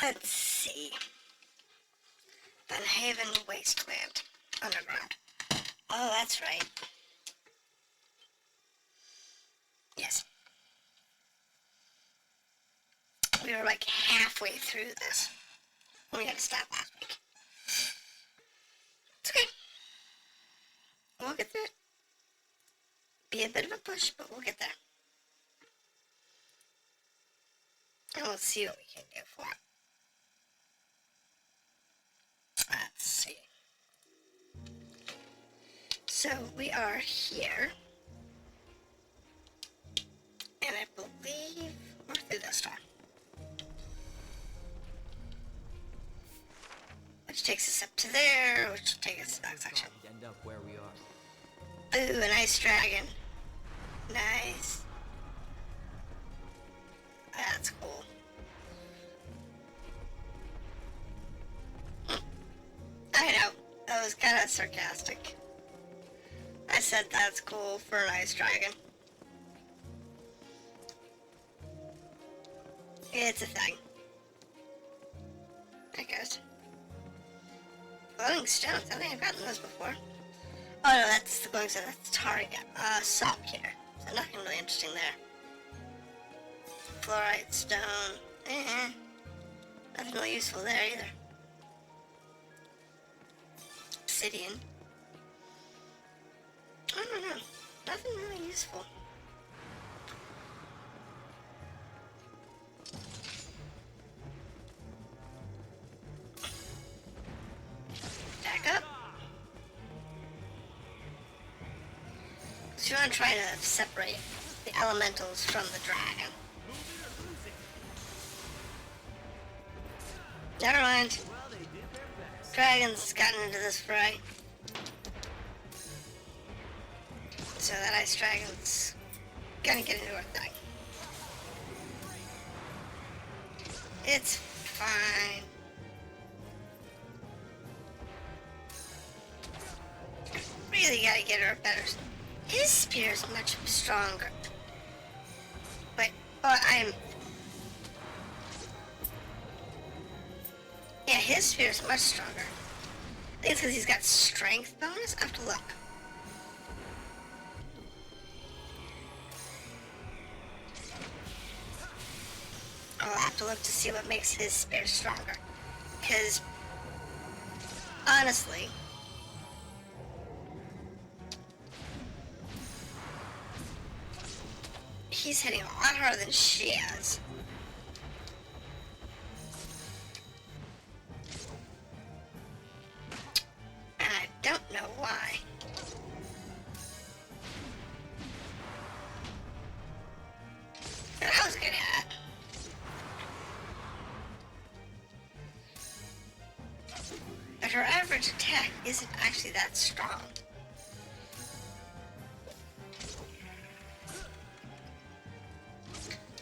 Let's see. Dunhaven Wasteland. Underground. Oh, that's right. Yes. We were like halfway through this. We had to stop last week. It's okay. We'll get there. Be a bit of a push, but we'll get there. And we'll see what we can do for it. Let's see. So we are here. And I believe we're through this time. Which takes us up to there, which will take us to that section. End up where we are. Ooh, a nice dragon. Nice. That's cool. I know, that was kind of sarcastic. I said that's cool for a nice dragon. It's a thing. I guess. Glowing stones, I think I've gotten those before. Oh no, that's the glowing stone, that's target. Saltpeter. So nothing really interesting there. Fluorite stone. Nothing really useful there either. Obsidian. I don't know. Nothing really useful. Back up. So you want to try to separate the elementals from the dragon. Never mind. Dragon's gotten into this fray. So that ice dragon's gonna get into our thing. It's fine. Really gotta get her better. His spear's much stronger. But, yeah, his spear's much stronger. I think it's because he's got strength bonus. I have to look. I'll have to look to see what makes his spear stronger. Because, honestly, he's hitting a lot harder than she is. And I don't know why. That was a good hat. But her average attack isn't actually that strong.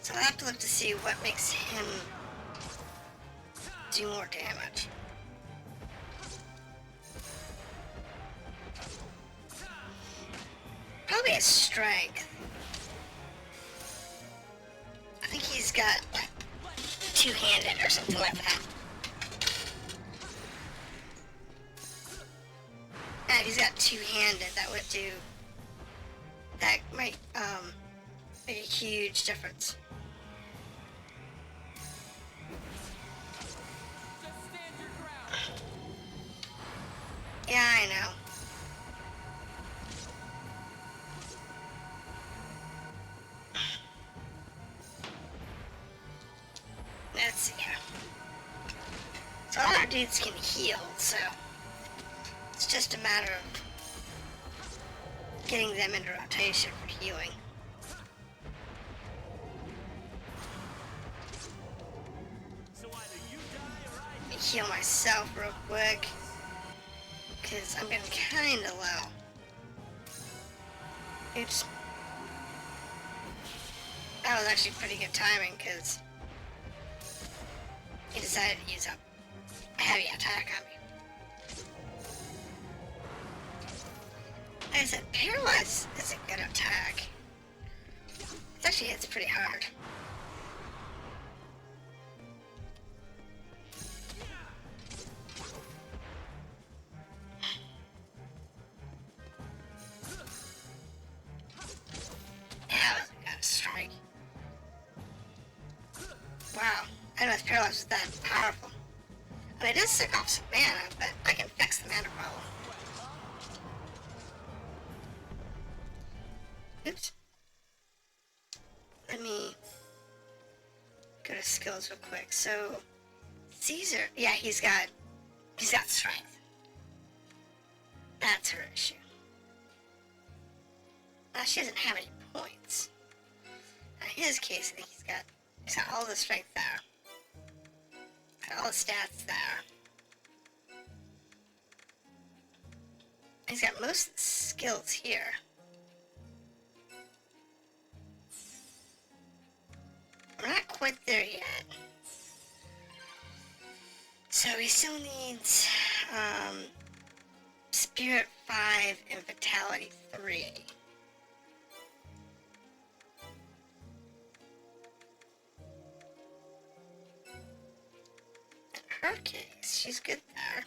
So I'll have to look to see what makes him do more damage. Probably his strength. I think he's got like two-handed or something like that. And if he's got two-handed, that would do. That might make a huge difference. Yeah, I know. Let's see here. So all our dudes can heal, so it's just a matter of getting them into rotation for healing. Let me heal myself real quick, because I'm getting kinda low. Oops. That was actually pretty good timing, because he decided to use up a heavy attack on me. Like I said, paralyze is a good attack. It actually hits pretty hard. Wow, I know it's paralyzed is that powerful. I mean, it does suck off some mana, but I can fix the mana problem. Oops. Let me go to skills real quick. So, Caesar, yeah, he's got strength. That's her issue. She doesn't have any points. In his case, I think he's got all the strength there. Got all the stats there. He's got most of the skills here. We're not quite there yet. So he still needs Spirit 5 and Vitality 3. In her case, she's good there.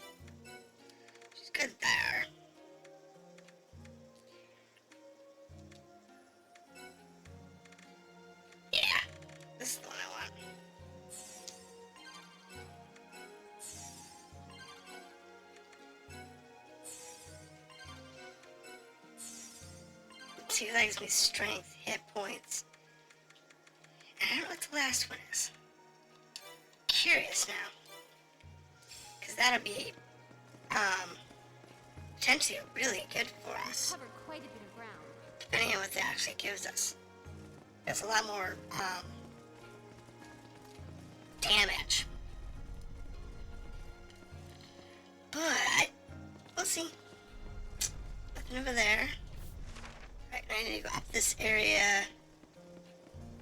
She's good there. Yeah, this is the one I want. Let's see, that gives me strength, hit points. And I don't know what the last one is. Curious now. Because that'll be, potentially really good for us. Covered quite a bit of ground. Depending on what that actually gives us. It's a lot more, damage. But, we'll see. Nothing over there. Right, I need to go up this area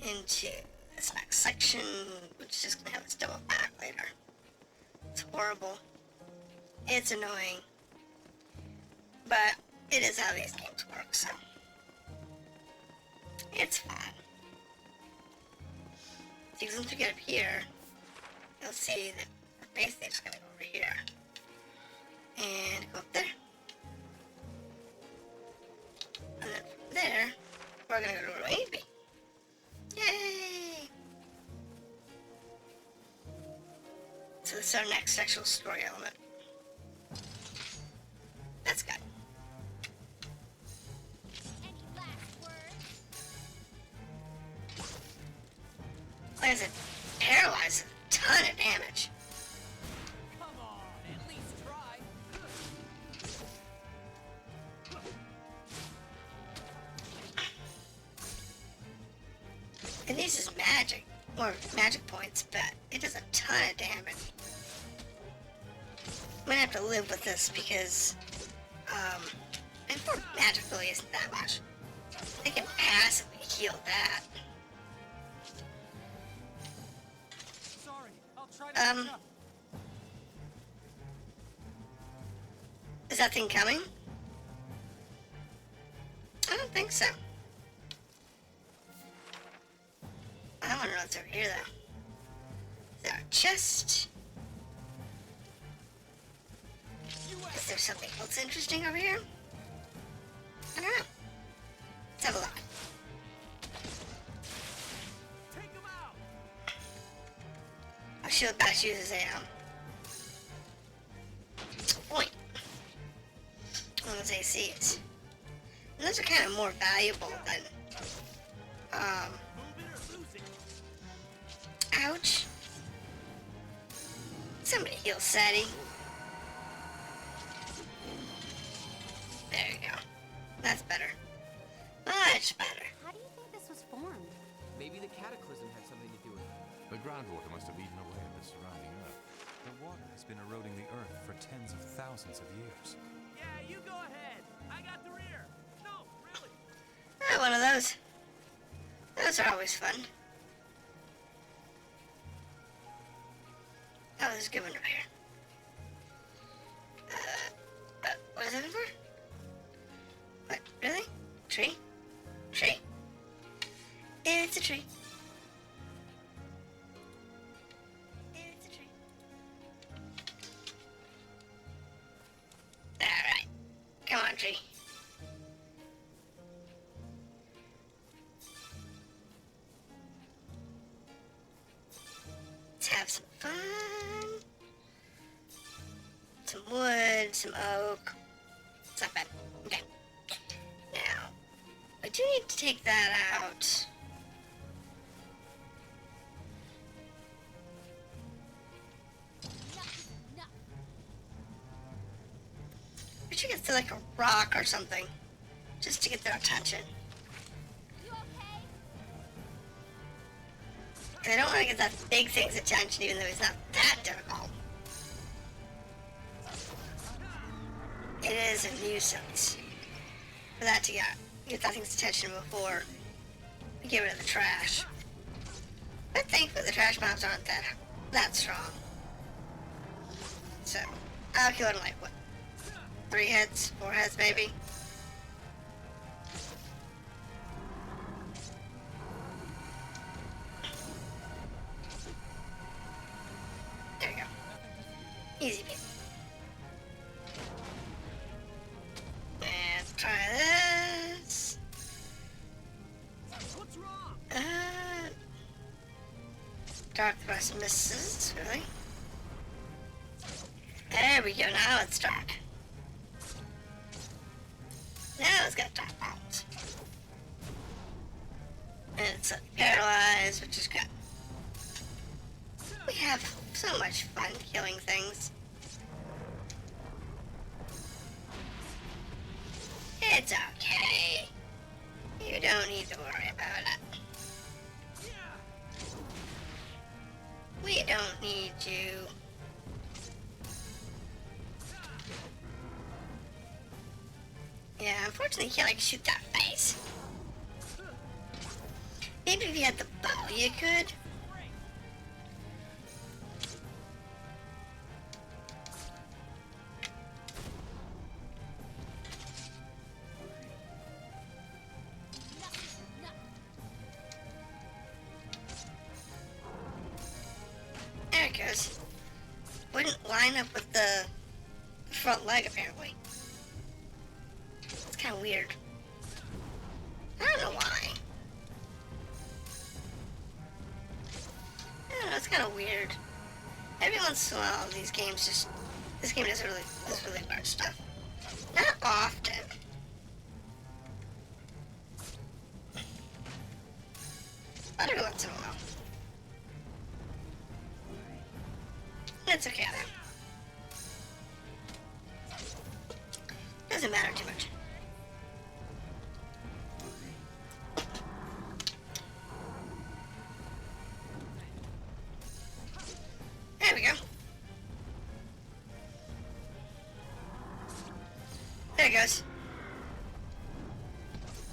into this next section, which is just gonna have its double back later. It's horrible. It's annoying. But it is how these games work, so it's fine. See, once we get up here, you'll see that our base stage's gonna go over here. And go up there. And then from there, we're gonna go to where we need to be. Yay! So this is our next sexual story element. That's good. Any last words? Like I said, paralyzes a ton of damage. Come on, at least try. It uses magic, or magic points, but it does a ton of damage. I'm gonna have to live with this because, and for magic really isn't that much. I can passively heal that. Sorry, I'll try to catch up. Is that thing coming? I don't think so. I wanna know what's over here though. Is there a chest? Is there something else interesting over here? I don't know. Let's have a look. Take him out. Our shield bash uses a point on those ACs. And those are kind of more valuable than Move it or lose it. ouch. Somebody heal Sadie. There you go. That's better. Much better. How do you think this was formed? Maybe the cataclysm had something to do with it. The groundwater must have eaten away at the surrounding earth. The water has been eroding the earth for tens of thousands of years. Yeah, you go ahead. I got the rear. No, really. One of those. Those are always fun. Oh, there's a good one over here. What is that for? What? Really? Tree? Tree. It's a tree. It's a tree. Alright. Come on, tree. some fun. Some wood, some oak. It's not bad. Okay. Now, I do need to take that out. We should get to like a rock or something. Just to get their attention. You okay? I don't want to get that big thing's attention, even though he's not that difficult. It is a nuisance for that to get that thing's attention before we get rid of the trash. But thankfully the trash mobs aren't that strong. So, I'll kill it in like, what, 3 heads, 4 heads maybe? There we go. Easy peasy. Let's try this. What's wrong? Dark West misses, really? There we go, now it's dark. Now it's got dark balls. And it's paralyzed, which is good. We have so much fun killing things. It's okay. You don't need to worry about it. We don't need you. Yeah, unfortunately you can't like shoot that face. Maybe if you had the bow you could. There it goes. Wouldn't line up with the front leg apparently. It's kind of weird. I don't know why. I don't know, it's kind of weird. Every once in a while, these games just... This game does really weird stuff. Not often. But every once in a while. It's okay though. Doesn't matter too much. There we go. There it goes.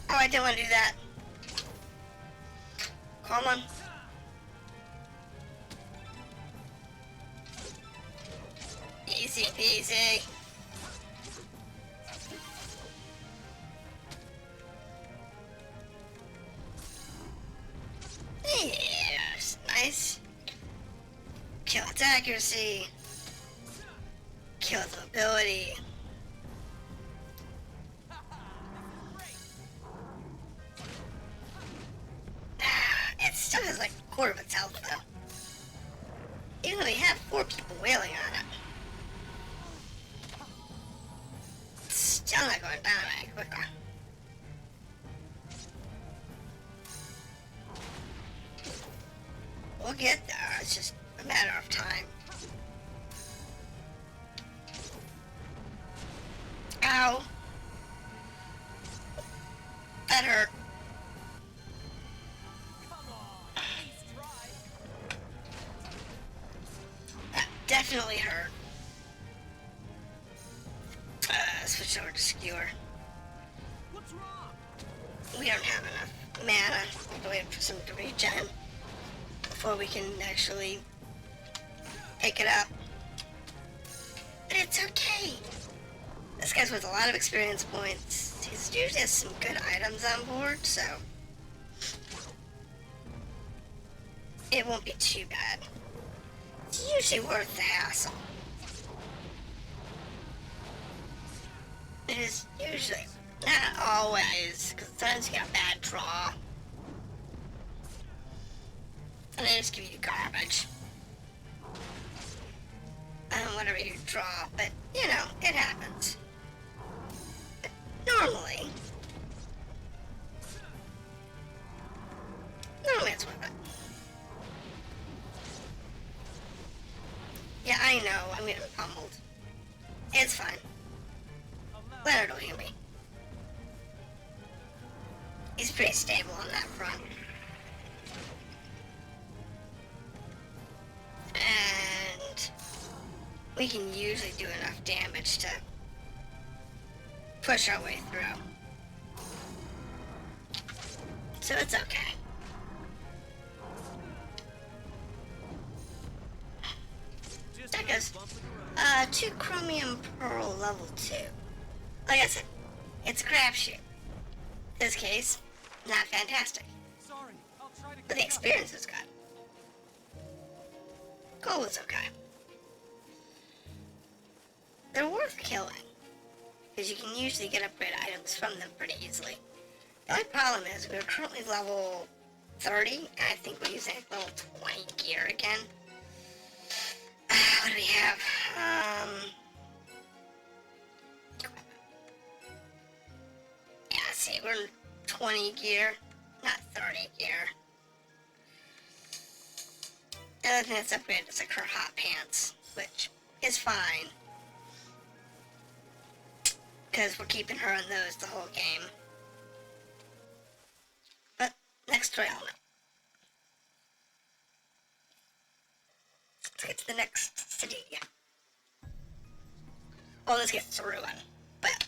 Oh, I didn't want to do that. Come on. Easy peasy. Yes, nice. Kill its accuracy. Kill its mobility. It still has like a quarter of its health though. Even though we have 4 people wailing on it. It's still not going down very quickly. We'll get there, it's just a matter of time. Ow! That hurt. That definitely hurt. Switch over to skewer. What's wrong? We don't have enough mana. We have to wait for some to regen before we can actually pick it up. But it's okay. This guy's with a lot of experience points. He's usually has some good items on board, so it won't be too bad. It's usually worth the hassle. It is usually, not always, because sometimes you get a bad draw. And they just give you garbage. whatever you draw, but, you know, it happens. But normally it's worth it. Yeah, I know, I'm getting pummeled. It's fine. Leonard will heal me. He's pretty stable on that front. And we can usually do enough damage to push our way through. So it's okay. That goes. 2 chromium pearl level 2. Like I said, it's a crapshoot. In this case, not fantastic. Sorry, I'll try to But the experience is good. Gold is okay. They're worth killing, because you can usually get upgrade items from them pretty easily. The only problem is we're currently level 30, and I think we're using level 20 gear again. What do we have? Yeah, see, we're 20 gear, not 30 gear. The other thing that's upgraded is like her hot pants, which is fine. Because we're keeping her on those the whole game. But, next story I'll know. Let's get to the next city. Well, let's get to Ruin. But,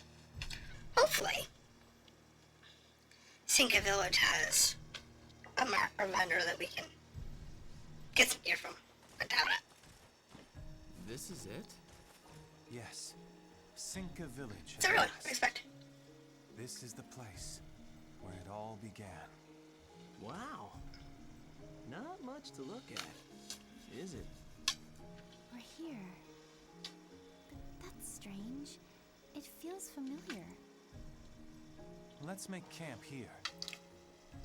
hopefully, Cinca Village has a marker vendor that we can get some gear from. I doubt it. This is it? Yes. Cinca Village. It's a Ruin, respect. This is the place where it all began. Wow. Not much to look at, is it? We're here. But that's strange. It feels familiar. Let's make camp here.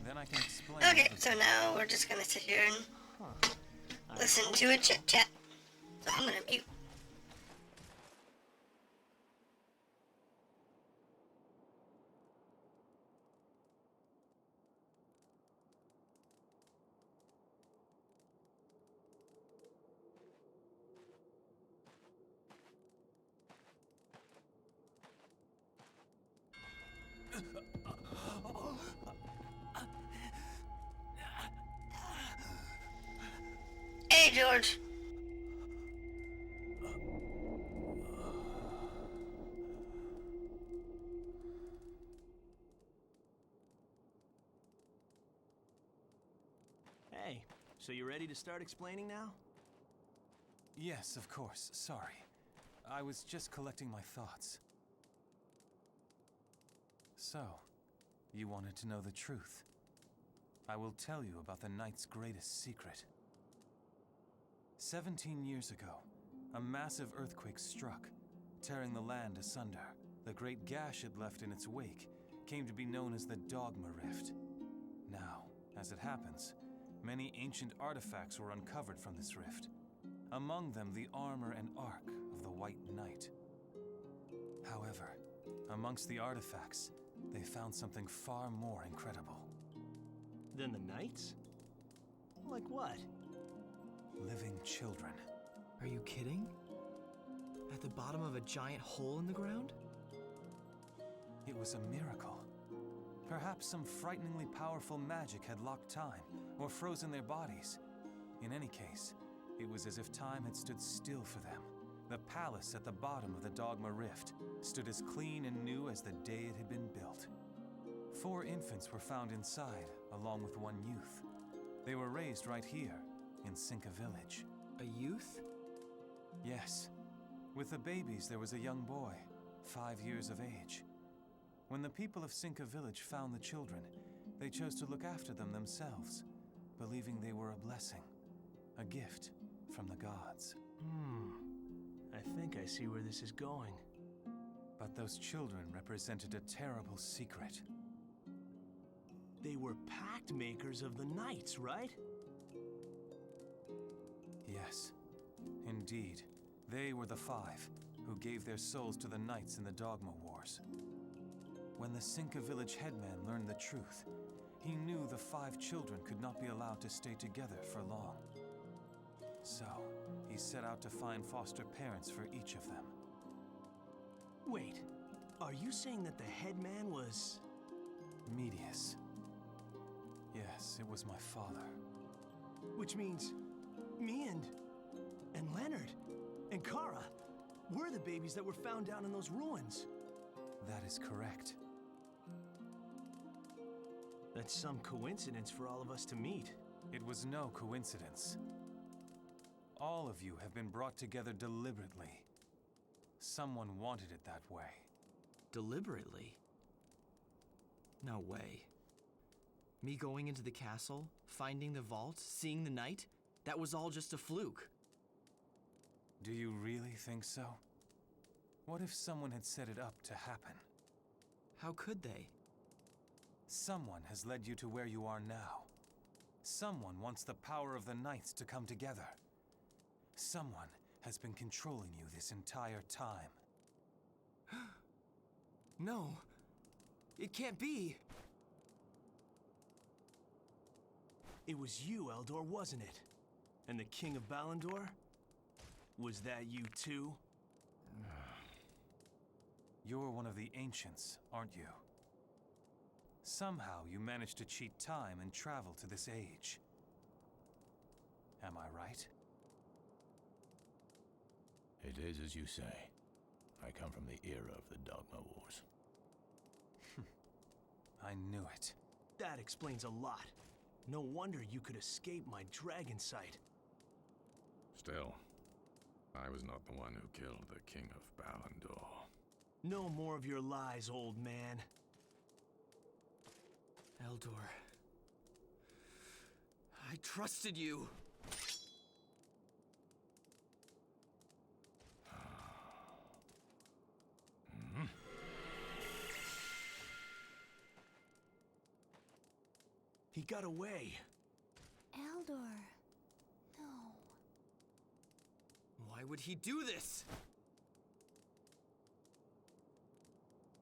Then I can explain. Okay, so now we're just gonna sit here and listen to a chit chat. So I'm gonna mute. Hey, George. Hey, so you ready to start explaining now? Yes, of course. Sorry. I was just collecting my thoughts. So, you wanted to know the truth. I will tell you about the Knight's greatest secret. 17 years ago, a massive earthquake struck, tearing the land asunder. The great gash it left in its wake came to be known as the Dogma Rift. Now, as it happens, many ancient artifacts were uncovered from this rift. Among them, the armor and arc of the White Knight. However, amongst the artifacts, they found something far more incredible. Then the Knights? Like what? Living children. Are you kidding? At the bottom of a giant hole in the ground? It was a miracle. Perhaps some frighteningly powerful magic had locked time, or frozen their bodies. In any case, it was as if time had stood still for them. The palace at the bottom of the Dogma Rift stood as clean and new as the day it had been built. 4 infants were found inside, along with 1 youth. They were raised right here, in Cinca Village. A youth? Yes. With the babies, there was a young boy, 5 years of age. When the people of Cinca Village found the children, they chose to look after them themselves, believing they were a blessing, a gift from the gods. I think I see where this is going. But those children represented a terrible secret. They were pact makers of the Knights, right? Yes, indeed. They were the 5 who gave their souls to the knights in the Dogma Wars. When the Cinca village headman learned the truth, he knew the 5 children could not be allowed to stay together for long. So, he set out to find foster parents for each of them. Wait, are you saying that the headman was... Medius. Yes, it was my father. Which means me and Leonard and Kara, we're the babies that were found down in those ruins. That is correct. That's some coincidence for all of us to meet. It was no coincidence. All of you have been brought together deliberately. Someone wanted it that way. Deliberately? No way. Me going into the castle, finding the vault, seeing the knight, that was all just a fluke. Do you really think so? What if someone had set it up to happen? How could they? Someone has led you to where you are now. Someone wants the power of the knights to come together. Someone has been controlling you this entire time. No. It can't be. It was you, Eldore, wasn't it? And the King of Balandor? Was that you too? You're one of the ancients, aren't you? Somehow you managed to cheat time and travel to this age. Am I right? It is as you say. I come from the era of the Dogma Wars. I knew it. That explains a lot. No wonder you could escape my dragon sight. Still, I was not the one who killed the King of Balandor. No more of your lies, old man. Eldore. I trusted you. He got away. Eldor. No. Why would he do this?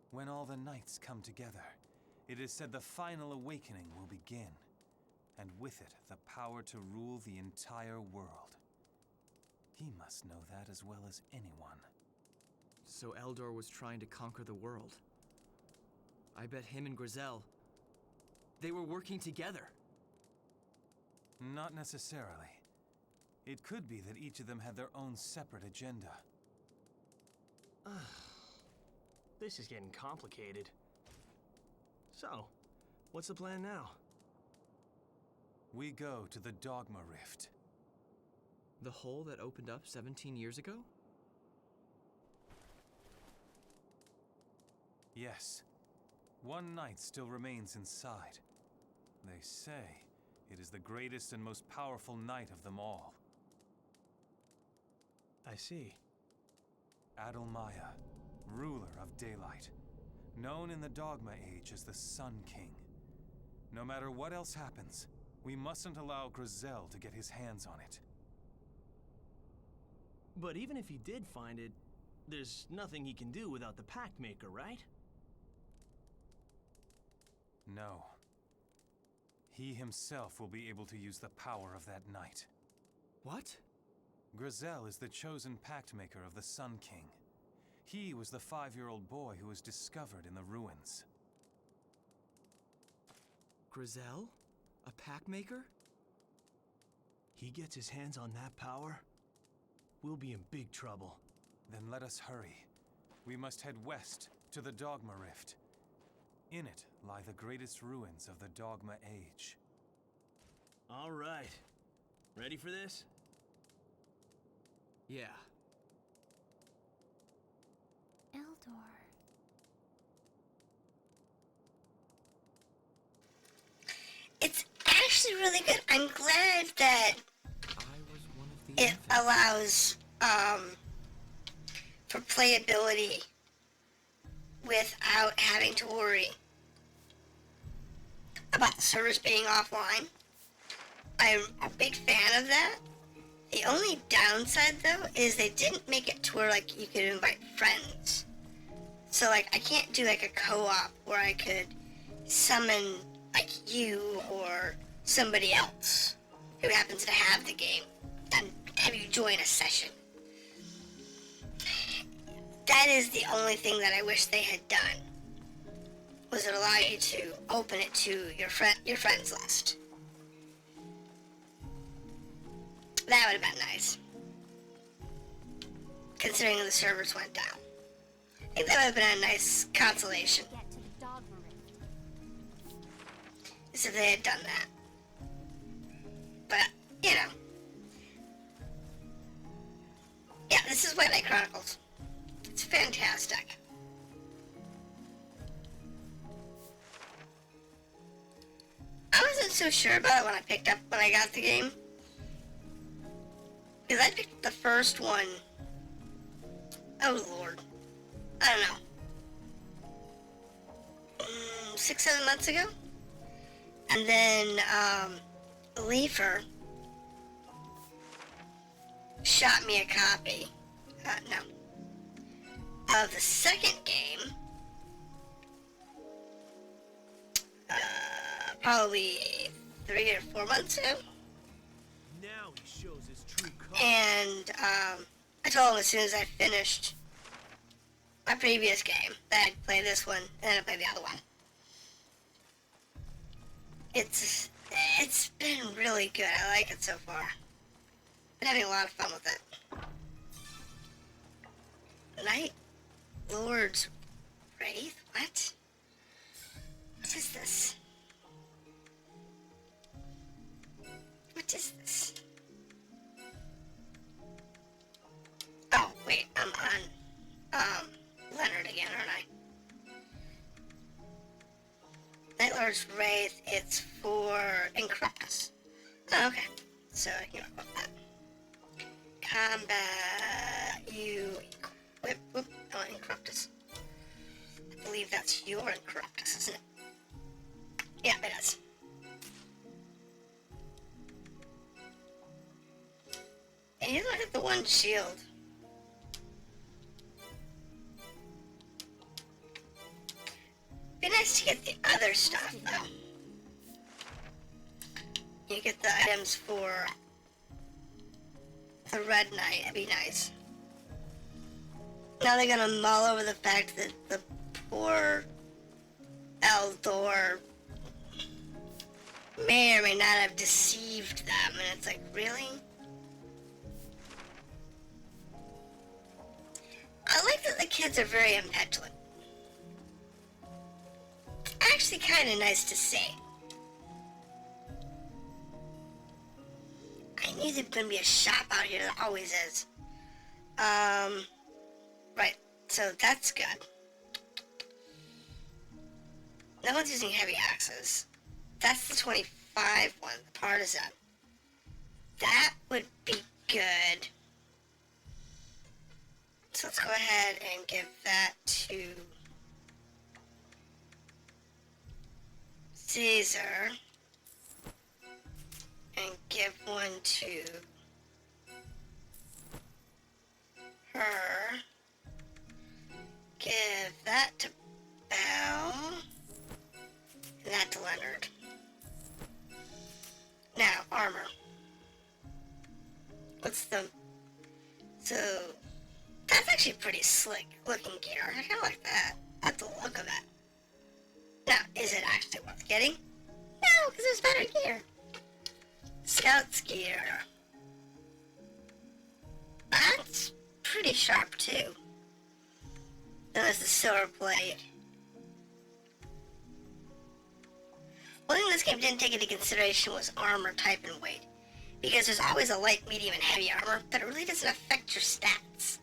When all the knights come together, it is said the final awakening will begin, and with it, the power to rule the entire world. He must know that as well as anyone. So Eldor was trying to conquer the world. I bet him and Grizel, they were working together. Not necessarily. It could be that each of them had their own separate agenda. This is getting complicated. So, what's the plan now? We go to the Dogma Rift. The hole that opened up 17 years ago? Yes. One knight still remains inside. They say it is the greatest and most powerful knight of them all. I see. Adalmaya, ruler of daylight, known in the Dogma Age as the Sun King. No matter what else happens, we mustn't allow Grizel to get his hands on it. But even if he did find it, there's nothing he can do without the Pact Maker, right? No. He himself will be able to use the power of that night. What? Grizel is the chosen Pact Maker of the Sun King. He was the 5-year-old boy who was discovered in the ruins. Grizel? A pact maker? He gets his hands on that power, we'll be in big trouble. Then let us hurry. We must head west to the Dogma Rift. In it lie the greatest ruins of the Dogma Age. All right. Ready for this? Yeah. Eldor. It's actually really good. I'm glad that I was one of the it allows for playability without having to worry about the servers being offline. I'm a big fan of that. I The only downside, though, is they didn't make it to where, like, you could invite friends. So, like, I can't do, like, a co-op where I could summon, like, you or somebody else who happens to have the game and have you join a session. That is the only thing that I wish they had done, was it allow you to open it to your friends list. That would have been nice, considering the servers went down. I think that would have been a nice consolation, Get to the dogma rift. is if they had done that. But, you know. Yeah, this is Knight Chronicles. It's fantastic. I wasn't so sure about it when I got the game. Because I picked the first one, oh lord, I don't know, 6-7 months ago? And then, Leafer shot me a copy, of the second game, probably 3 or 4 months ago. Now he shows his true colors. And I told him as soon as I finished my previous game that I'd play this one and then I'd play the other one. It's been really good. I like it so far. Been having a lot of fun with it. Night Lord's Wraith? What? What is this? What is this? Oh, wait, I'm on, Leonard again, aren't I? Night Lord's Wraith, it's for Incorruptus. Oh, okay. So, I can equip that. Combat, you equip, Incorruptus. I believe that's your Incorruptus, isn't it? Yeah, it is. And you look at the one shield. Be nice to get the other stuff, though. You get the items for the Red Knight, it'd be nice. Now they're gonna mull over the fact that the poor Eldore may or may not have deceived them, and it's like, really? I like that the kids are very impetuous. Actually kind of nice to see. I knew there was going to be a shop out here, there always is. Right, so that's good. No one's using heavy axes. That's the 25 one, the partisan. That would be good. So let's go ahead and give that to Caesar. And give one to her. Give that to Belle. And that to Leonard. Now, armor. What's the... So, that's actually pretty slick looking gear. I kind of like that. I like the look of that. Now, is it actually worth getting? No, because there's better gear. Scout's gear. That's pretty sharp too. Then there's the silver plate. One thing this game didn't take into consideration was armor type and weight. Because there's always a light, medium, and heavy armor, but it really doesn't affect your stats.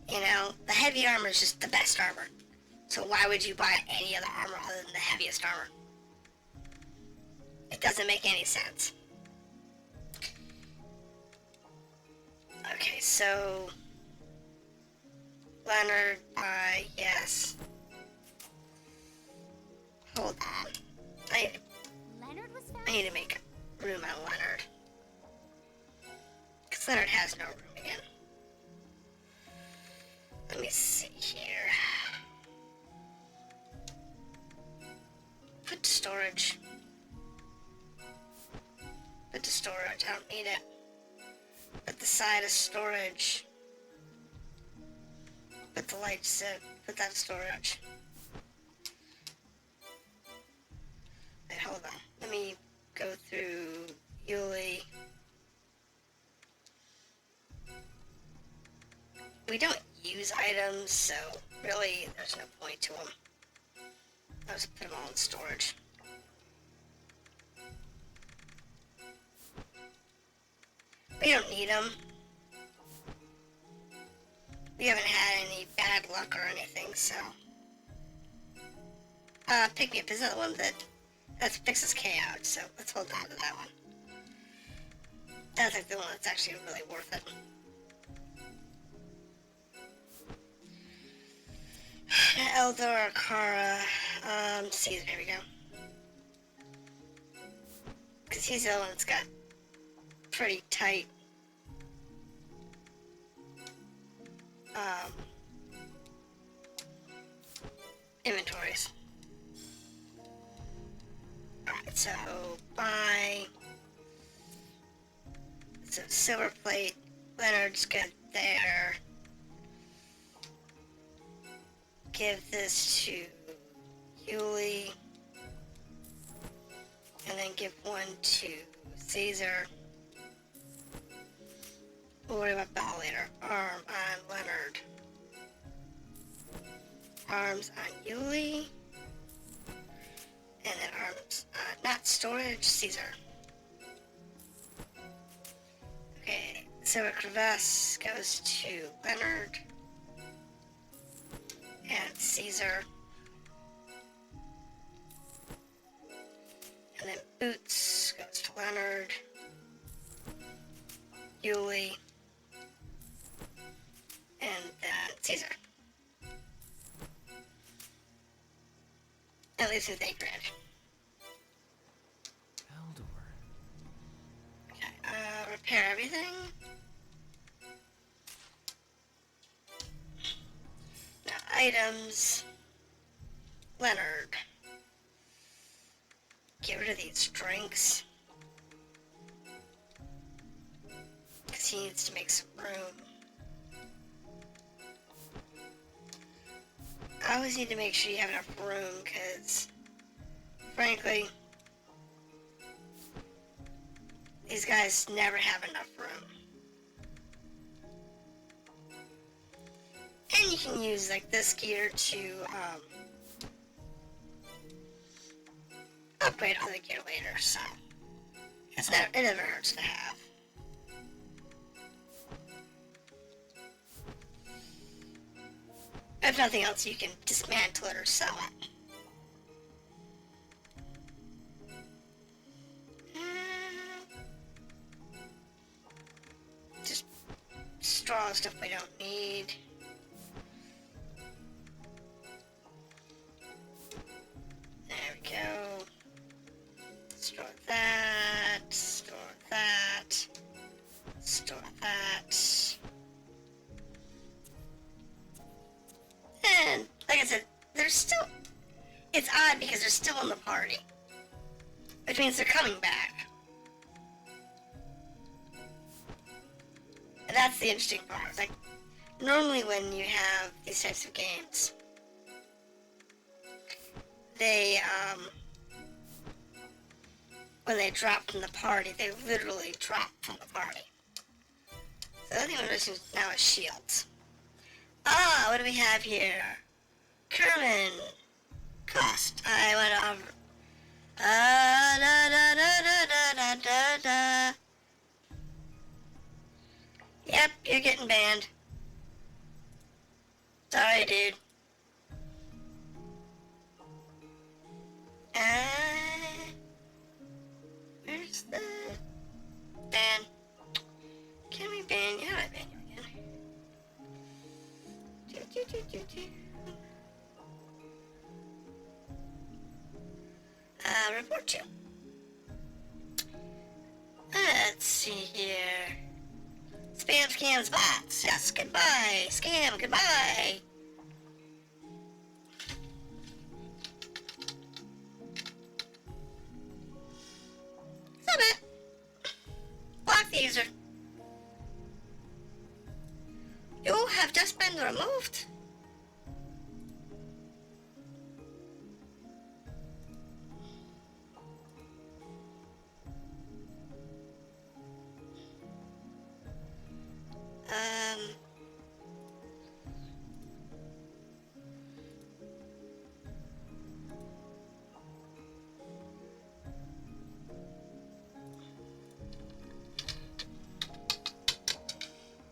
You know, the heavy armor is just the best armor. So why would you buy any other armor other than the heaviest armor? It doesn't make any sense. Okay, so Leonard, yes. Hold on. Leonard was found? I need to make room on Leonard. Because Leonard has no room again. Let me see here. Put to storage. Put to storage. I don't need it. Put the side of storage. Put the lights in. Put that in storage. Wait, hold on. Let me go through Yulie. We don't use items, so really there's no point to them. I'll just put them all in storage. We don't need them. We haven't had any bad luck or anything, so. Pick me up. Is that the one that fixes K out? So let's hold on to that one. That's like the one that's actually really worth it. Eldore, Kara, Caesar, here we go. Because he's the one that's got pretty tight inventories. Alright, so buy some silver plate. Leonard's good there. Give this to Yulie. And then give one to Caesar. We'll worry about battle later. Arm on Leonard. Arms on Yulie. And then arms on, not storage, Caesar. Okay, silver crevasse goes to Leonard. And Caesar. And then boots goes to Leonard. Yulie. And then Caesar. At least with 8 grand. Eldore. Okay, repair everything. Now, items. Leonard. Get rid of these drinks. Because he needs to make some room. I always need to make sure you have enough room, because, frankly, these guys never have enough room. And you can use, like, this gear to, upgrade other gear later, so it never hurts to have. If nothing else, you can dismantle it or sell it. Just straw stuff we don't need. There we go. Store that. Store that. Store that. And, like I said, they're still... It's odd because they're still in the party. Which means they're coming back. And that's the interesting part. It's like, normally when you have these types of games, they, when they drop from the party, they literally drop from the party. So the only thing we're missing now is shields. Ah, what do we have here? Kerman. Cost. I went over. Da da da da da da da. Yep, you're getting banned. Sorry, dude. Where's the ban? Can we ban you? How do I ban you again? Report you. Let's see here. Spam, scams, bots. Yes, goodbye. Scam, goodbye. Stop it. Block the user. You have just been removed.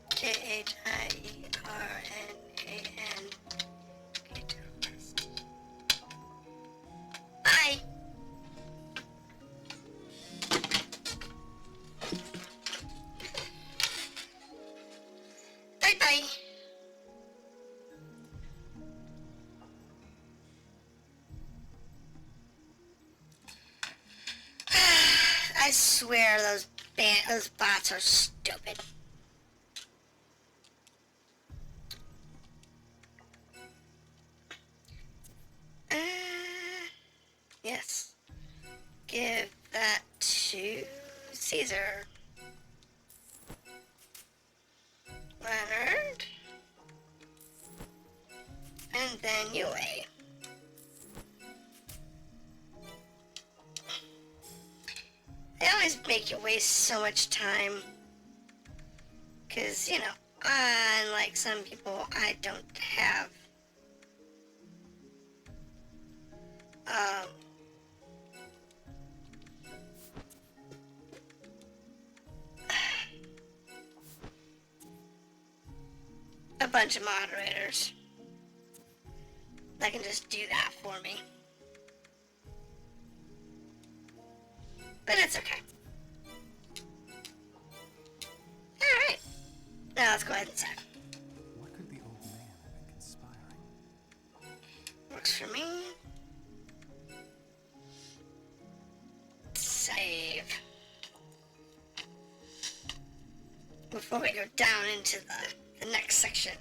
K-H-I-E-R-N-A-N. Bye. Bye-bye. I swear those bots are stupid. Yes. Give that to Caesar. Leonard. And then Yulie. They always make you waste so much time. Because, you know, unlike some people, I don't have a bunch of moderators that can just do that for me. But it's okay. Alright. Now let's go ahead and save. What could the old man have been conspiring? Works for me. Save. Before we go down into the next section.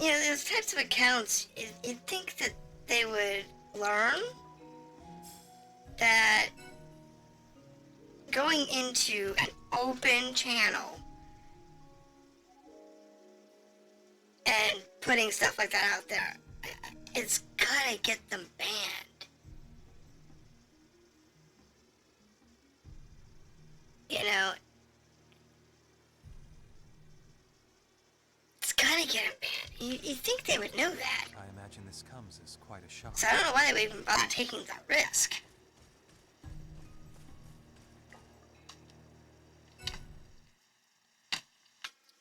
You know, those types of accounts, you'd think that they would learn that going into an open channel and putting stuff like that out there, it's gonna get them banned. You know, it's gonna get them banned. You'd think they would know that. I imagine this comes as quite a shock. So I don't know why they would even bother taking that risk.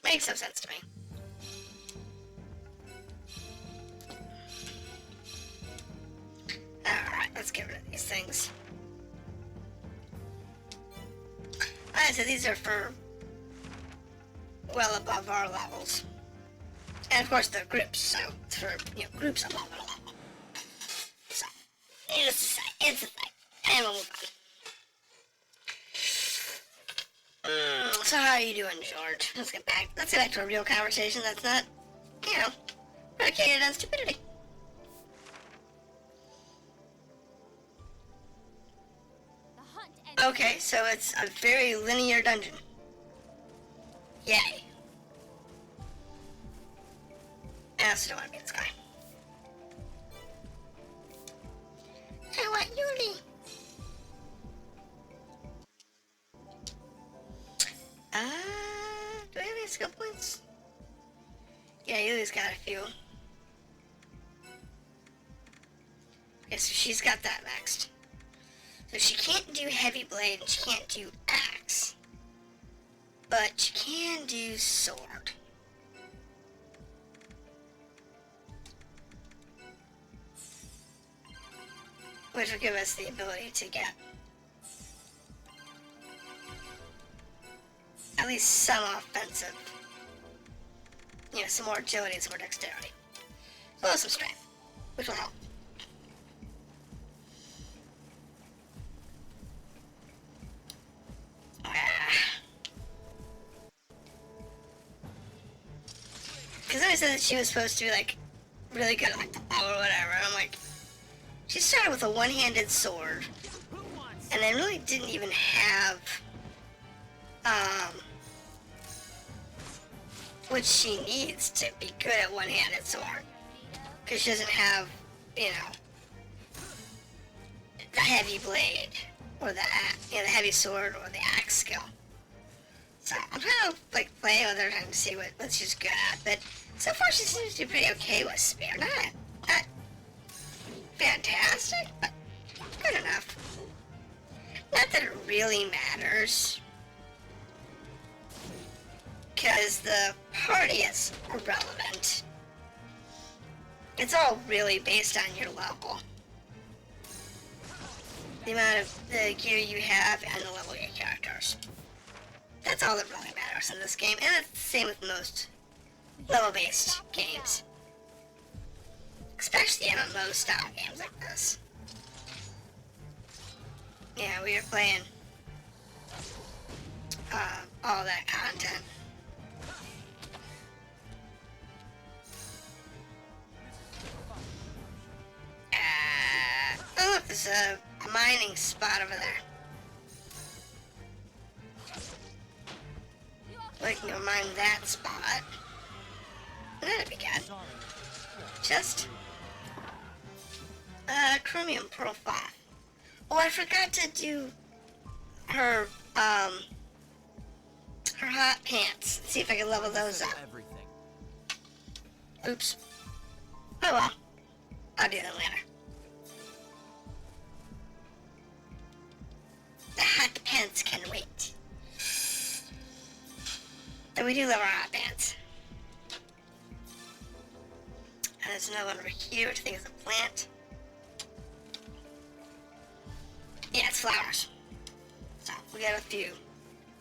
Makes no sense to me. Alright, let's get rid of these things. Alright, so these are for well above our levels. And of course they're groups, so it's for, you know, groups above our level. So, it's a thing. And we'll move on. So how are you doing, George? Let's get back to a real conversation that's not, you know, predicated on stupidity. Okay, so it's a very linear dungeon. Yay. I also don't want to be this guy. I want Yulie. Do I have any skill points? Yeah, Yulie's got a few. Okay, so she's got that maxed. So she can't do heavy blade and she can't do axe. But she can do sword. Which will give us the ability to get at least some offensive. You know, some more agility and some more dexterity. As well as some strength. which will help. Because I said that she was supposed to be like really good at like the bow or whatever. I'm like, she started with a one-handed sword, and then really didn't even have what she needs to be good at one-handed sword. Because she doesn't have, you know, the heavy blade or the the heavy sword or the axe skill. So I'm trying to like play with her and see what she's good at, but so far she seems to be pretty okay with spear. Not fantastic, but good enough. Not that it really matters, because the party is irrelevant. It's all really based on your level. The amount of the gear you have and the level of your characters. That's all that really matters in this game, and it's the same with most level-based games. Especially MMO style games like this. Yeah, we are playing all that content. Oh look, there's a mining spot over there. We can go mine that spot. That'd be good. Just chromium pearl 5. Oh, I forgot to do her her hot pants. See if I can level those up. Oops. Oh well. I'll do that later. The hot pants can wait. And we do love our hot pants. And there's another one over here, which I think is a plant. Yeah, it's flowers. So we got a few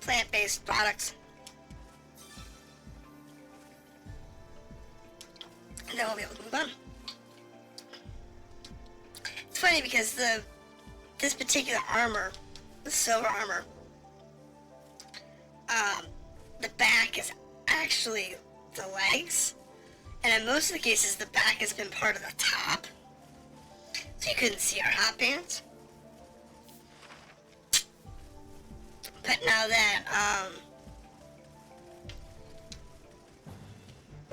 plant-based products. And then we'll be able to move on. It's funny because this particular armor, the silver armor, the back is actually the legs, and in most of the cases the back has been part of the top, so you couldn't see our hot pants. But now that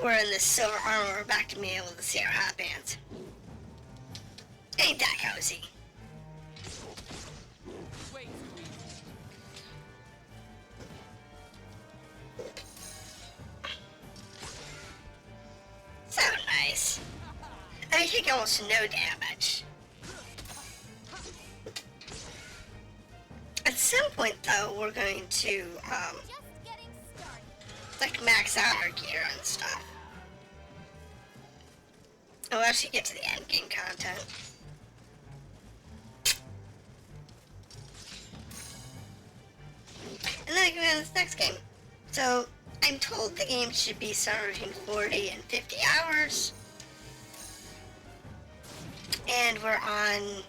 we're in the silver armor, we're back to being able to see our hot pants. Ain't that cozy? So nice. I take almost no damage. At some point, though, we're going to, like, max out our gear and stuff. And we'll actually get to the end game content. And then I can go on this next game. So, I'm told the game should be somewhere between 40 and 50 hours. And we're on...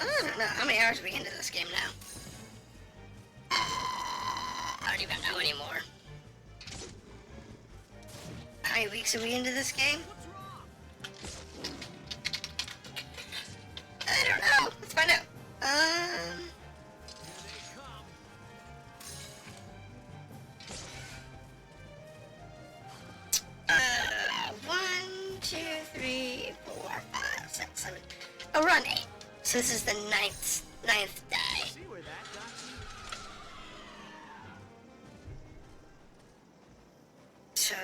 I don't know. How many hours are we into this game now? I don't even know anymore. How many weeks are we into this game? I don't know. Let's find out. 1, 2, 3, 4, 5, 6, 7. Oh, we're on 8. So this is the ninth day. See where that got you? So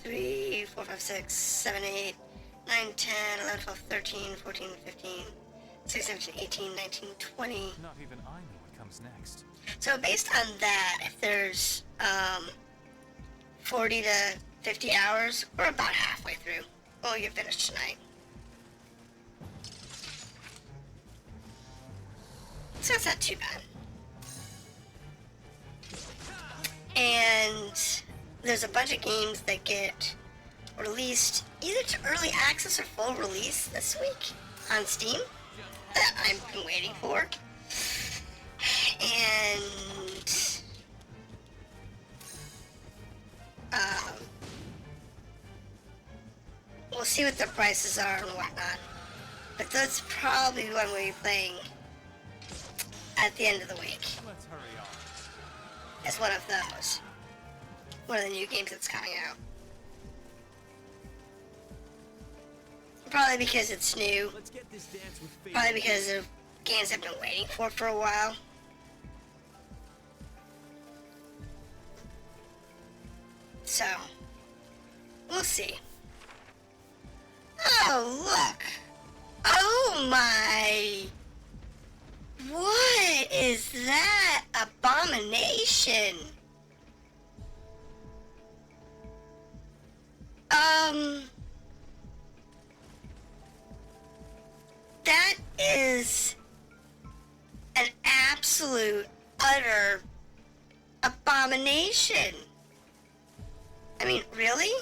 3, 4, 5, 6, 7, 8, 9, 10, 11, 12, 13, 14, 15, 16, 17, 18, 19, 20. Not even I know what comes next. So based on that, if there's 40 to 50 hours, we're about halfway through. We'll get finished tonight. So it's not too bad. And there's a bunch of games that get released either to early access or full release this week on Steam that I've been waiting for. And we'll see what the prices are and whatnot. But that's probably what we'll be playing at the end of the week. Let's hurry on. As one of those. One of the new games that's coming out. Probably because it's new. Let's get this dance with faith. Probably because of games I've been waiting for a while. So, we'll see. Oh, look! Oh my! What is that abomination? That is an absolute, utter abomination. I mean, really?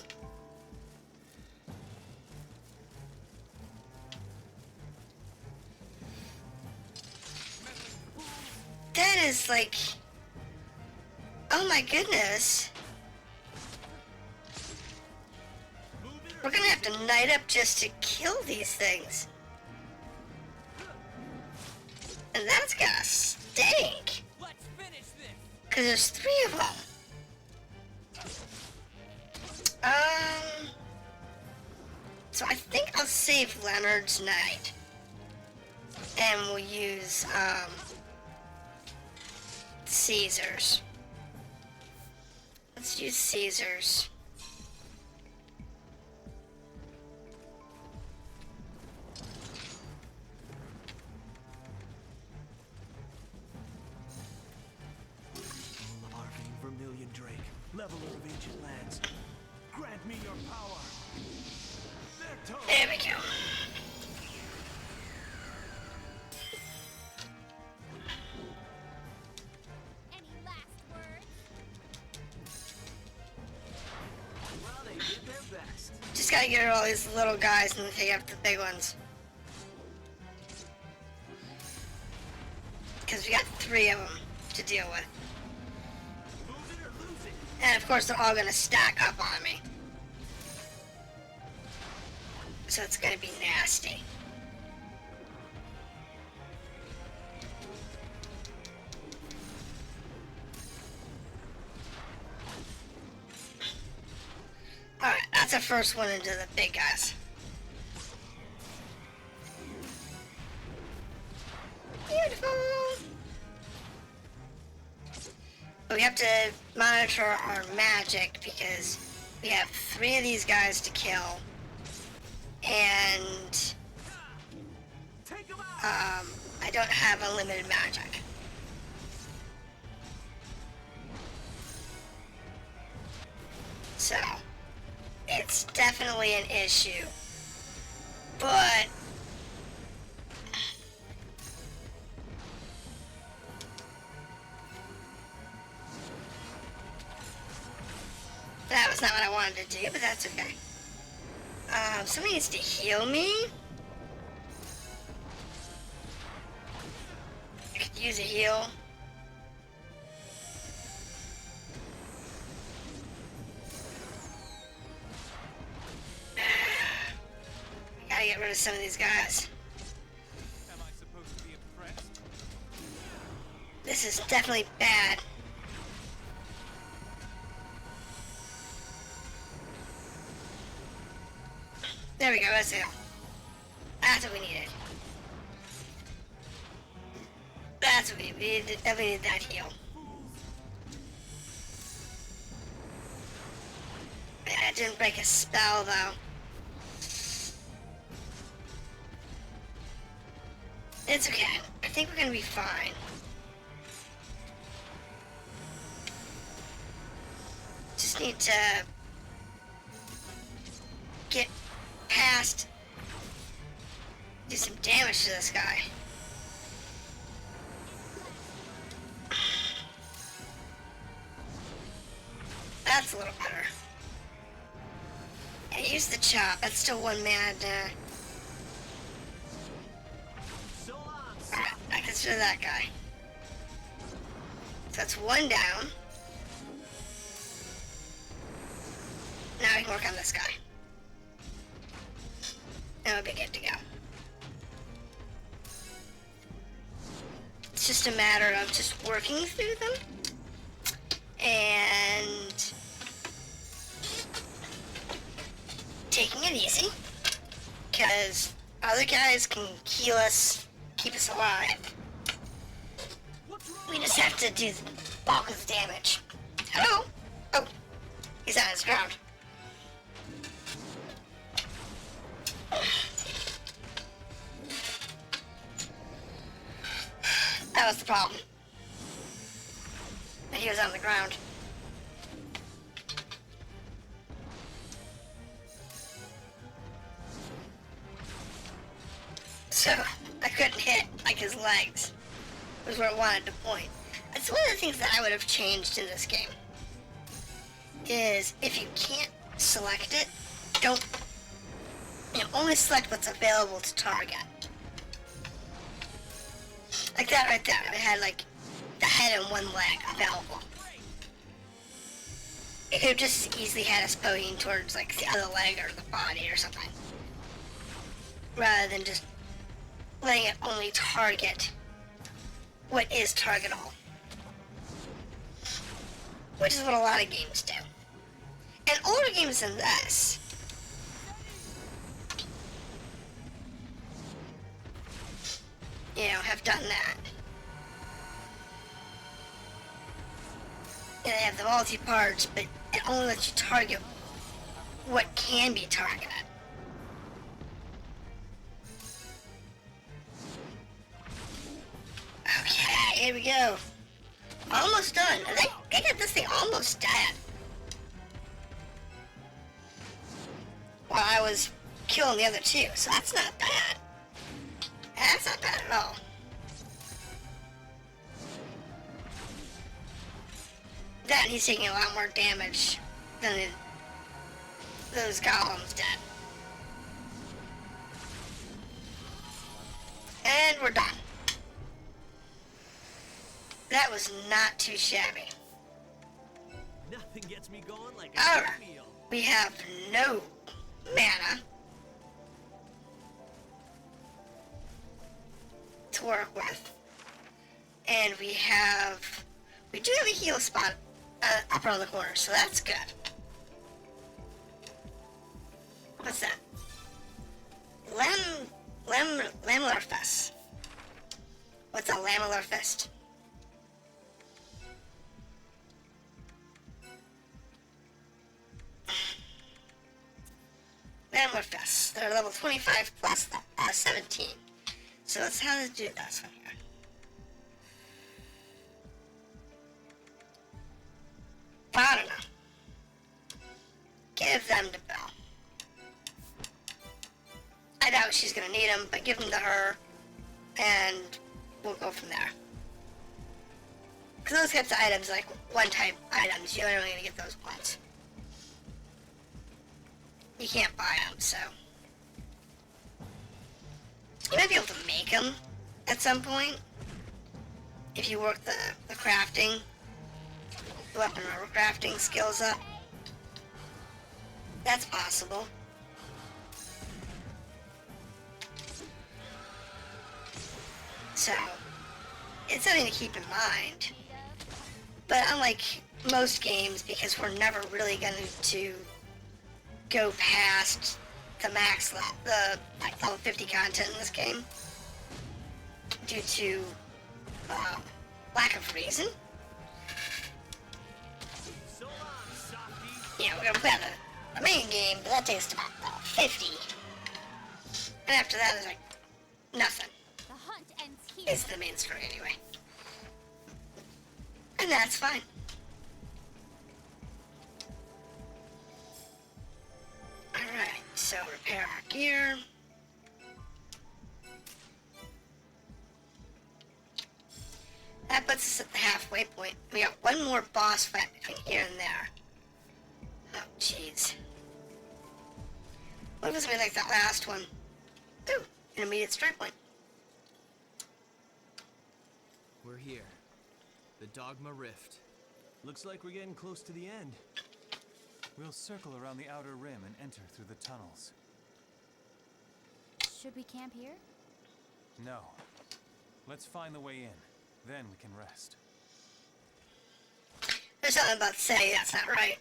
That is like, oh my goodness. We're gonna have to knight up just to kill these things. And that's gonna stink. Let's finish this. Cause there's 3 of them. So I think I'll save Leonard's knight. And we'll use, Caesar's. Let's use Caesar's. Larkin Vermilion Drake, leveler of ancient lands. Grant me your power. There we go. Any last words? Well, they did their best. Just gotta get rid of all these little guys and take up the big ones. Because we got 3 of them to deal with. Move it or lose it. And of course they're all gonna stack up on me. So it's gonna be nasty. Alright, that's the first one into the big guys. Beautiful! But we have to monitor our magic because we have 3 of these guys to kill. And Take 'em out. I don't have unlimited magic. So, it's definitely an issue. But that was not what I wanted to do, but that's okay. Somebody needs to heal me. I could use a heal. I gotta get rid of some of these guys. Am I supposed to be impressed? This is definitely bad. There we go, that's it. That's what we needed. That's what we needed. We needed that heal. I didn't break a spell though. It's okay. I think we're gonna be fine. Just need to get past, do some damage to this guy. That's a little better. And use the chop. That's still one mana. Alright, I consider that guy. So that's one down. Now we can work on this guy. And we'll be good to go. It's just a matter of just working through them. And taking it easy. Because other guys can heal us, keep us alive. We just have to do the bulk of the damage. Hello? Oh, he's on his ground. That was the problem. And he was on the ground. So, I couldn't hit, like, his legs. Was where it wanted to point. That's one of the things that I would have changed in this game. Is, if you can't select it, don't... only select what's available to target. Like that right there. It had, like, the head and one leg available. It could have just easily had us pointing towards, like, the other leg or the body or something. Rather than just letting it only target what is targetable. Which is what a lot of games do. And older games than this, have done that. And they have the multi-parts, but it only lets you target what can be targeted. Okay, here we go. Almost done. They got this thing almost dead. While I was killing the other two, so that's not bad. That's not bad at all. That he's taking a lot more damage than those golems did. And we're done. That was not too shabby. Nothing gets me going like All a right. good meal. We have no mana to work with. And we do have a heal spot up around the corner, so that's good. What's that? Lamellar Fist. What's a Lamellar Fist? Lamellar Fists. They're level 25 plus 17. So let's how to do this one here. I don't know. Give them to Belle. I doubt she's gonna need them, but give them to her, and we'll go from there. Because those types of items, like one-type items, you're only gonna get those once. You can't buy them, so. You might be able to make them at some point, if you work the crafting, the weapon armor crafting skills up. That's possible. So, it's something to keep in mind. But unlike most games, because we're never really going to go past the max level 50 content in this game, due to lack of reason. So long, softie. We're gonna play on the main game, but that takes about 50. And after that, there's like nothing. The hunt ends here. It's the main story anyway. And that's fine. Alright, so repair our gear. That puts us at the halfway point. We got one more boss fight between here and there. Oh, jeez. What if it's gonna be like that last one? Ooh, intermediate strike point. We're here. The Dogma Rift. Looks like we're getting close to the end. We'll circle around the outer rim and enter through the tunnels. Should we camp here? No. Let's find the way in. Then we can rest. There's something about to say that's not right.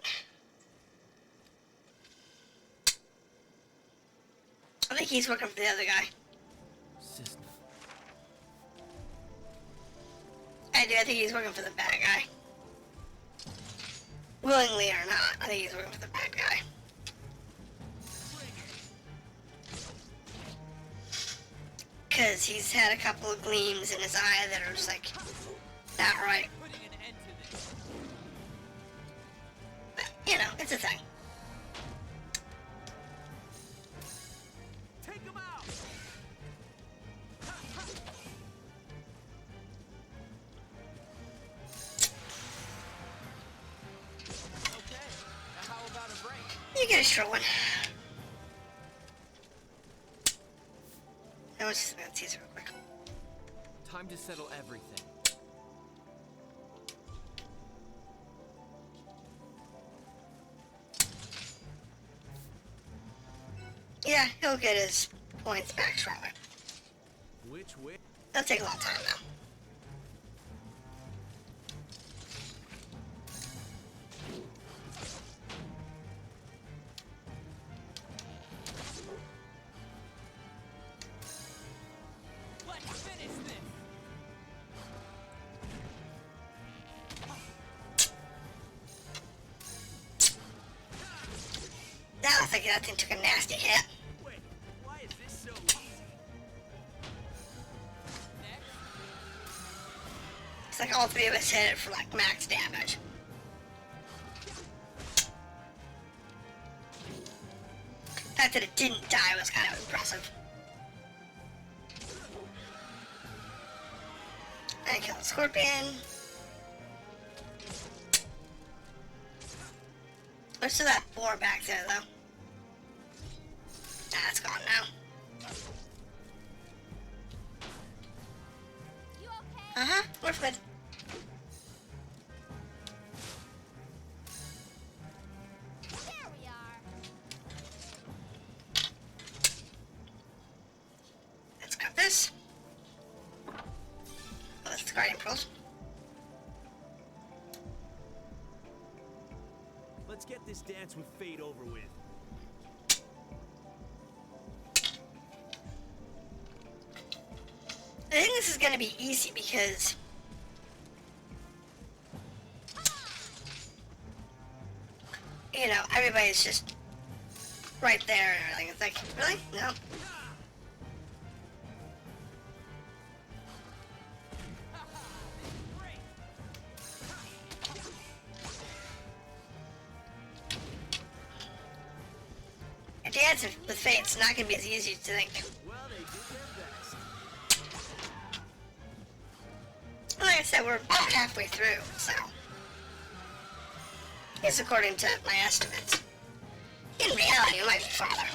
I think he's working for the other guy. Cisna. I do, I think he's working for the bad guy. Willingly or not, I think he's working for the bad guy. Because he's had a couple of gleams in his eye that are just like, not right. Putting an end to this. But, you know, it's a thing. Take him out. Okay. Now how about a break? You get a short one. I was just gonna tease real quick. Time to settle everything. Yeah, he'll get his points back shortly. Which way? That'll take a long time though. Let's finish this. That looks like that thing took a nasty hit. Wait, why is this so easy? Next. It's like all three of us hit it for like max damage. The fact that it didn't die was kind of impressive. I killed the scorpion. There's still that boar back there though. Nah, it's gone now. You okay? Uh-huh, we're good. There we are. Let's grab this. Oh, that's the guardian pearls. Let's get this dance with fate over with. I think this is gonna be easy because you know, everybody's just right there and everything. It's like, really? No. Great. A dance with fate's not gonna be as easy as you think. Well, they did their best. Like I said, we're about halfway through, so. It's according to my estimates. In reality, it might be farther.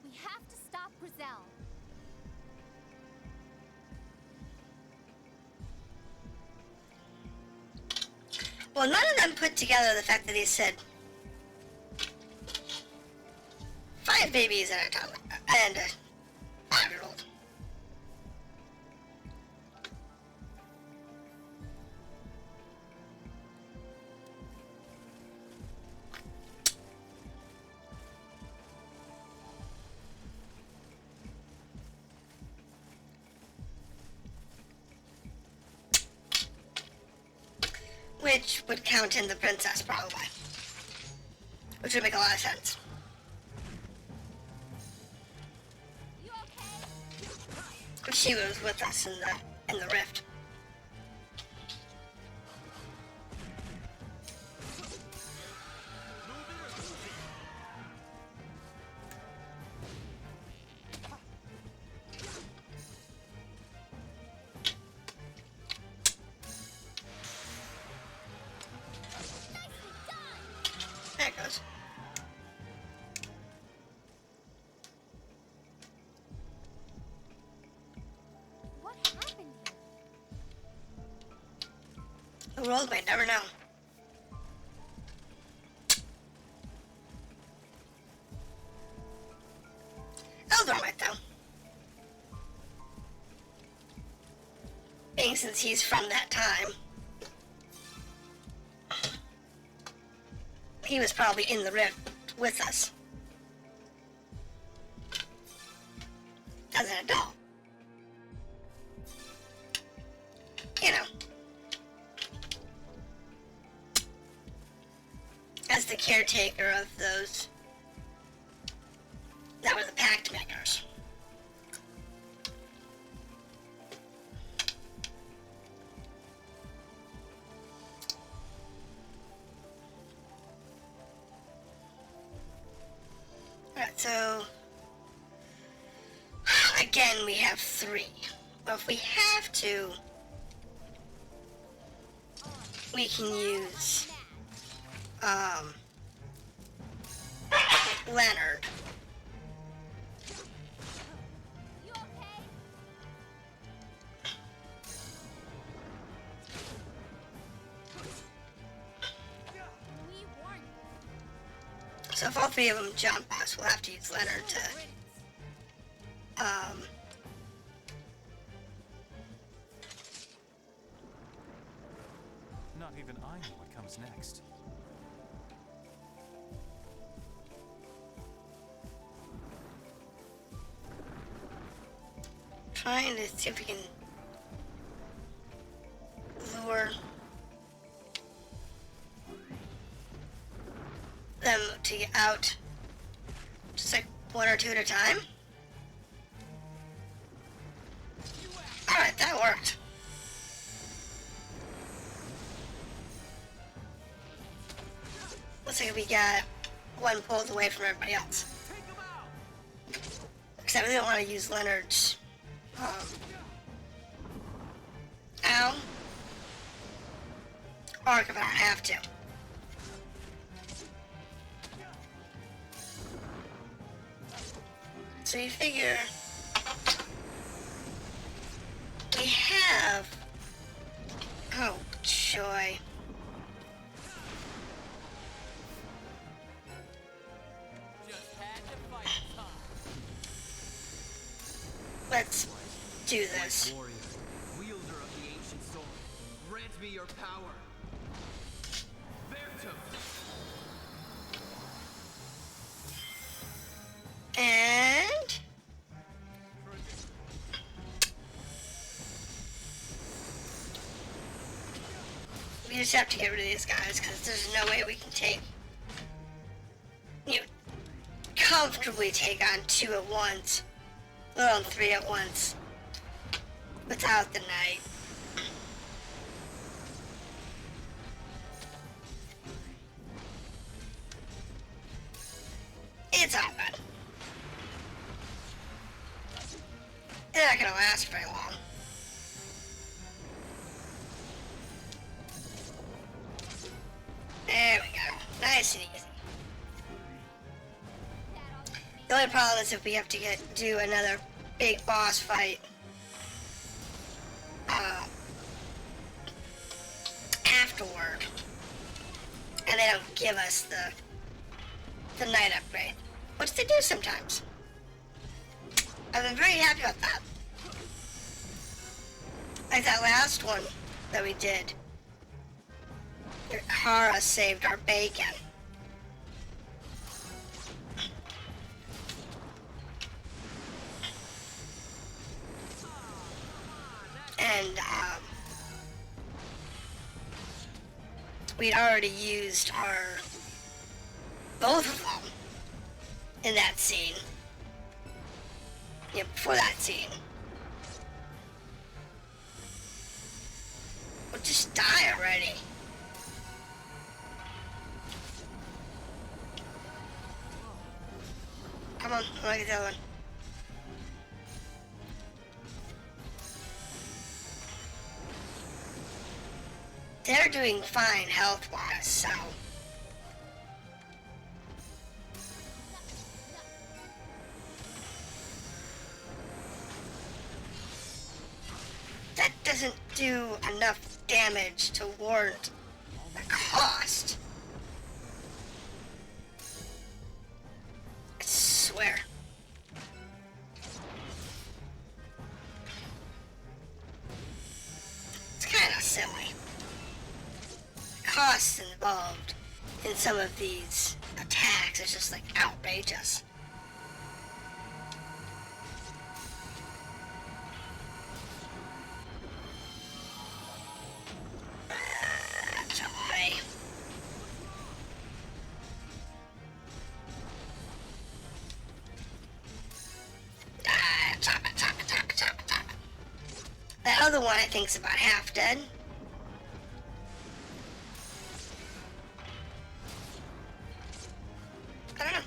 We have to stop Grizel. Well, none of them put together the fact that he said 5 babies and a toddler, and a 5-year-old. Which would count in the princess, probably. Which would make a lot of sense. You okay? If she was with us in the rift. The world might never know. Eldore might, though. Being since he's from that time. He was probably in the rift with us. As an adult. You know. As the caretaker of those that were the pact makers. Alright, so again we have 3. Well, if we have to, we can use Leonard. You okay? We warned you. So if all 3 of them jump us, we'll have to use Leonard to Not even I know what comes next. trying to see if we can lure them to get out just like 1 or 2 at a time. Alright, that worked. Looks like we got 1 pulled away from everybody else. Except we don't want to use Leonard's ow. Arc if I don't have to. So you figure we have, oh joy. Just had to fight, huh? Let's do this. Warrior, wielder of the ancient sword, grant me your power. Valtos. And we just have to get rid of these guys because there's no way we can take, comfortably take on 2 at once, let alone 3 at once, without the knight. It's all good. They're not gonna last very long. There we go. Nice and easy. The only problem is if we have to do another big boss fight afterward, and they don't give us the knight upgrade, which they do sometimes. I've been very happy about that. Like that last one that we did. Hara saved our bacon. And we'd already used both of them in that scene. Yeah, before that scene. Well, just die already. Come on, I like that one. They're doing fine health-wise, so... That doesn't do enough damage to warrant the cost. I swear. It's kind of silly. The costs involved in some of these attacks is just like outrageous. That other one I think's about half dead. I don't know.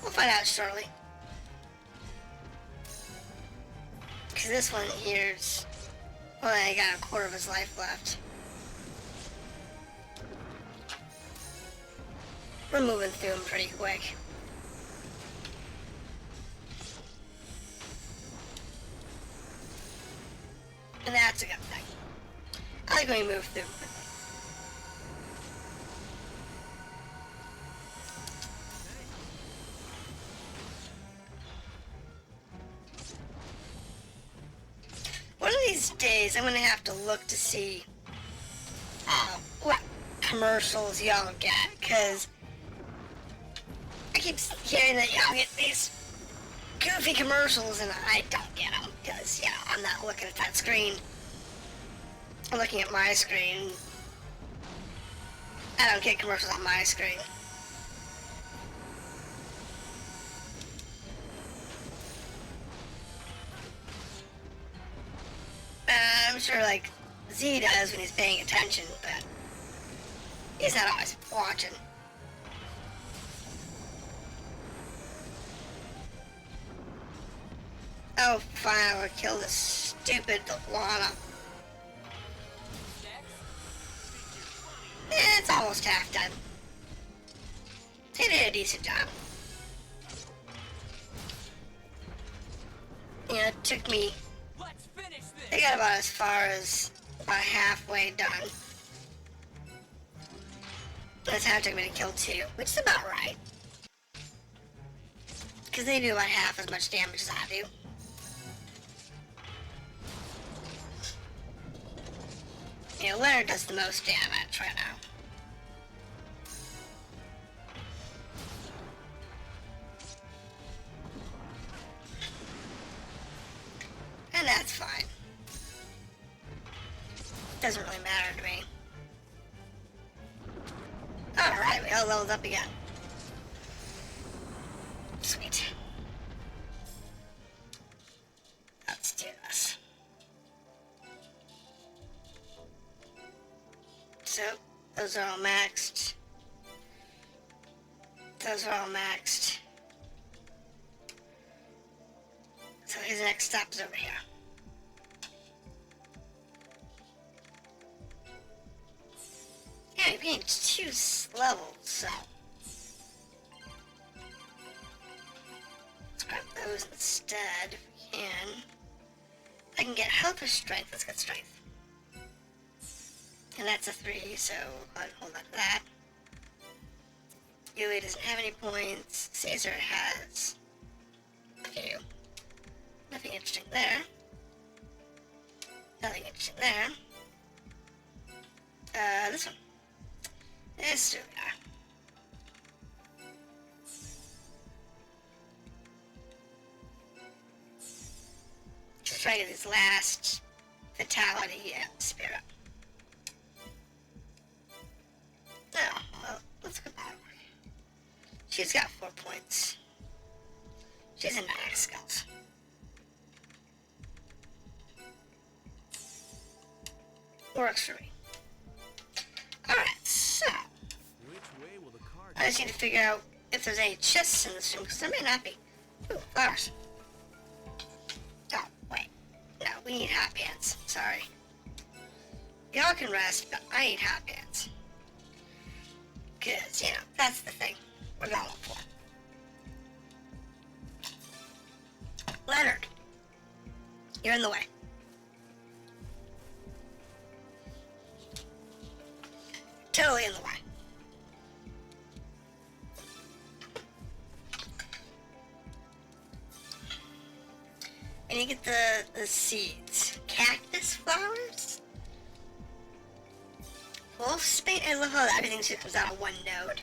We'll find out shortly. Because this one here's... Well, I got a quarter of his life left. We're moving through him pretty quick. And that's a good thing. I like when we move through. One of these days, I'm gonna have to look to see what commercials y'all get, because I keep hearing that y'all get these goofy commercials and I don't get them, because, I'm not looking at that screen. I'm looking at my screen. I don't get commercials on my screen. I'm sure, Z does when he's paying attention, but he's not always watching. Oh, fine, I would kill this stupid Lana. It's almost half done. They did a decent job. It took me... Let's finish this. They got about as far as about halfway done. That's how it took me to kill 2, which is about right. Because they do about half as much damage as I do. Leonard does the most damage right now. And that's fine. Doesn't really matter to me. Alright, we all leveled up again. Sweet. Let's do this. So, those are all maxed. Those are all maxed. So his next stop is over here. Yeah, we gained 2 levels, so... Let's grab those instead, if we can. I can get health or strength. Let's get strength. And that's a 3, so I'll hold on to that. Yulie doesn't have any points. Caesar has a few. Nothing interesting there. Nothing interesting there. This one. This we are. Just try to get this last fatality spirit. Oh, well, let's go back. She's got 4 points. She's in max skills. Works for me. Alright, so I just need to figure out if there's any chests in this room, because there may not be. Ooh, flowers. Oh, wait. No, we need hot pants. Sorry. Y'all can rest, but I need hot pants. Because, that's the thing we're going for. Leonard, you're in the way. totally in the way. And you get the seeds. Cactus flowers? Wolfsbane? I love how everything just comes out of one node.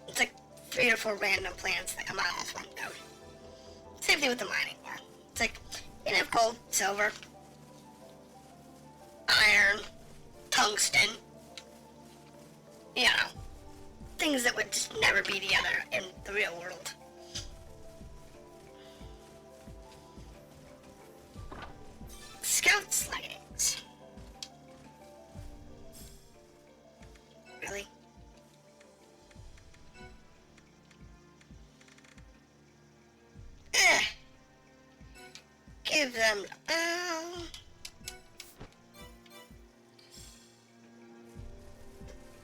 It's like 3 or 4 random plants that come out of one node. Same thing with the mining ore. It's like, you know, gold, silver, iron, tungsten. You know, things that would just never be together in the real world. Scout's leggings. Really? Give them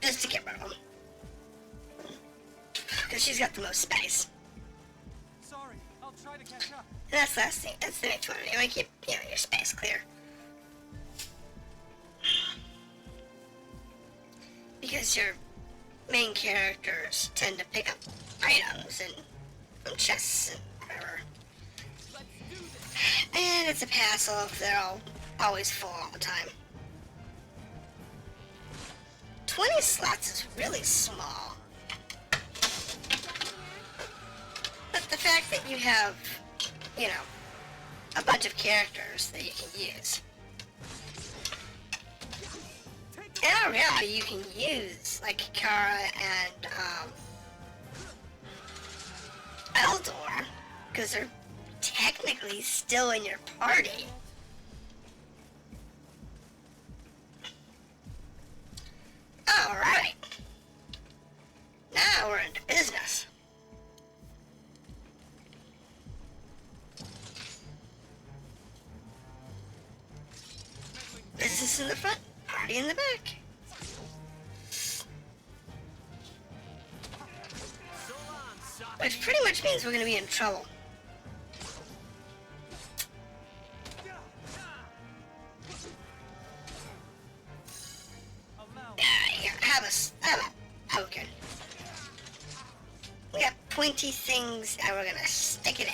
just to get rid of them. Because she's got the most space. Sorry, I'll try to catch up. And that's the last thing. That's the next one. You want to keep, you know, your space clear. Because your main characters tend to pick up items and from chests and whatever. And it's a hassle if they're always full all the time. 20 slots is really small. But the fact that you have, you know, a bunch of characters that you can use. And really, you can use, like, Kara and, Eldore, because they're technically still in your party. Alright. Now we're into business. Business in the front, party in the back. Which pretty much means we're gonna be in trouble. Yeah, have a poker. We got pointy things and we're gonna stick it in.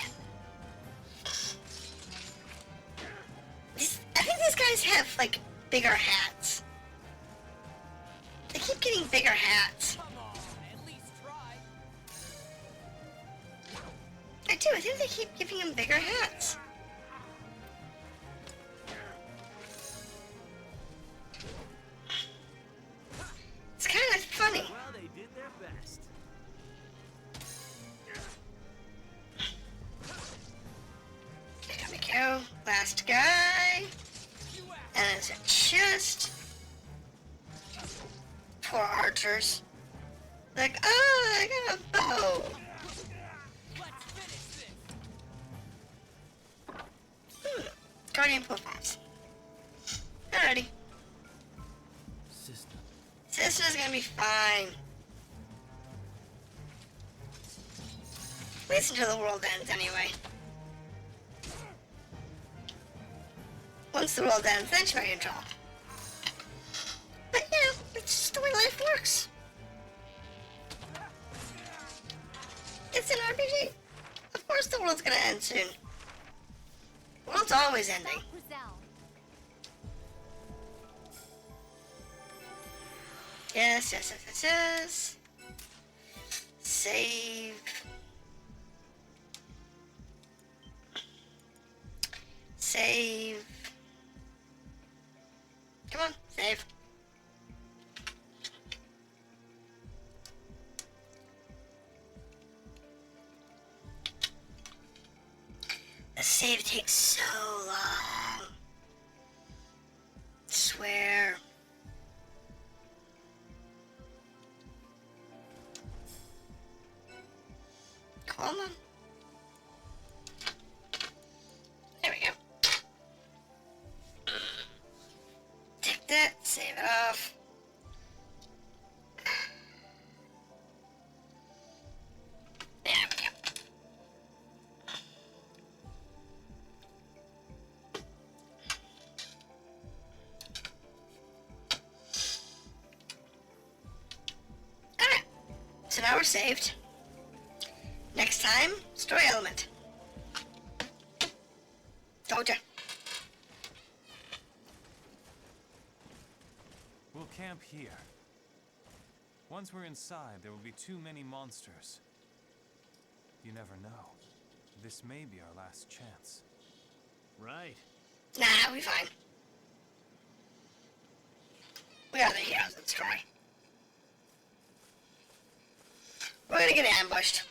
I think these guys have, like, bigger hats. They keep getting bigger hats. I do, I think they keep giving them bigger hats. It's kind of funny. Well, they did their best. There we go. Last guy. And there's a chest. Poor archers. Like, oh, I got a bow. Guardian profiles. Alrighty. Cisna's gonna be fine. At least until the world ends, anyway. Once the world ends, then she might get in trouble. But, you know, it's just the way life works. It's an RPG. Of course the world's gonna end soon. The world's always ending. Yes, yes, yes, yes, yes. Save. Save. Come on, save. The save takes so long. Swear. Come on. There we go. Take that, save it off. There we go. saved. Next time, story element. Told ya. We'll camp here. Once we're inside, there will be too many monsters. You never know. This may be our last chance. Right. Nah, we fine. We are the heroes of the story. We're gonna get ambushed.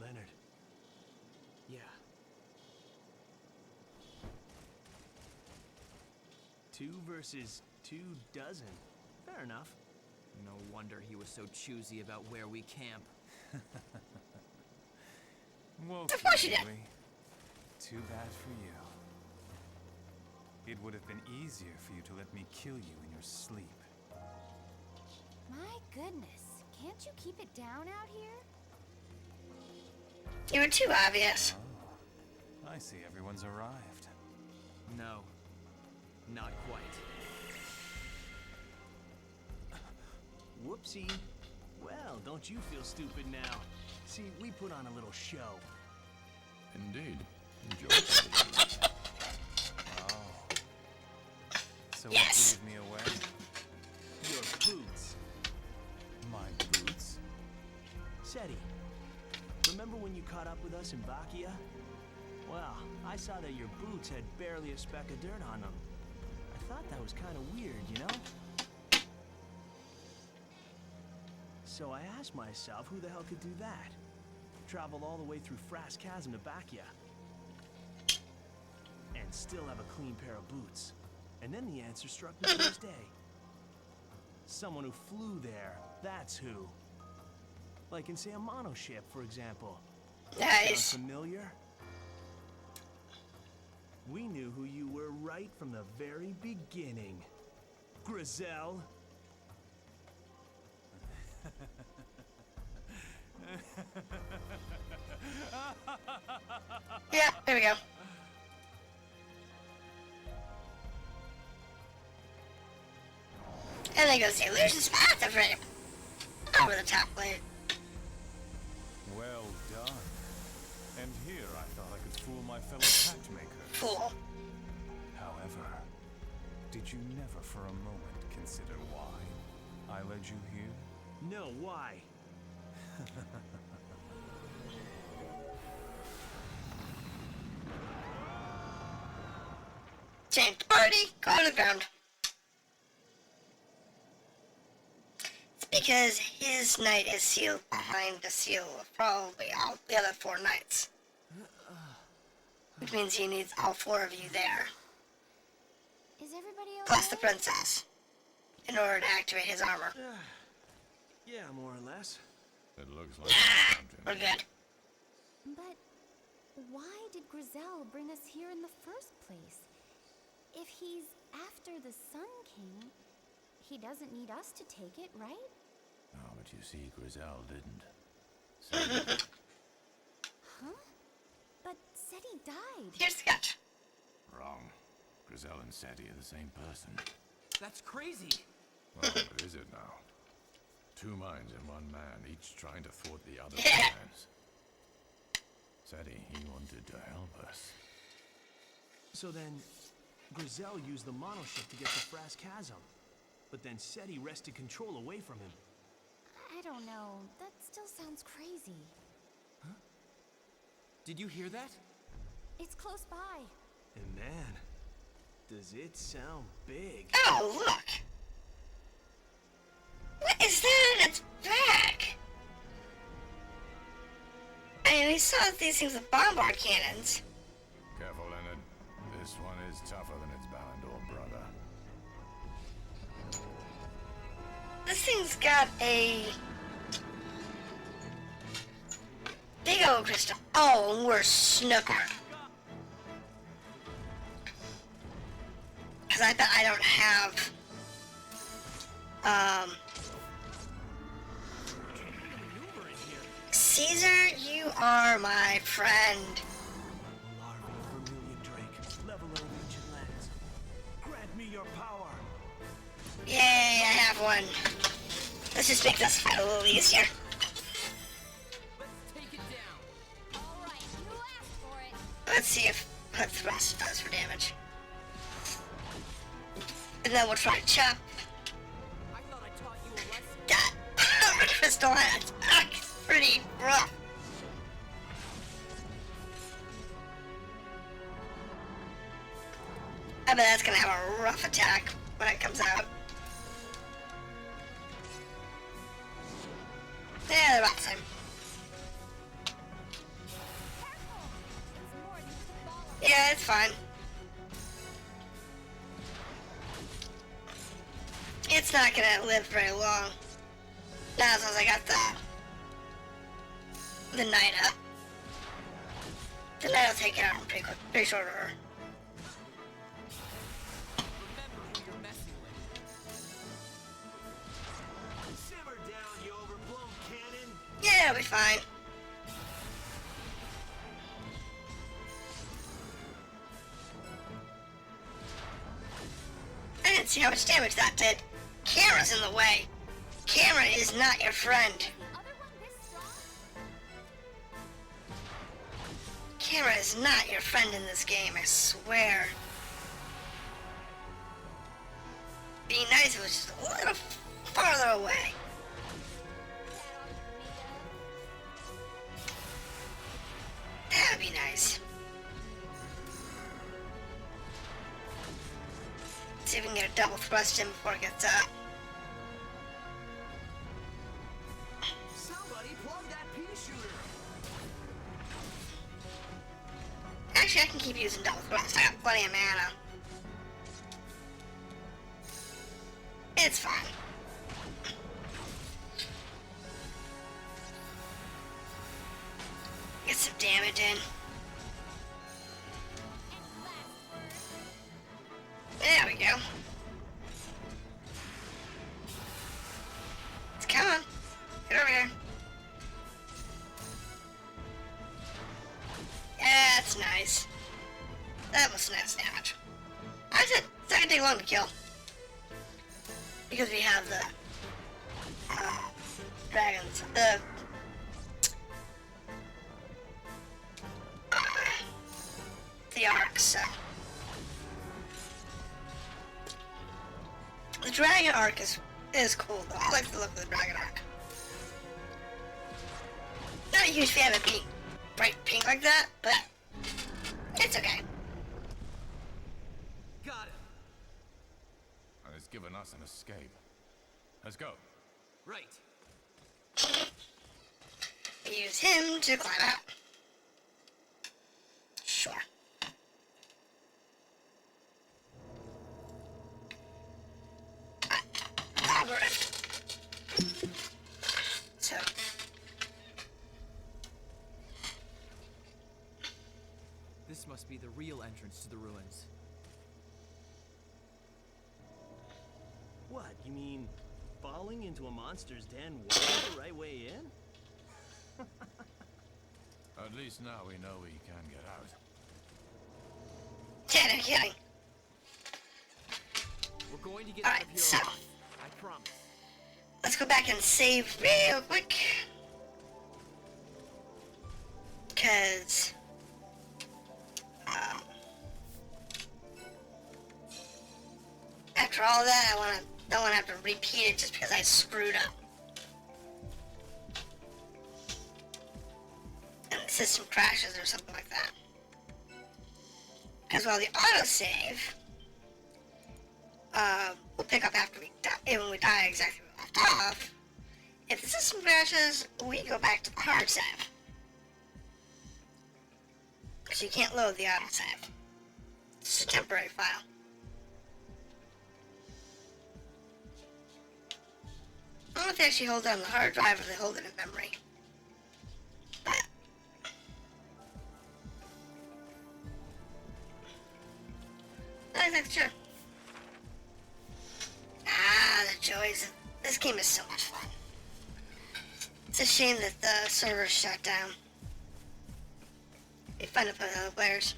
Leonard. Yeah. 2 versus 2 dozen. Fair enough. No wonder he was so choosy about where we camp. Woke Of course you did. Yulie. Too bad for you. It would have been easier for you to let me kill you in your sleep. My goodness, can't you keep it down out here? You were too obvious. Oh, I see everyone's arrived. No, not quite. Whoopsie. Well, don't you feel stupid now? See, we put on a little show. Indeed. Enjoy it. Oh. So Yes. what gave me away? Your boots. My boots? Seti, remember when you caught up with us in Bakia? Well, I saw that your boots had barely a speck of dirt on them. I thought that was kind of weird, you know? So I asked myself, who the hell could do that? Travel all the way through Frass Chasm to Bakia. And still have a clean pair of boots. And then the answer struck me first day. Someone who flew there, that's who. Like in, say, a monoship, for example. Nice. Sound familiar? We knew who you were right from the very beginning. Grizel. Yeah, there we go. And then goes the illusion's path of frame. Over the top blade. Well done. And here I thought I could fool my fellow pact makers. Fool. However, did you never for a moment consider why I led you here? No, why? Change party, go to the ground. It's because his knight is sealed behind the seal of probably all the other 4 knights. Which means he needs all 4 of you there, Is everybody okay? plus the princess, in order to activate his armor. Yeah, more or less. It looks like We're good. But why did Grizel bring us here in the first place? If he's after the Sun King, he doesn't need us to take it, right? Oh, but you see, Grizel didn't. Huh? But Seti died. Here's the catch. Wrong. Grizel and Seti are the same person. That's crazy! Well, what is it now? 2 minds in 1 man, each trying to thwart the other's Yeah. plans. Seti, he wanted to help us. So then, Grizel used the monoship to get to Frass Chasm. But then Seti wrested control away from him. I don't know. That still sounds crazy. Did you hear that? It's close by. And man, does it sound big. Oh, look! What is that in its back? I mean, we saw these things with bombard cannons. Careful, Leonard. This one is tougher than its Balandor brother. This thing's got a big old crystal. Oh, and we're snooker. Because I bet I don't have, Caesar, you are my friend. Larvae Vermilion Drake, leveler of ancient lands. Grant me your power. Yay, I have one. fun. Let's just make this fight a little easier. Let's take it down. All right, you asked for it. Let's see if what thrust does for damage. And then we'll try chop. I thought I taught you a lesson. That crystal head attack is pretty rough. I bet that's gonna have a rough attack when it comes out. Yeah, they're about the same. Yeah, it's fine. It's not gonna live very long. Not as long as I got the Knight up. The Knight will take it out in pretty quick, pretty short order. Remember who you're messing with. Simmer down, you overblown cannon. Yeah, it'll be fine. I didn't see how much damage that did. Camera's in the way. Camera is not your friend. Other one this strong? Camera is not your friend in this game, I swear. Being nice was just a little farther away. That'd be nice. See if we can get a double thrust in before it gets up. Somebody plug that pea shooter. Actually, I can keep using double thrust. I got plenty of mana. It's fine. Get some damage in. There we go. It's coming. Get over here. Yeah, that's nice. That was nice damage. I said it's not gonna take long to kill. Because we have the dragons. The arc, so. The dragon arc is cool though. I like the look of the dragon arc. Not a huge fan of it being bright pink like that, but it's okay. Got it. And it's given us an escape. Let's go. Right. Use him to climb out. Sure. So. This must be the real entrance to the ruins. What, you mean falling into a monster's den wasn't the right way in? At least now we know we can get out. Yeah, no kidding. We're going to get Alright, out of here so. alive. I promise. Let's go back and save real quick. Because after all that, I don't want to have to repeat it just because I screwed up. And the system crashes or something like that. Because while the autosave we'll pick up after we die, when we die exactly where we left off. If the system crashes, we go back to the hard save. Because you can't load the autosave. It's a temporary file. I don't know if they actually hold it on the hard drive or they hold it in memory. But not exactly sure. Ah, the joys. This game is so much fun. It's a shame that the server's shut down. It'd be fun to play with other players.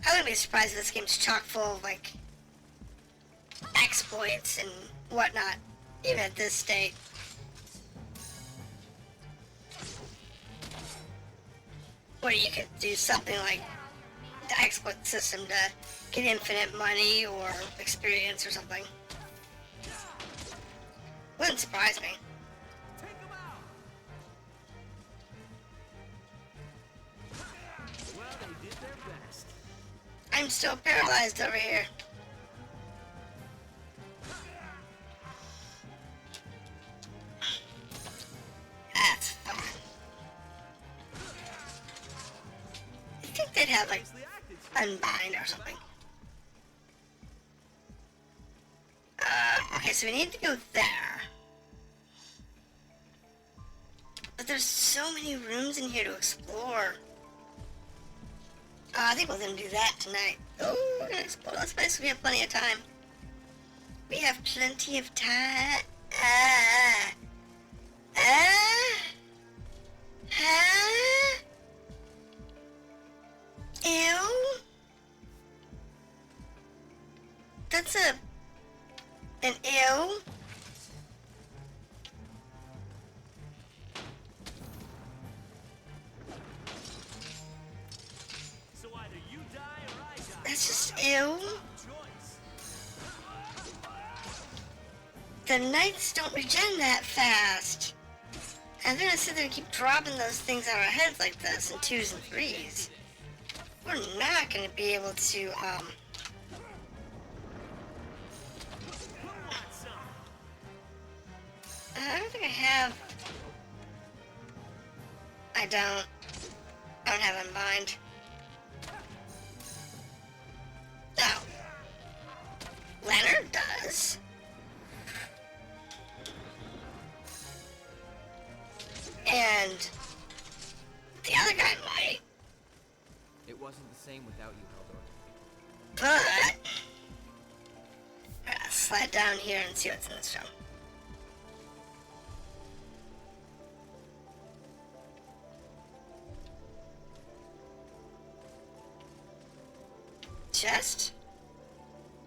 I wouldn't be surprised if this game's chock full of, like, exploits and whatnot, even at this state. Where you could do something like the exploit system to get infinite money or experience or something. Wouldn't surprise me. Take 'em out. Well, they did their best. I'm still paralyzed over here. That's fun. I think they'd have, like, Nicely acted. unbind or something. Okay, so we need to go there. But there's so many rooms in here to explore. I think we're gonna do that tonight. Oh, we're gonna explore this place. We have plenty of time. We have plenty of time. Ew. That's an ew. So either you die or I die. That's just ew. Choice. The knights don't regen that fast. And they're gonna sit there and keep dropping those things on our heads like this in 2s and 3s. We're not gonna be able to, Who wants some? I don't think I have. I don't have in mind. No. Leonard does. And the other guy might, It wasn't the same without you, Eldore. but we're gonna slide down here and see what's in this room. Chest?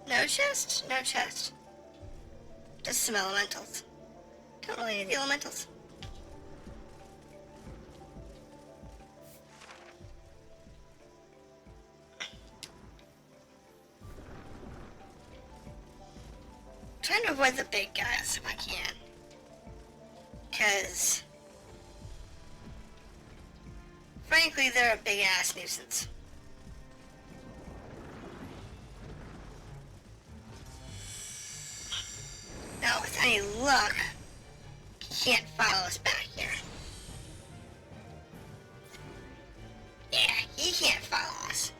No chest? No chest. Just some elementals. Don't really need the elementals. Trying to avoid the big guys if I can. Because, frankly, they're a big ass nuisance. Now, with any luck, he can't follow us back here. Yeah, he can't follow us.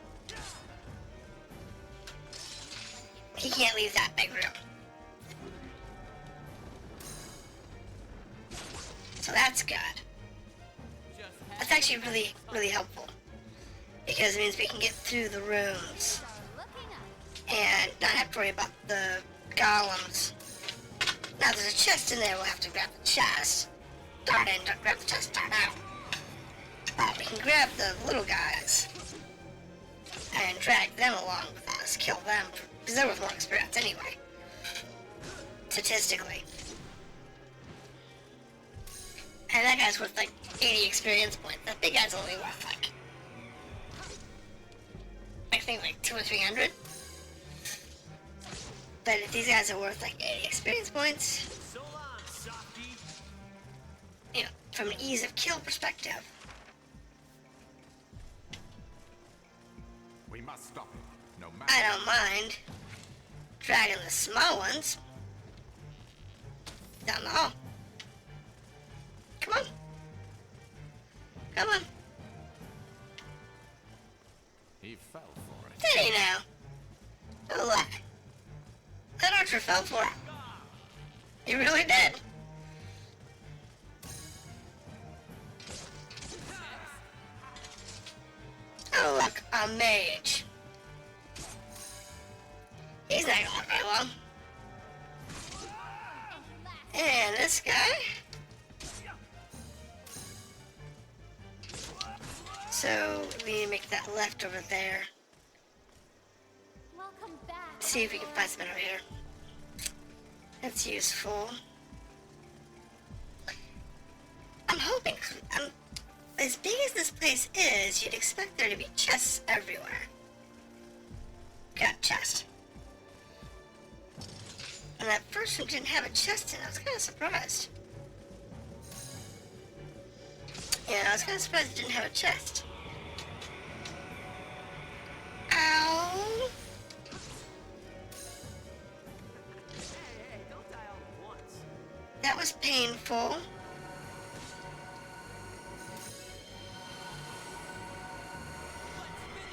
He can't leave that big room. So that's good. That's actually really, really helpful. Because it means we can get through the rooms and not have to worry about the golems. Now there's a chest in there, we'll have to grab the chest. Dart in, grab the chest, dart out. We can grab the little guys and drag them along with us, kill them, because they're worth more experience anyway. Statistically. And that guy's worth like 80 experience points. That big guy's only worth like, I think like 200 or 300. But if these guys are worth like 80 experience points, So long, softy. you know, from an ease of kill perspective, We must stop it, no I matter. don't mind dragging the small ones down the hall. Come on. Come on. He fell for it. Did he now? Oh look. That archer fell for it. He really did. Oh look, a mage. He's not gonna last very long. And this guy. So we need to make that left over there. See if we can find something over here. That's useful. I'm hoping, as big as this place is, you'd expect there to be chests everywhere. Got chest. And that first one didn't have a chest in it. I was kind of surprised. Yeah, I was kind of surprised it didn't have a chest. Ow! Hey, don't die all at once. That was painful.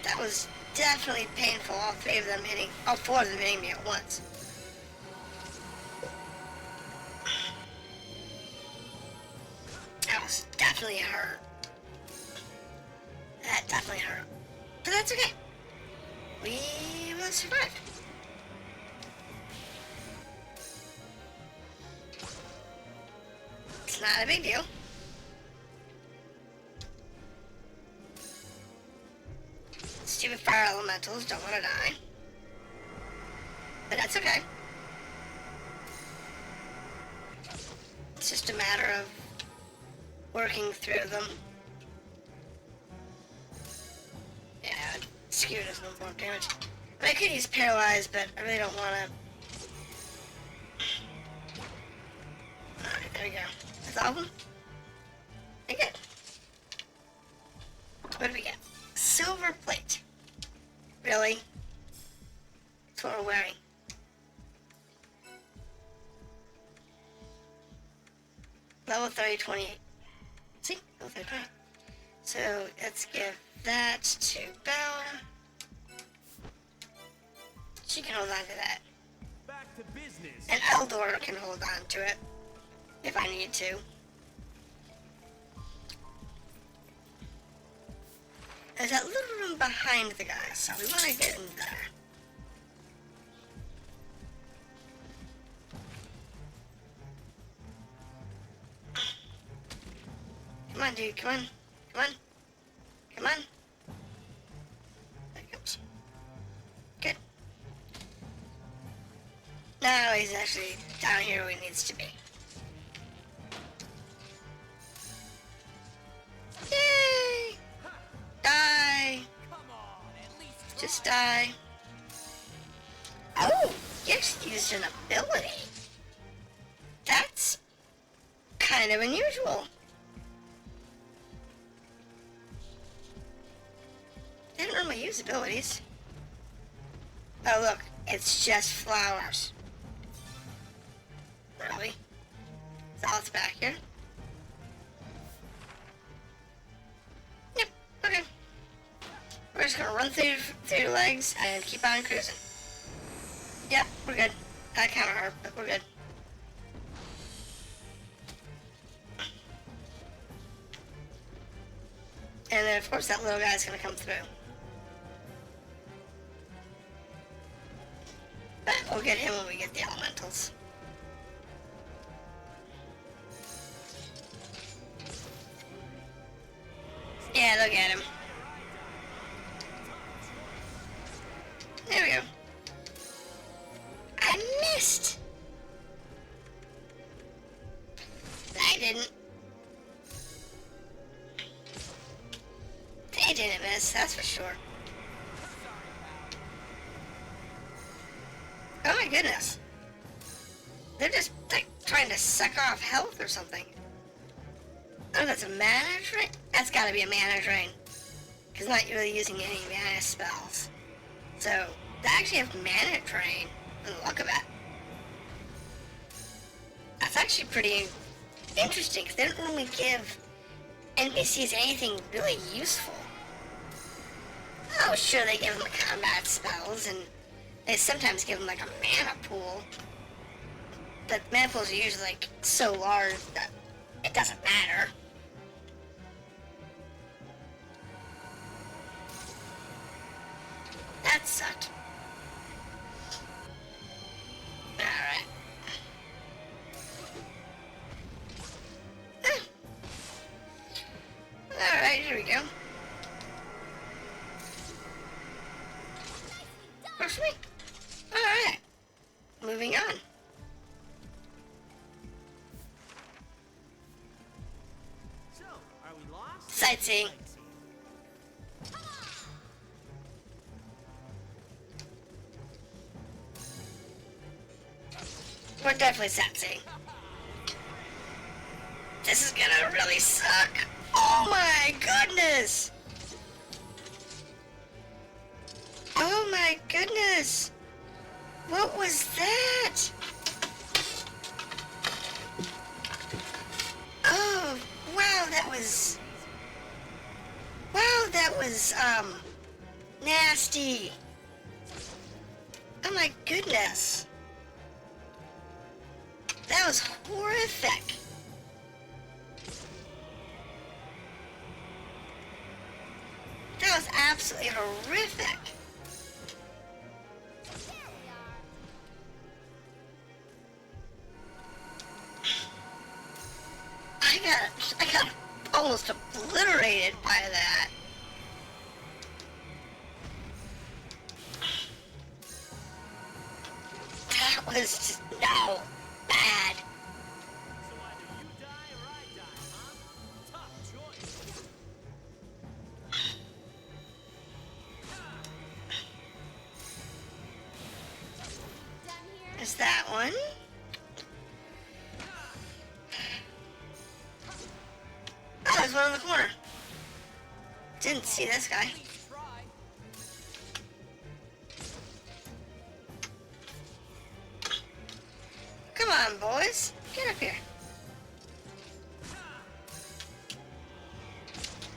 That was definitely painful, all four of them hitting me at once. That was definitely hurt. That definitely hurt. But that's okay. We will survive. It's not a big deal. Stupid fire elementals don't want to die. But that's okay. It's just a matter of working through them. Yeah, Skewer does no more damage. I could use Paralyze, but I really don't want to. Alright, there we go. That's all of them? Okay. What do we get? Silver plate. Really? That's what we're wearing. Level 30, 28. See? Level 30, 28. So, let's give that to Bella. She can hold on to that. Back to business. And Eldore can hold on to it. If I need to. There's that little room behind the guy, so we want to get in there. Come on, dude, come on. Come on. Come on. There he comes. Good. Now he's actually down here where he needs to be. Yay! Die! Come on, at least Just die. Oh! You actually used an ability. That's kind of unusual. Didn't normally use abilities. Oh look, it's just flowers. Really? That's all it's back here? Yep, okay. We're just gonna run through the legs and keep on cruising. Yep, we're good. That kinda hurt, but we're good. And then of course that little guy's gonna come through. But we'll get him when we get the elementals. Yeah, look at him. There we go. I missed! I didn't. They didn't miss, that's for sure. Oh my goodness. They're just, like, trying to suck off health or something. Oh, that's a mana drain? That's gotta be a mana drain. Because not really using any mana spells. So, they actually have mana drain. And look at that. That's actually pretty interesting, because they don't normally give NPCs anything really useful. Oh, sure, they give them combat spells, and they sometimes give them, like, a mana pool. But mana pools are usually, like, so large that it doesn't matter. That sucked. Alright. Alright, here we go. Works for me. Oh, Sightseeing. We're definitely sightseeing. This is gonna really suck. Oh my goodness! Oh my goodness! What was that? Oh, wow, that was... Wow, that was, nasty. Oh my goodness. That was horrific. That was absolutely horrific. I got almost obliterated by that. That was just, no, bad. So either you die or I die, huh? Tough choice. There's that one. Oh, there's one in the corner. Didn't see this guy. Come on, boys. Get up here.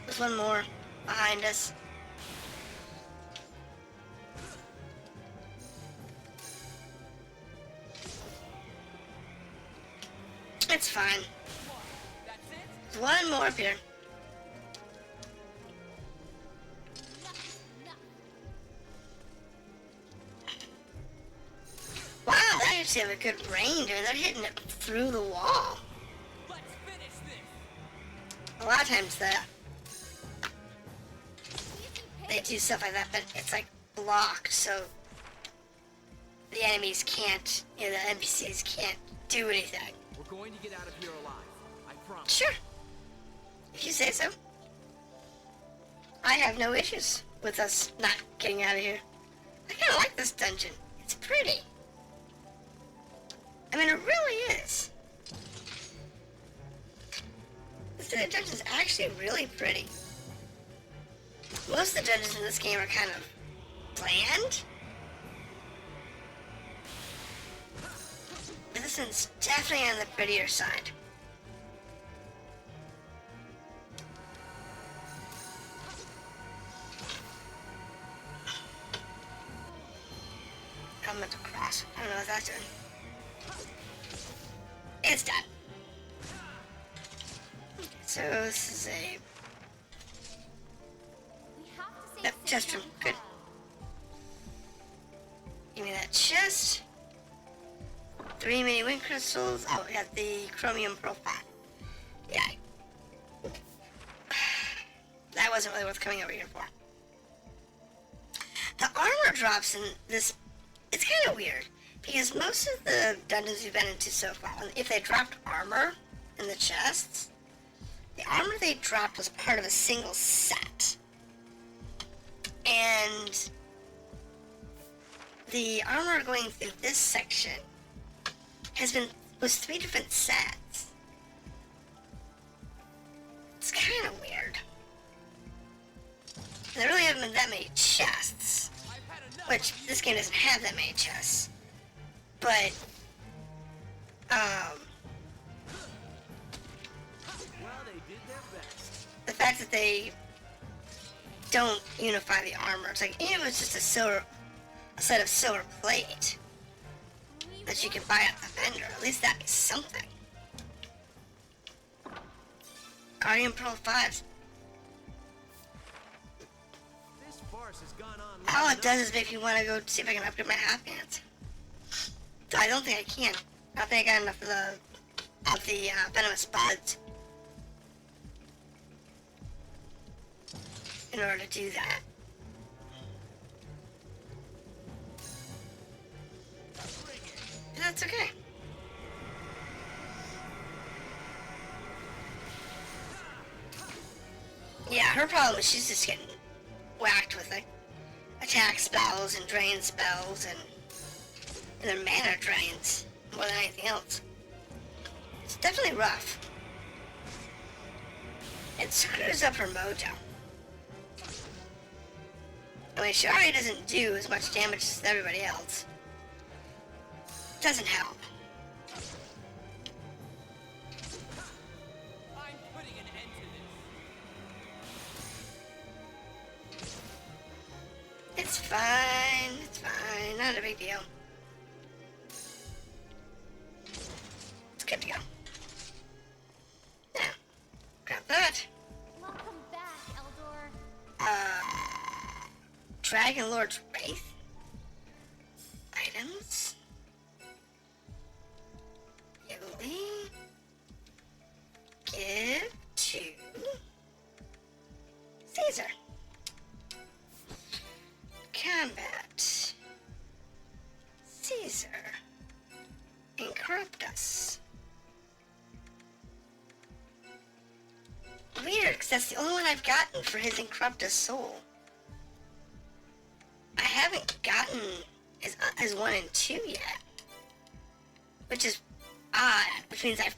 There's one more behind us. It's fine. There's one more up here. Wow, they actually have a good range. They're hitting it through the wall. Let's finish this. A lot of times they do stuff like that, but it's like blocked, so the enemies can't, the NPCs can't do anything. We're going to get out of here alive. I promise. Sure. If you say so. I have no issues with us not getting out of here. I kind of like this dungeon. It's pretty. I mean, it really is. This dungeon is actually really pretty. Most of the dungeons in this game are kind of bland. But this one's definitely on the prettier side. I'm meant to cross. I don't know what that's doing. It's done. So this is a... Yep, chest room. Good. Give me that chest. 3 mini wind crystals. Oh, we got the chromium profile. Yeah. That wasn't really worth coming over here for. The armor drops in this... It's kind of weird. Because most of the dungeons we've been into so far, if they dropped armor in the chests, the armor they dropped was part of a single set. And the armor going through this section was 3 different sets. It's kind of weird. And there really haven't been that many chests, which this game doesn't have that many chests. But, Well, they did their best. the fact that they don't unify the armor, it's like, even if it's just a set of silver plate that you can buy at the vendor, at least that'd be something. Guardian Pearl 5s. This farce has gone on. All it does is make me want to go see if I can upgrade my half pants. I don't think I can. I don't think I got enough of the venomous buds in order to do that. And that's okay. Yeah, her problem is she's just getting whacked with like attack spells and drain spells and their mana drains more than anything else. It's definitely rough. It screws up her mojo. I mean, she already doesn't do as much damage as everybody else. Doesn't help. I'm putting an end to this. It's fine. It's fine. Not a big deal. It's good to go. Now, grab that. Welcome back, Eldore. Dragon Lord's Wraith. Items. Yulie. Give to Caesar. Combat. Caesar. Incorruptus. Weird, because that's the only one I've gotten for his Incorruptus soul. I haven't gotten his 1 and 2 yet. Which is odd, which means I've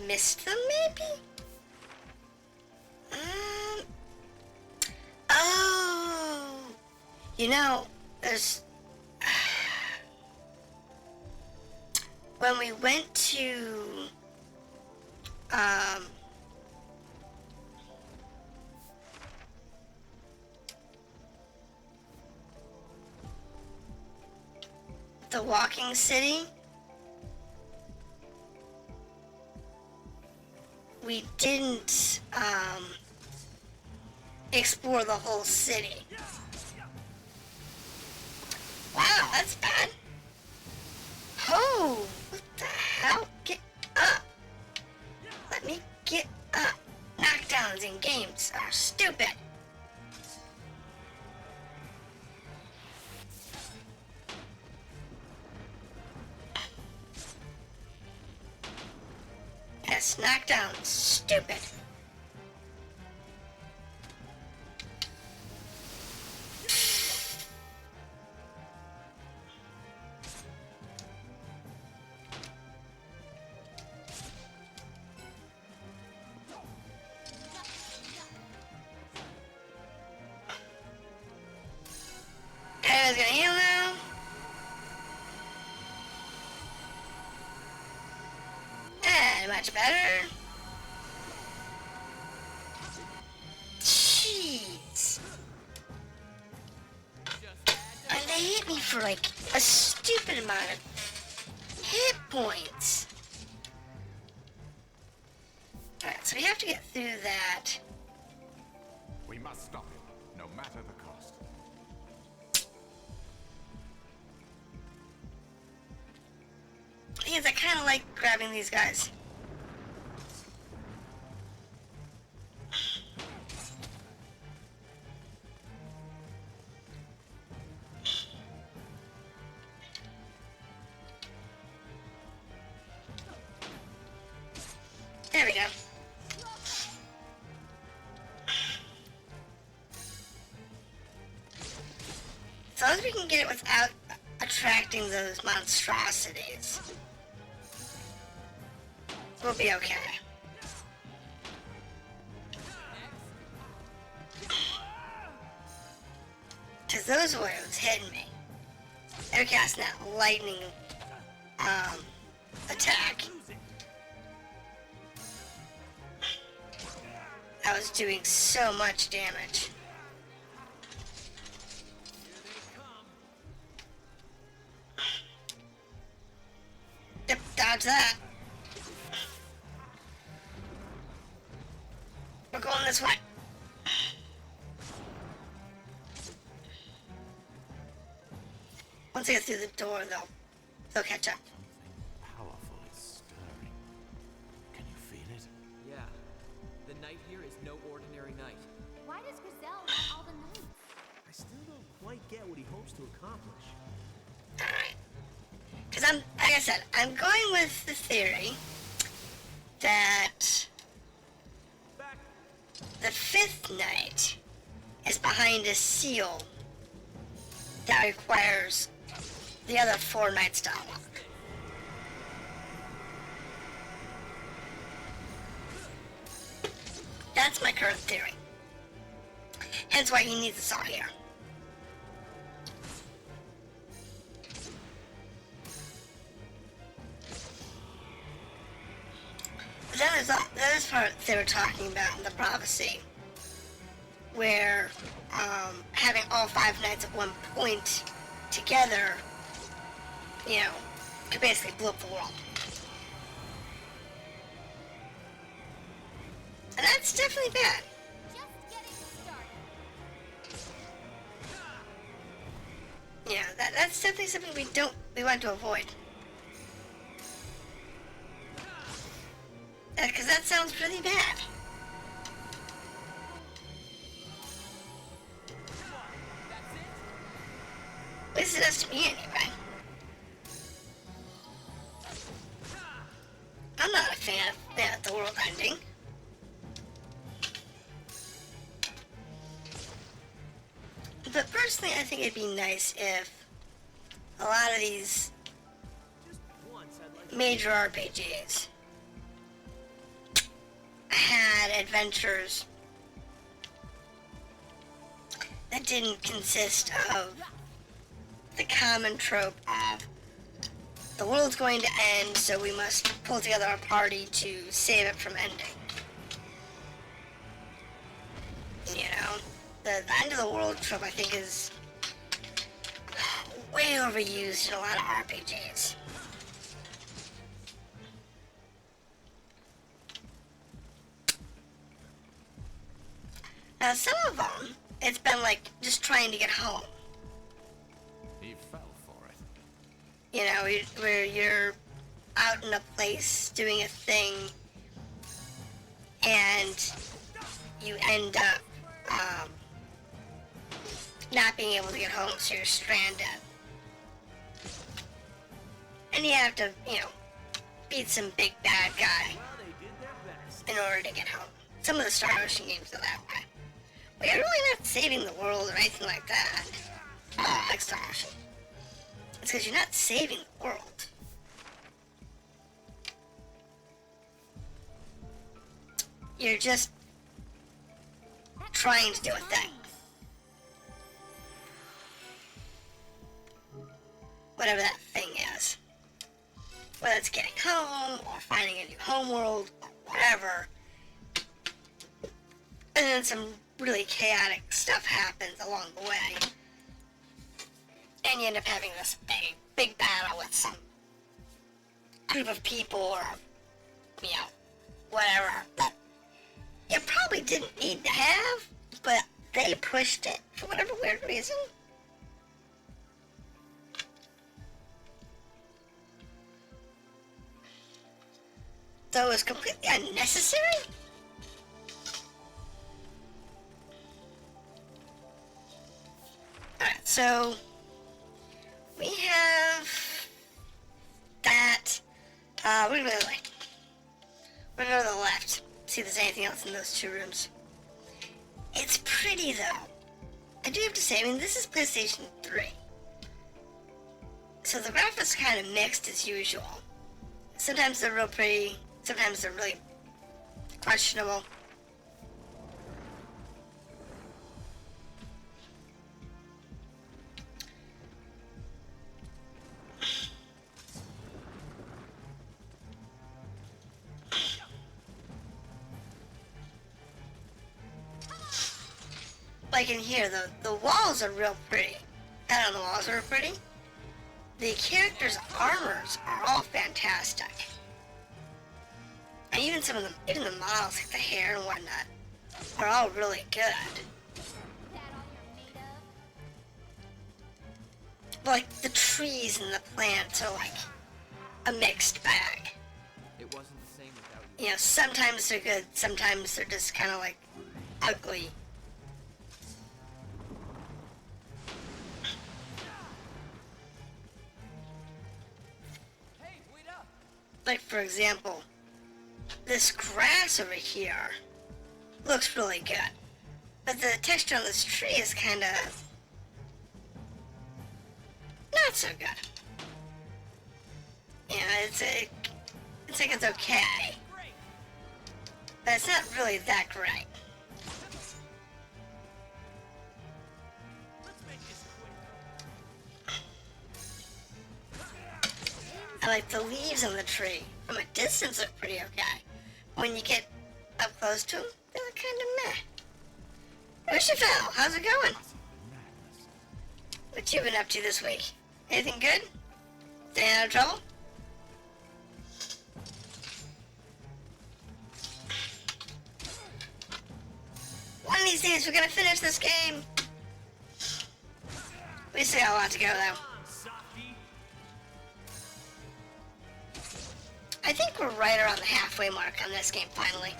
missed them, maybe? Oh! You know, there's... when we went to... the Walking City, we didn't explore the whole city. Wow, that's bad. Oh, what the hell? Get up. Let me get up. Knockdowns in games are stupid. Yes, knockdown, stupid. Everyone's gonna heal now. Much better. Jeez. And they hit me for like a stupid amount of hit points. Alright, so we have to get through that. We must stop him, no matter the cost. Because I kind of like grabbing these guys. There we go. As long as we can get it without attracting those monstrosities, we'll be okay. Because those wounds hitting me. They're casting that lightning attack. I was doing so much damage. Yep, dodge that. We're going this way. Once I get through the door, they'll catch up. Powerful is stirring. Can you feel it? Yeah. The night here is no ordinary night. Why does Griselle want all the knights? I still don't quite get what he hopes to accomplish. Alright. Because like I said, I'm going with the theory that the 5th knight is behind a seal that requires the other 4 knights to unlock. That's my current theory. Hence why he needs us all here. But then there's the other part they were talking about in the prophecy, where having all 5 knights at one point together, you know, could basically blow up the world. And that's definitely bad. Just getting started. Yeah, that's definitely something we want to avoid. Because that sounds really bad. At least it has to be anyway. I'm not a fan of the world ending. But personally, I think it'd be nice if a lot of these major RPGs had adventures that didn't consist of the common trope of the world's going to end, so we must pull together a party to save it from ending. You know, the end of the world trope, I think, is way overused in a lot of RPGs. Now, some of them, it's been like just trying to get home. He fell for it. You know, where you're out in a place doing a thing, and you end up not being able to get home, so you're stranded. And you have to, you know, beat some big bad guy in order to get home. Some of the Star Ocean games are that way. But you're really not saving the world or anything like that. Like Star Ocean. It's because you're not saving the world. You're just trying to do a thing. Whatever that thing is. Whether it's getting home, or finding a new homeworld, or whatever. And then some really chaotic stuff happens along the way. And you end up having this big battle with some group of people, or, you know, whatever, that you probably didn't need to have, but they pushed it for whatever weird reason. So it was completely unnecessary? Alright, so we have that. We're gonna go to the right. We're gonna go to the left. See if there's anything else in those 2 rooms. It's pretty though. I do have to say, I mean, this is PlayStation 3. So the graphics are kind of mixed as usual. Sometimes they're real pretty, sometimes they're really questionable. Like in here, the walls are real pretty. I don't know, the walls are pretty. The characters' armors are all fantastic. And even some of them, even the models, like the hair and whatnot, are all really good. But like the trees and the plants are like a mixed bag. It wasn't the same without you. You know, sometimes they're good, sometimes they're just kind of like ugly. Like, for example, this grass over here looks really good. But the texture on this tree is kind of not so good. You know, it's like it's okay, but it's not really that great. I like the leaves on the tree. From a distance, look pretty okay. When you get up close to them, they look kind of meh. Where's your fellow? How's it going? What you been up to this week? Anything good? Staying out of trouble? One of these days, we're gonna finish this game. We still got a lot to go, though. I think we're right around the halfway mark on this game, finally.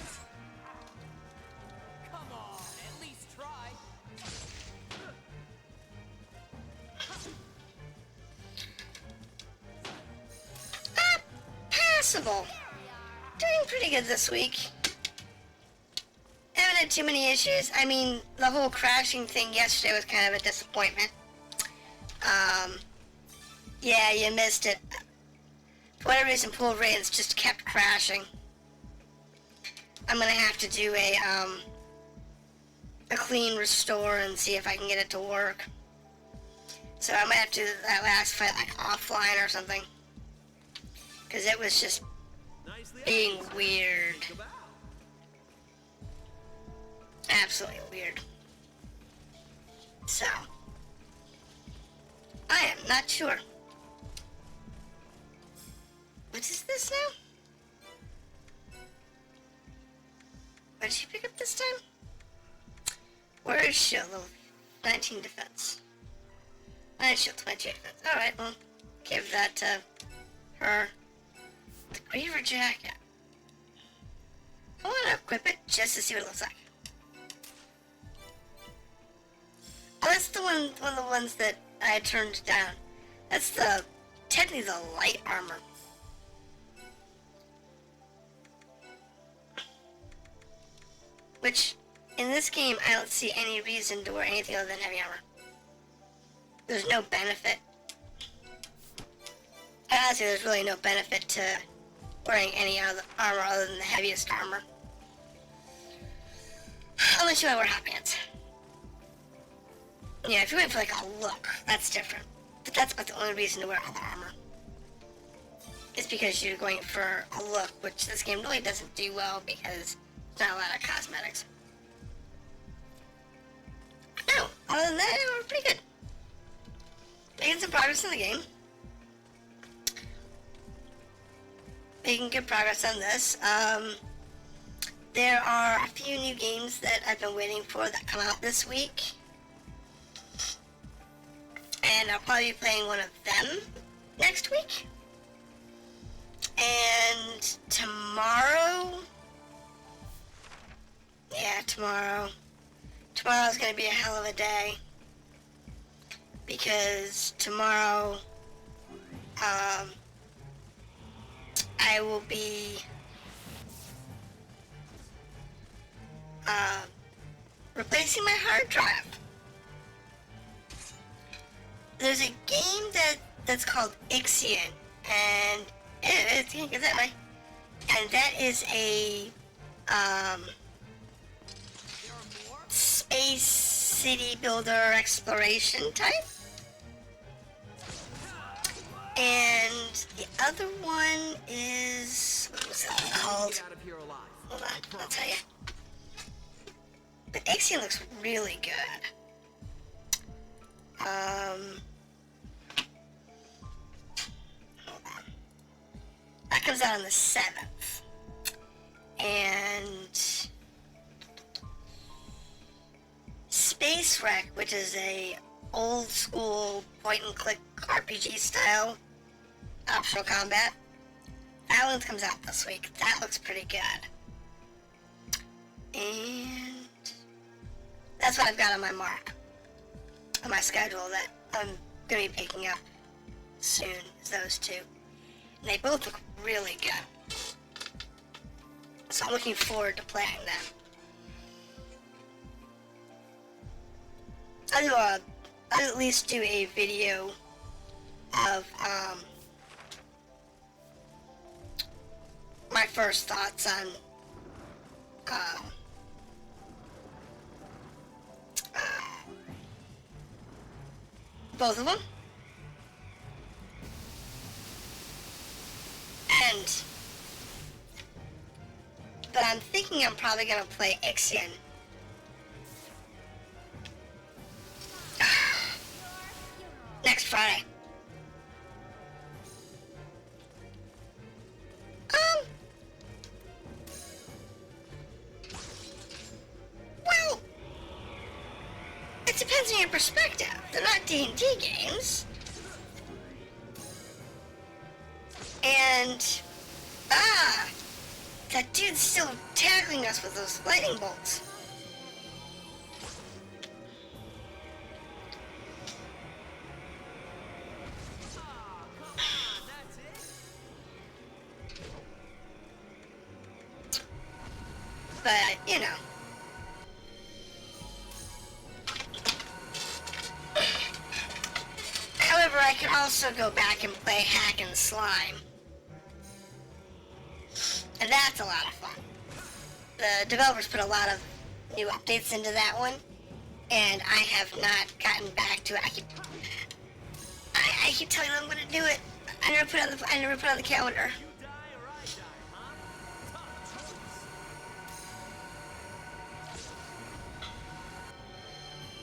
Come on, at least try. Passable. Doing pretty good this week. Haven't had too many issues. I mean, the whole crashing thing yesterday was kind of a disappointment. Yeah, you missed it. For whatever reason, Floraine's just kept crashing. I'm gonna have to do a clean restore and see if I can get it to work. So I might have to do that last fight like offline or something. Because it was just being weird. Absolutely weird. So, I am not sure. What is this now? What did she pick up this time? Where is shield? 19 defense. 9 shield, 28 defense. Alright, well, give that to her. The Griever jacket. I want to equip it just to see what it looks like. Oh, that's the one of the ones that I turned down. That's technically the light armor. Which, in this game, I don't see any reason to wear anything other than heavy armor. There's no benefit. Honestly, there's really no benefit to wearing any other armor other than the heaviest armor. Unless you want to wear hot pants. Yeah, if you're going for like a look, that's different. But that's about the only reason to wear other armor. It's because you're going for a look, which this game really doesn't do well because there's not a lot of cosmetics. No, other than that, we're pretty good. Making some progress in the game. Making good progress on this. There are a few new games that I've been waiting for that come out this week. And I'll probably be playing one of them next week. And tomorrow... Yeah, tomorrow. Tomorrow's gonna be a hell of a day. Because tomorrow, I will be replacing my hard drive. There's a game that's called Ixion, and it's gonna get that way. And that is a space city builder exploration type. And the other one is, what was that called? Hold on, I'll tell you. But Ixion looks really good. Hold on. That comes out on the 7th. And Space Wreck, which is a old school point and click RPG style optional combat. That one comes out this week. That looks pretty good. And that's what I've got on my mark, on my schedule, that I'm going to be picking up soon, is those two. And they both look really good. So I'm looking forward to playing them. I'll at least do a video of my first thoughts on both of them. But I'm thinking I'm probably gonna play Ixion. Next Friday. Well, it depends on your perspective. They're not D&D games. And, that dude's still tackling us with those lightning bolts. But, you know. However, I could also go back and play Hack and Slime. And that's a lot of fun. The developers put a lot of new updates into that one, and I have not gotten back to it. I keep telling them I'm gonna do it. I never put it on the calendar. You die or I die, huh? Tough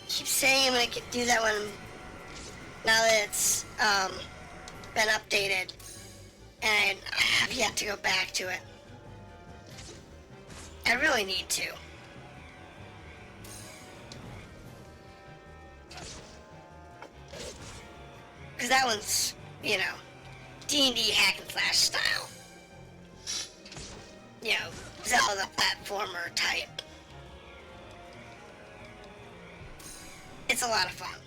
choice. Keep saying I'm gonna do that one now that it's been updated, and I have yet to go back to it. I really need to. Because that one's, you know, D&D hack and slash style. You know, Zelda platformer type. It's a lot of fun.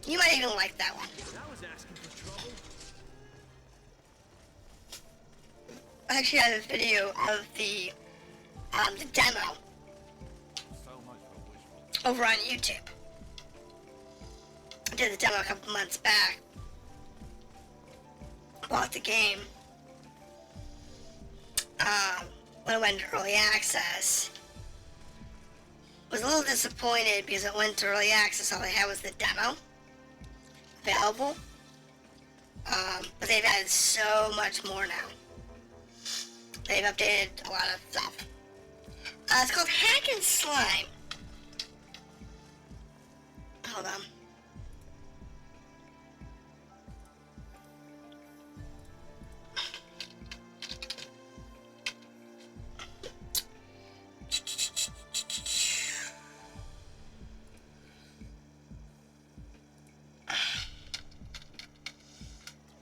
You might even like that one. That was asking for trouble. I actually have a video of the demo over on YouTube. I did the demo a couple months back. Bought the game when it went into early access. Was a little disappointed because it went to early access. All they had was the demo available. But they've added so much more now. They've updated a lot of stuff. It's called Hack and Slime. Hold on.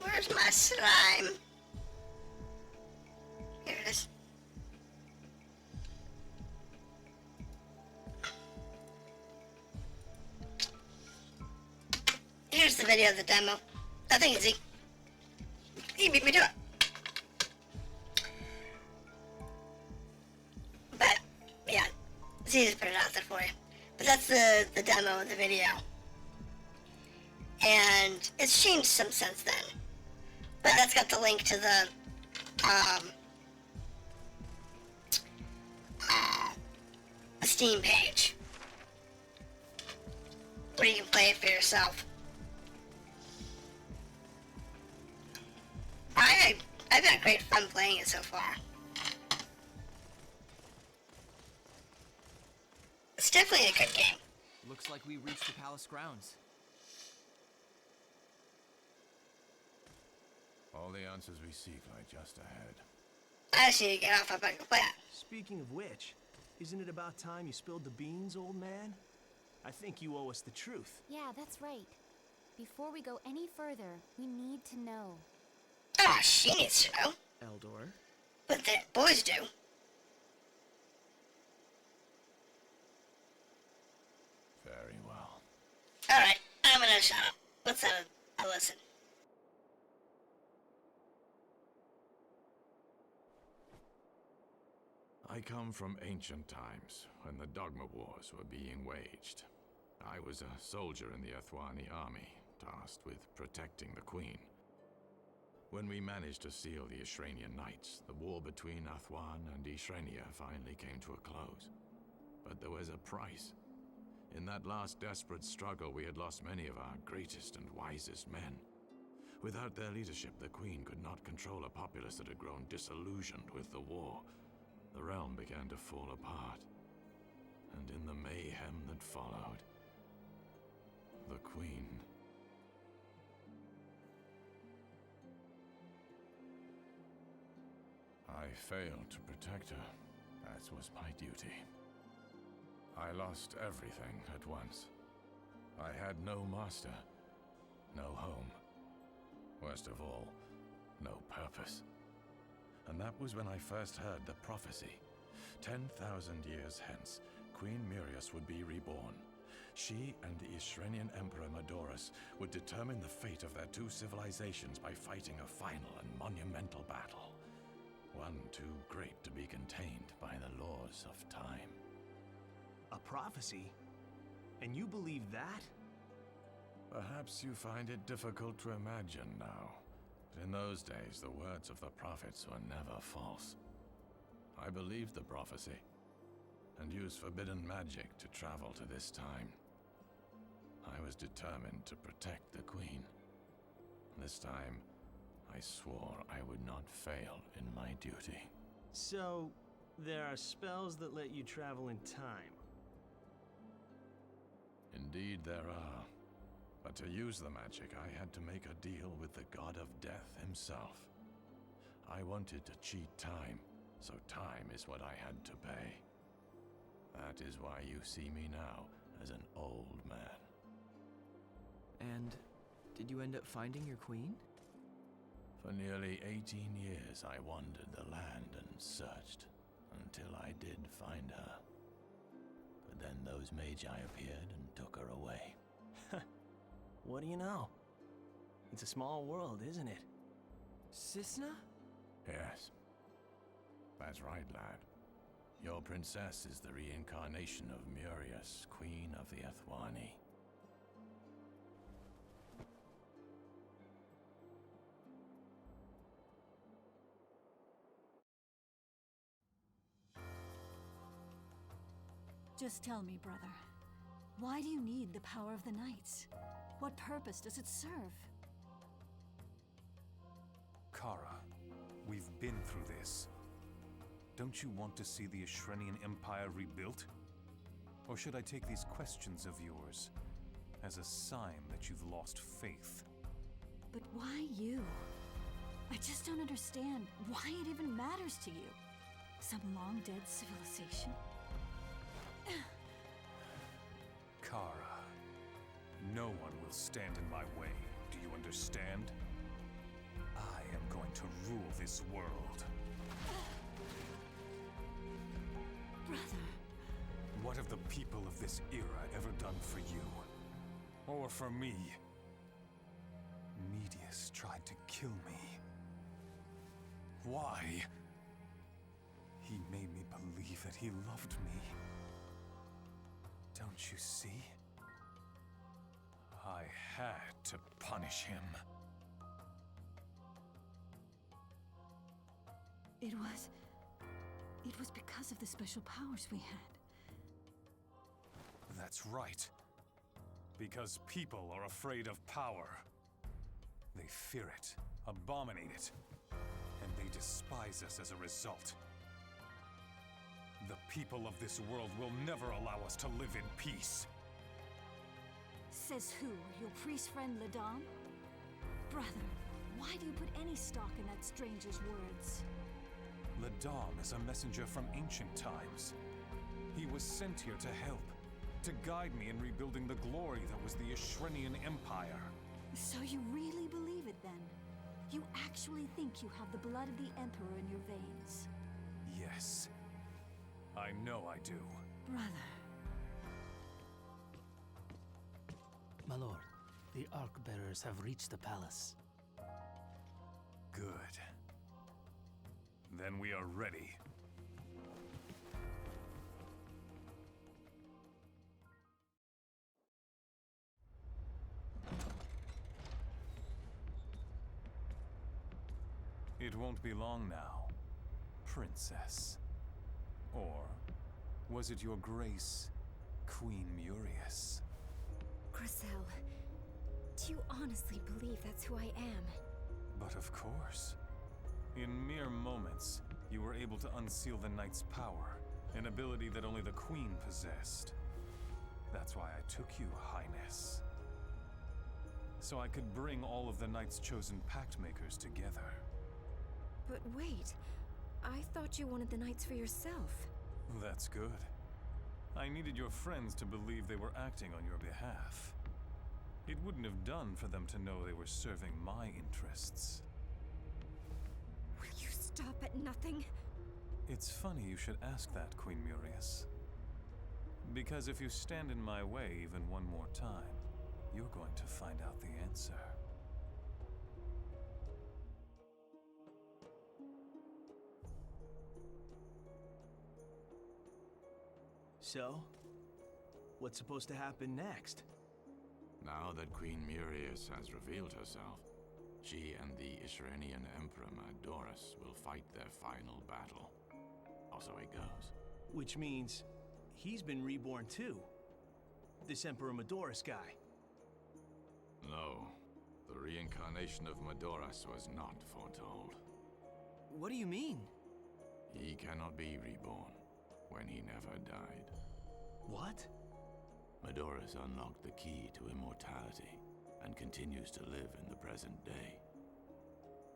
Where's my slime? Here it is. Here's the video of the demo. Nothing easy. He beat me to it. But, yeah. It's easy to put it out there for you. But that's the demo of the video. And it's changed some since then. But that's got the link to the Steam page where you can play it for yourself. I've had great fun playing it so far. It's definitely a good game. Looks like we reached the palace grounds. All the answers we seek lie just ahead. I just need to get off my bike and play it. Speaking of which, isn't it about time you spilled the beans, old man? I think you owe us the truth. Yeah, that's right. Before we go any further, we need to know. Ah, she needs to know. Eldore? But the boys do. Very well. Alright, I'm gonna shut up. Let's have a listen. I come from ancient times, when the dogma wars were being waged. I was a soldier in the Athwani army, tasked with protecting the Queen. When we managed to seal the Ishranian Knights, the war between Athwan and Ishrania finally came to a close. But there was a price. In that last desperate struggle, we had lost many of our greatest and wisest men. Without their leadership, the Queen could not control a populace that had grown disillusioned with the war. The realm began to fall apart. And in the mayhem that followed, the Queen... I failed to protect her. That was my duty. I lost everything at once. I had no master, no home. Worst of all, no purpose. And that was when I first heard the prophecy. 10,000 years hence, Queen Mirius would be reborn. She and the Ishrenian Emperor Medorus would determine the fate of their two civilizations by fighting a final and monumental battle. One too great to be contained by the laws of time. A prophecy? And you believe that? Perhaps you find it difficult to imagine now. But in those days, the words of the prophets were never false. I believed the prophecy, and used forbidden magic to travel to this time. I was determined to protect the Queen. This time, I swore I would not fail in my duty. So, there are spells that let you travel in time. Indeed there are. But to use the magic, I had to make a deal with the god of death himself. I wanted to cheat time, so time is what I had to pay. That is why you see me now as an old man. And did you end up finding your queen? For nearly 18 years, I wandered the land and searched, until I did find her. But then those Magi appeared and took her away. What do you know? It's a small world, isn't it? Cisna? Yes. That's right, lad. Your princess is the reincarnation of Mirius, Queen of the Athwani. Just tell me, brother. Why do you need the power of the Knights? What purpose does it serve? Kara, we've been through this. Don't you want to see the Ishrenian Empire rebuilt? Or should I take these questions of yours as a sign that you've lost faith? But why you? I just don't understand why it even matters to you. Some long-dead civilization? Kara, no one will stand in my way. Do you understand? I am going to rule this world. Brother. What have the people of this era ever done for you? Or for me? Medius tried to kill me. Why? He made me believe that he loved me. Don't you see? I had to punish him. It was because of the special powers we had. That's right. Because people are afraid of power. They fear it, abominate it, and they despise us as a result. The people of this world will never allow us to live in peace. Says who? Your priest friend Ladam? Brother, why do you put any stock in that stranger's words? Ladam is a messenger from ancient times. He was sent here to help, to guide me in rebuilding the glory that was the Ishrenian Empire. So you really believe it then? You actually think you have the blood of the Emperor in your veins? Yes. I know I do. Brother. My lord, the Ark-bearers have reached the palace. Good. Then we are ready. It won't be long now, Princess. Or was it your grace, Queen Murius? Griselle, do you honestly believe that's who I am? But of course. In mere moments, you were able to unseal the Knight's power, an ability that only the Queen possessed. That's why I took you, Highness. So I could bring all of the Knight's chosen pact makers together. But wait, I thought you wanted the knights for yourself. That's good. I needed your friends to believe they were acting on your behalf. It wouldn't have done for them to know they were serving my interests. Will you stop at nothing? It's funny you should ask that, Queen Murius. Because if you stand in my way even one more time, you're going to find out the answer. So, what's supposed to happen next? Now that Queen Murius has revealed herself, she and the Israenian Emperor Madorus will fight their final battle. Also it goes. Which means he's been reborn too. This Emperor Madorus guy. No, the reincarnation of Madorus was not foretold. What do you mean? He cannot be reborn when he never died. What? Madorus unlocked the key to immortality and continues to live in the present day.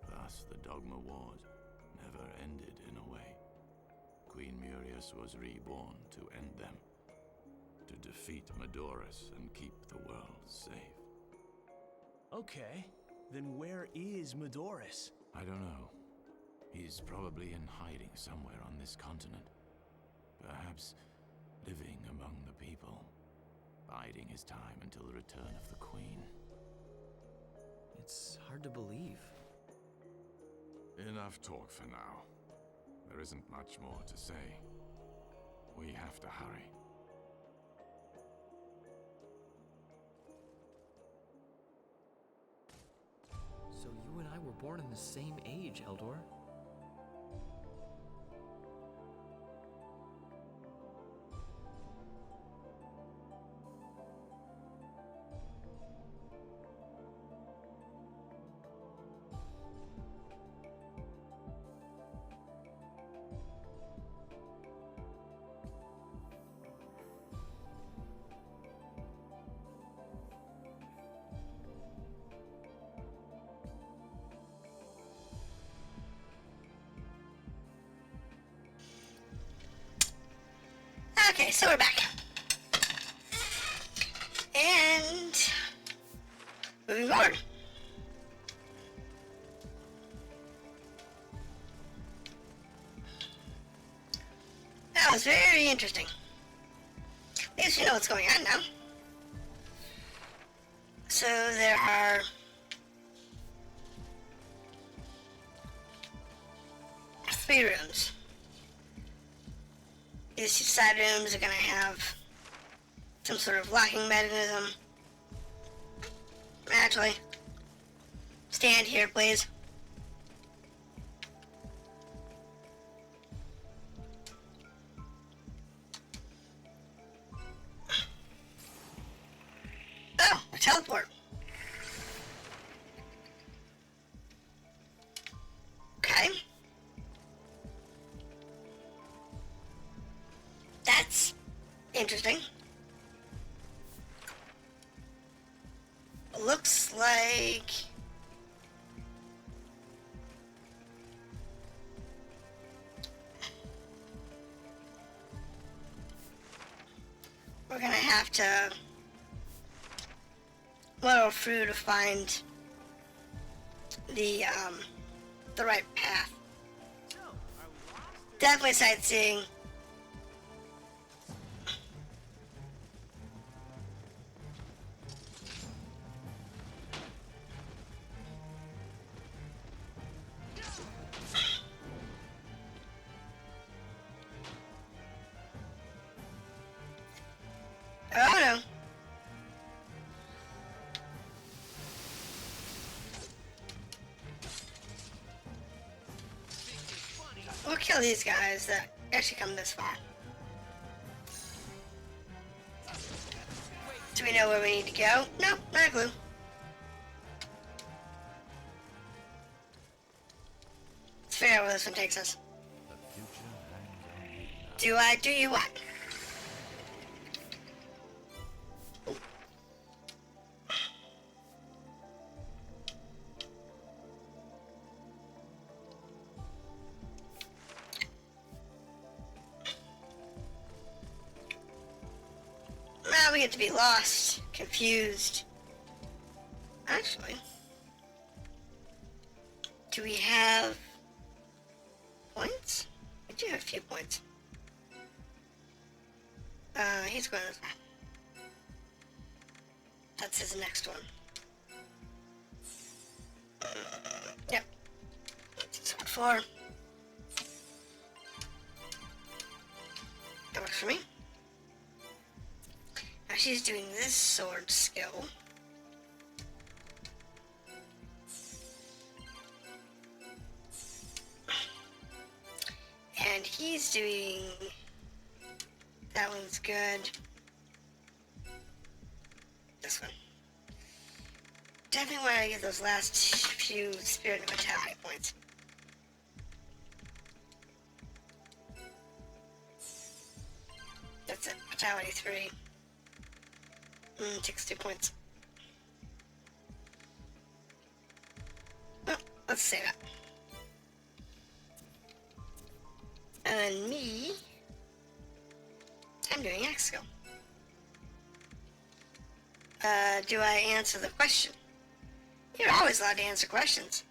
Thus, the Dogma Wars never ended in a way. Queen Murius was reborn to end them, to defeat Madorus and keep the world safe. Okay, then where is Madorus? I don't know. He's probably in hiding somewhere on this continent. Perhaps living among the people, biding his time until the return of the Queen. It's hard to believe. Enough talk for now. There isn't much more to say. We have to hurry. So you and I were born in the same age, Eldore. Okay, so we're back. And moving forward. That was very interesting. At least you know what's going on now. So there are three rooms. These two side rooms are going to have some sort of locking mechanism. Actually, stand here, please. Oh, a teleport. Okay. That's interesting. Looks like we're gonna have to muddle through to find the right path. Definitely sightseeing. Oh no. kill these guys that actually come this far. Do we know where we need to go? No, not a clue. Let's figure out where this one takes us. Do I do you what? Now we get to be lost, confused. Actually, do we have points? We do have a few points. He's going this way. That's his next one. Yep. Sword 4. That works for me. Now she's doing this sword skill. And he's doing... That one's good. This one. Definitely want to get those last few Spirit of Vitality points. That's it. Vitality 3. Takes 2 points. Oh, let's save it. And then me... I'm doing X skill. Do I answer the question? You're always allowed to answer questions.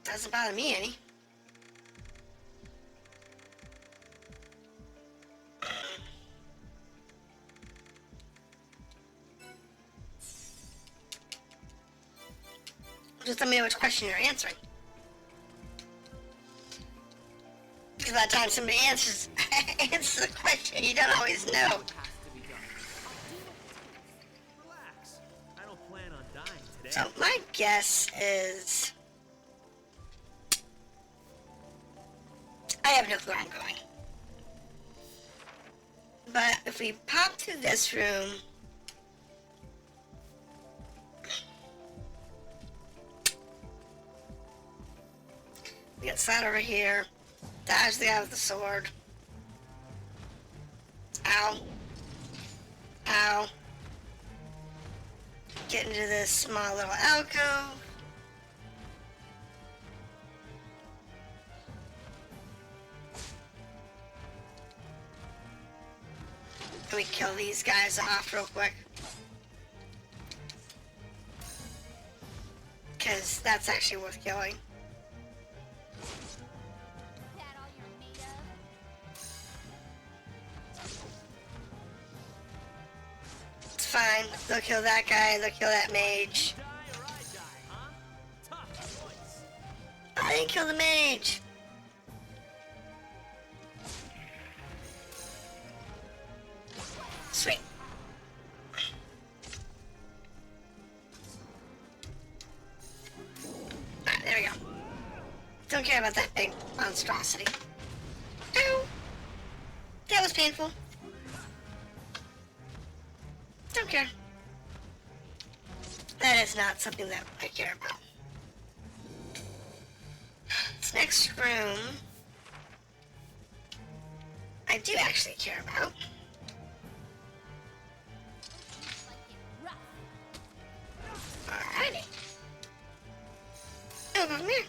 Doesn't bother me any. Just tell me which question you're answering. Because by the time somebody answers the question, you don't always know. Relax. I don't plan on dying today. So my guess is... I have no clue where I'm going. But if we pop through this room... We get Slide over here. Dodge the guy with the sword. Ow. Ow. Get into this small little alcove. Let me kill these guys off real quick. Because that's actually worth killing. Fine, they'll kill that guy, they'll kill that mage. Die or I die, huh? Tough choice. I didn't kill the mage. Sweet. Alright, there we go. Don't care about that big monstrosity. Ow! That was painful. Don't care. That is not something that I care about. This next room, I do actually care about. Alrighty. Oh, come here.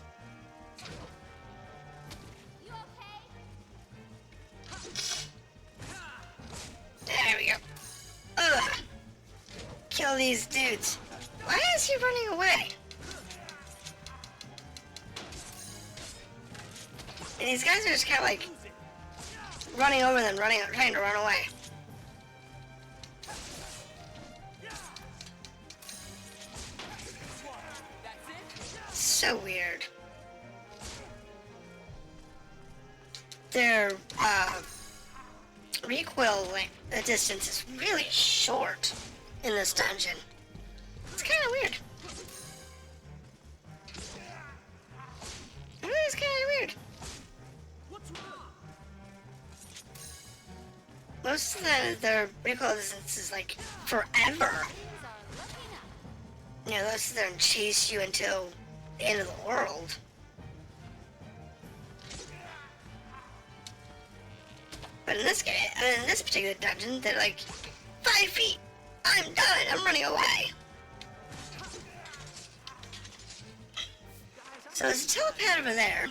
You okay? There we go. Ugh. Kill these dudes. Why is he running away? And these guys are just kind of like running over them, trying to run away. So weird. Their recoil distance is really short in this dungeon. It's kind of weird. It is kind of weird. Most of their recoil distance is like forever. You know, they'll sit there and chase you until the end of the world. But in this game, I mean, in this particular dungeon, they're like 5 feet. I'm done. I'm running away. So there's a telepad over there.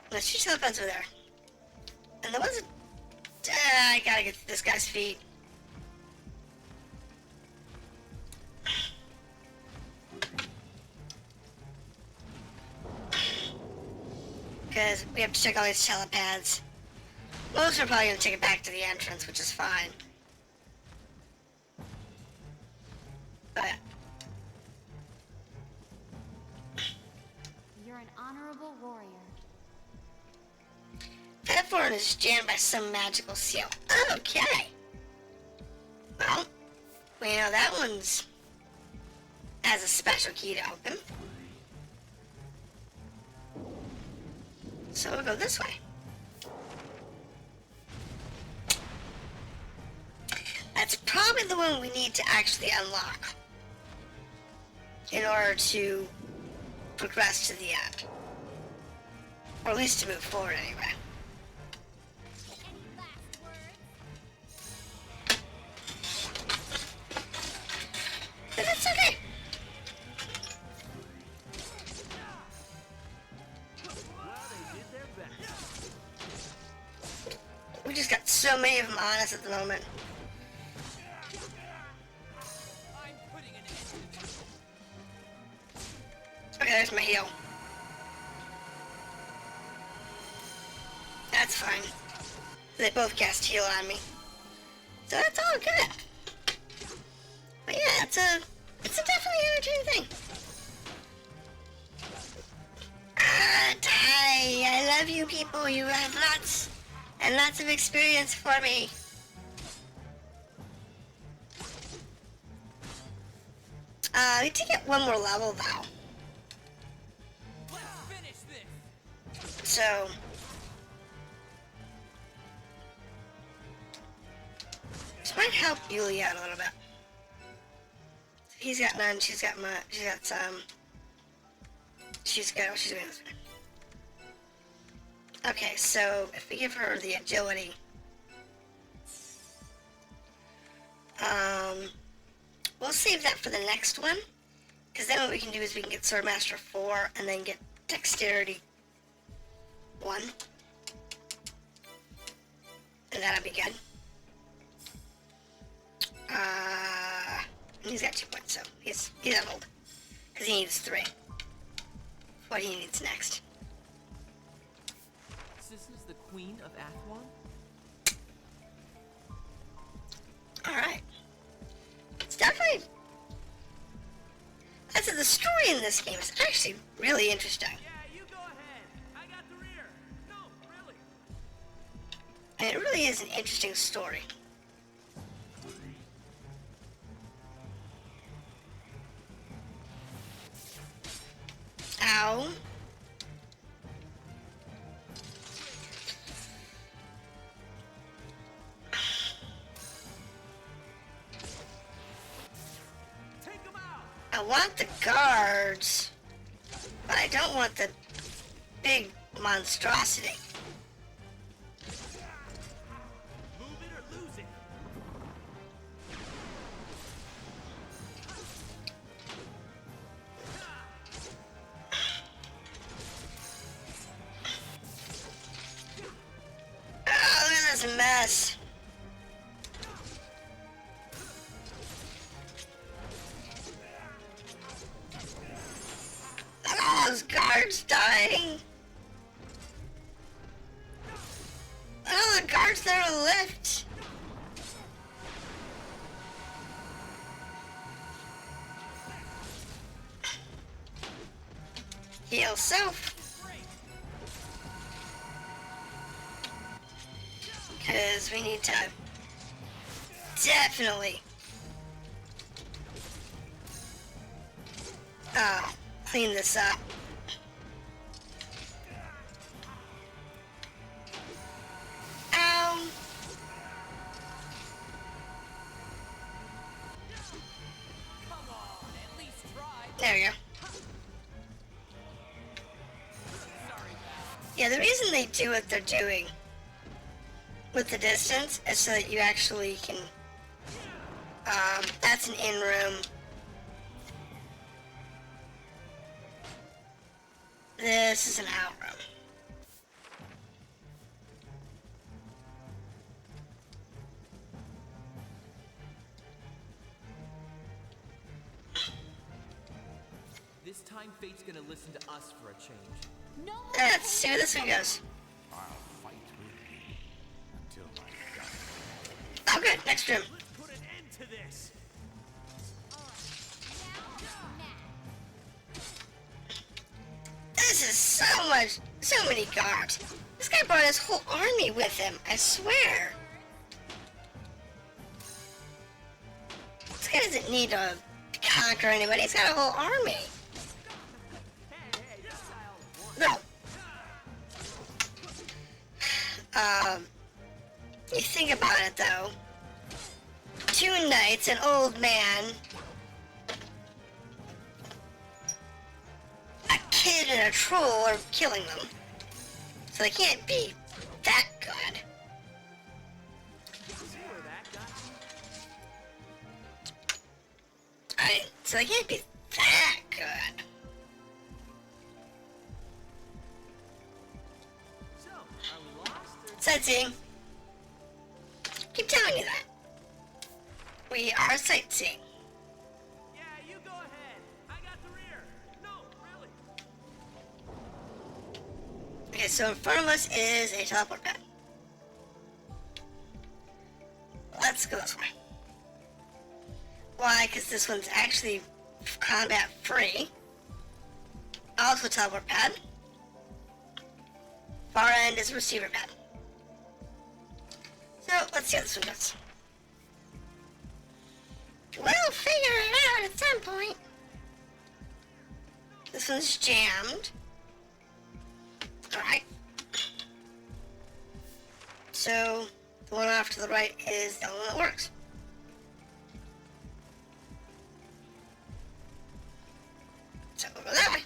There's 2 telepads over there. And there was a... I gotta get to this guy's feet. Because we have to check all these telepads. Most are probably going to take it back to the entrance, which is fine. But... You're an honorable warrior. That foreign is jammed by some magical seal. Okay. Well, we know that one's has a special key to open. So we'll go this way. That's probably the one we need to actually unlock in order to progress to the end. Or at least to move forward anyway. But that's okay. We just got so many of them on us at the moment. Okay, there's my heal. That's fine. They both cast heal on me. So that's all good. But yeah, it's a definitely entertaining thing. Die! I love you people. You have lots and lots of experience for me. We need to get one more level though. So this might help Yulie out a little bit. He's got none, she's got some. She's doing this one. Okay, so if we give her the agility, we'll save that for the next one, because then what we can do is we can get Swordmaster 4 and then get Dexterity 1, and that'll be good. He's got 2 points, so he's leveled, because he needs 3. What he needs next. Cisna's the queen of Athwan? Alright. It's definitely... I said the story in this game is actually really interesting. Yeah, you go ahead. I got the rear. No, really. And it really is an interesting story. Ow. Take them out. I want the guards, but I don't want the big monstrosity. Move it or lose it. Oh, look at this mess. Look at all those guards dying. Look at all the guards that are left. Heal self. Because we need to definitely clean this up. Ow. Yeah, the reason they do what they're doing with the distance is so that you actually can, that's an in-room. This is an out-room. This time fate's gonna listen to us for a change. No. Let's see where this one goes. I'll fight with you until my death. Oh good, next room. Let's put an end to this. This is so many guards. This guy brought his whole army with him, I swear. This guy doesn't need to conquer anybody, he's got a whole army. No. You think about it though. 2 knights, an old man, a kid and a troll are killing them. So they can't be that good. See where that got you? Alright, so they can't be that good. So, are we lost or... Sightseeing. Keep telling you that. We are sightseeing. Yeah, you go ahead. I got the rear. No, really. Okay, so in front of us is a teleport pad. Let's go this way. Why? Because this one's actually combat free. Also a teleport pad. Far end is a receiver pad. So let's see how this one goes. We'll figure it out at some point. This one's jammed. Alright. So, the one off to the right is the only one that works. So, we'll go that way.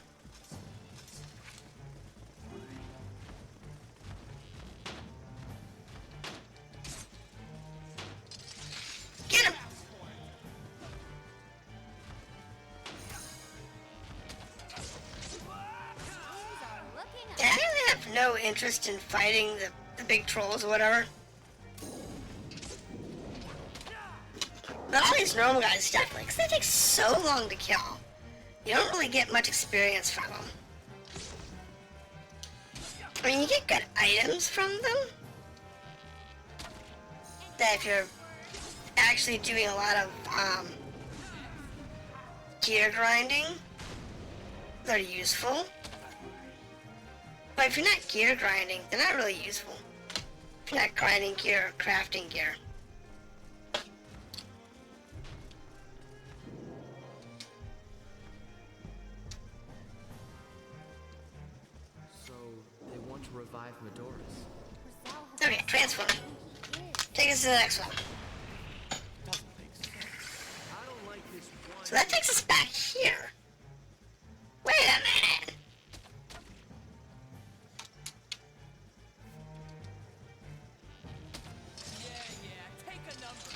Get him! Yeah, I really have no interest in fighting the big trolls or whatever. But all these normal guys definitely, because they take so long to kill. You don't really get much experience from them. I mean, you get good items from them. That if you're actually doing a lot of gear grinding, they're useful. But if you're not gear grinding, they're not really useful. If you're not grinding gear or crafting gear. So, they want to revive Medora's. Okay, transform. Take us to the next one. Doesn't make sense. I don't like this one. So that takes us back here. Wait a minute. Yeah, take a number.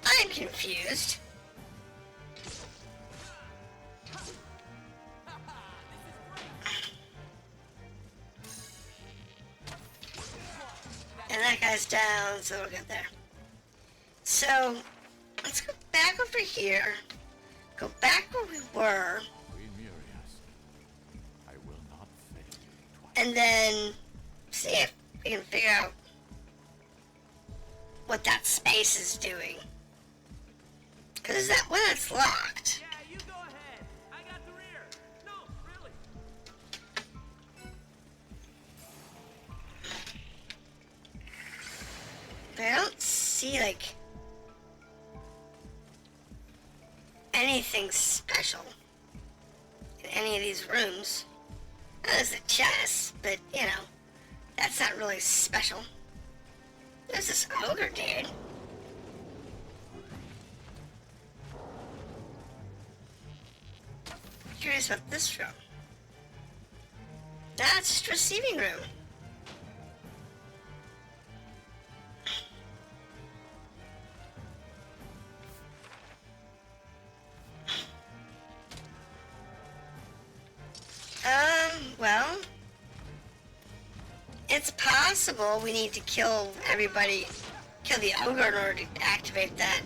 I'm confused. And that guy's down, so we'll get there. So, let's go back over here. Go back where we were. Queen Murias, I will not fail you twice. And then see if we can figure out what that space is doing. Because that one that's locked. Yeah, you go ahead. I got the rear. No, really. But I don't see, like, anything special in any of these rooms. There's a chest, but, you know, that's not really special. There's this ogre dude. Curious about this room. That's just receiving room. Well, it's possible we need to kill everybody, kill the ogre in order to activate that,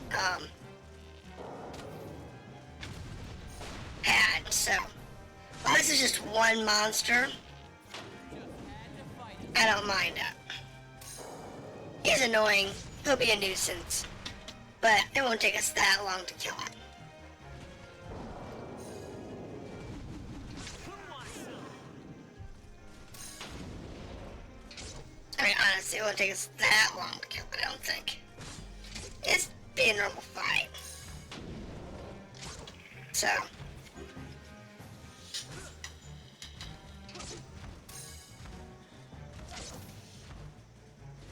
pad, so. Well, this is just one monster. I don't mind that. He's annoying. He'll be a nuisance. But it won't take us that long to kill him. I mean, honestly, it won't take us that long to kill him, I don't think. It's be a normal fight. So.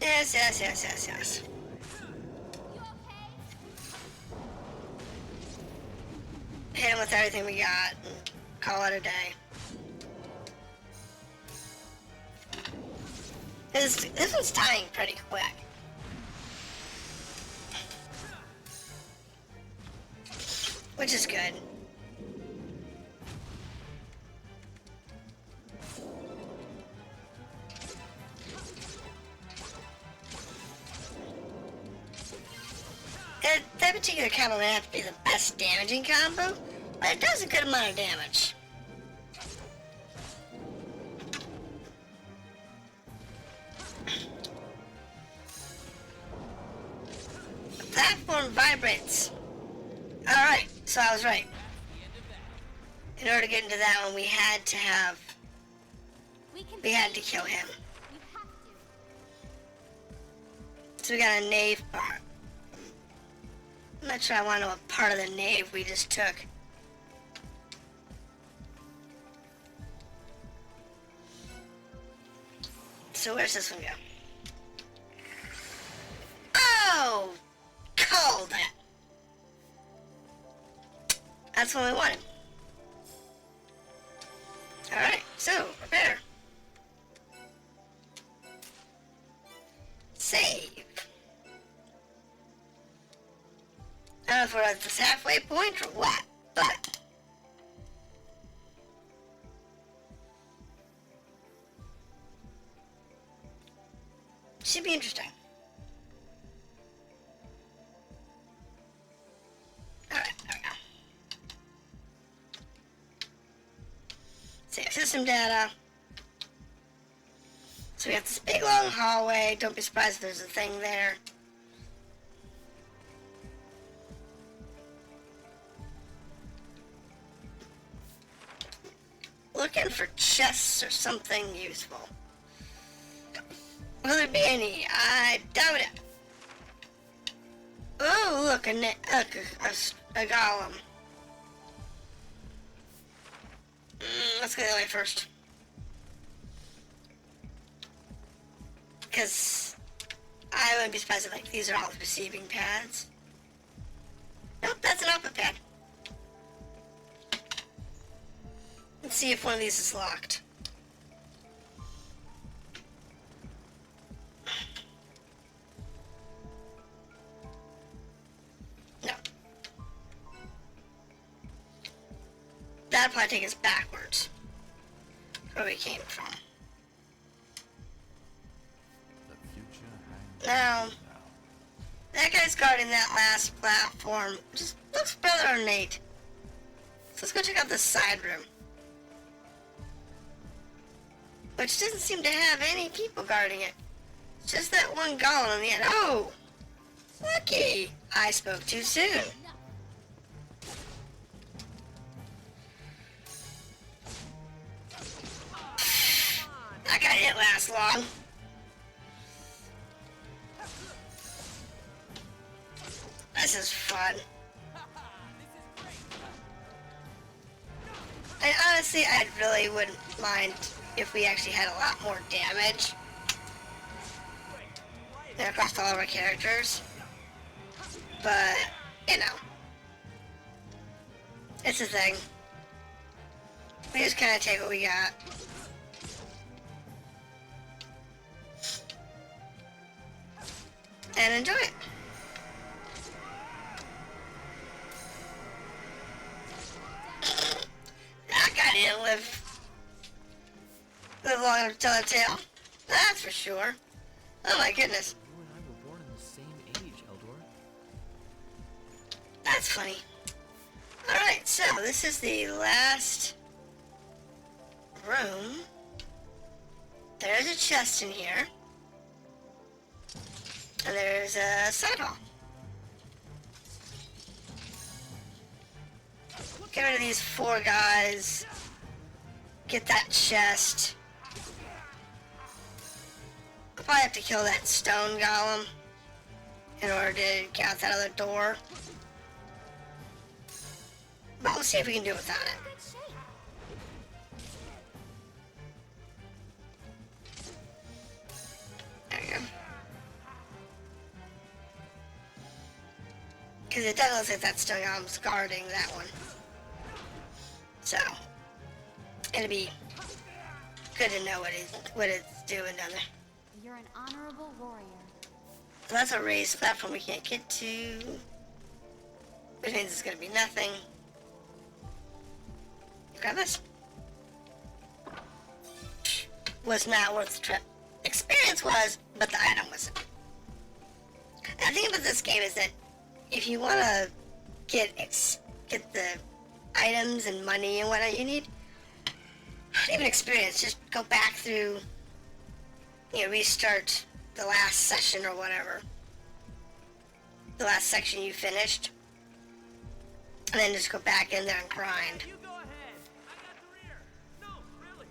Yes. Hit him with everything we got and call it a day. This one's dying pretty quick. Which is good. That particular combo may have to be the best damaging combo, but it does a good amount of damage. The platform vibrates. Alright, so I was right. In order to get into that one, we had to kill him. So we got a nave part. I'm not sure I want to know what part of the nave we just took. So where's this one go? Oh! Called it! That's what we wanted. Alright, so, prepare. Save. I don't know if we're at this halfway point or what, but should be interesting. Alright, there we go. Save system data. So we have this big long hallway. Don't be surprised if there's a thing there. Looking for chests or something useful. Will there be any? I doubt it. Oh, look, a golem. Let's go the other way first. Because I wouldn't be surprised if, like, these are all receiving pads. Nope, that's an output pad. Let's see if one of these is locked. No. That'll probably take us backwards. Where we came from. Now, that guy's guarding that last platform. Just looks rather ornate. So let's go check out this side room. Which doesn't seem to have any people guarding it. It's just that one golem on the end. Oh! Lucky! I spoke too soon. That guy didn't last long. This is fun. And honestly, I really wouldn't mind if we actually had a lot more damage across all of our characters. But, you know, it's a thing. We just kind of take what we got. and enjoy it. That guy didn't live long enough to tell a tale. That's for sure. Oh my goodness. You and I were born in the same age, Eldore. That's funny. Alright, so this is the last room. There's a chest in here. And there's a side hall. Get rid of these 4 guys. Get that chest. I'll probably have to kill that stone golem in order to get out that other door. But we'll see if we can do it without it. There you go. Because it does look like that stone golem's guarding that one. So, it'll be good to know what it's doing down there. You're an honorable warrior. So that's a raised platform we can't get to. Which means it's gonna be nothing. Grab this. Was not worth the trip. Experience was, but the item wasn't. The thing about this game is that if you want to get the items and money and whatnot you need, even experience, just go back through, restart the last session or whatever. The last section you finished. And then just go back in there and grind. You go ahead. I got the rear. No, really.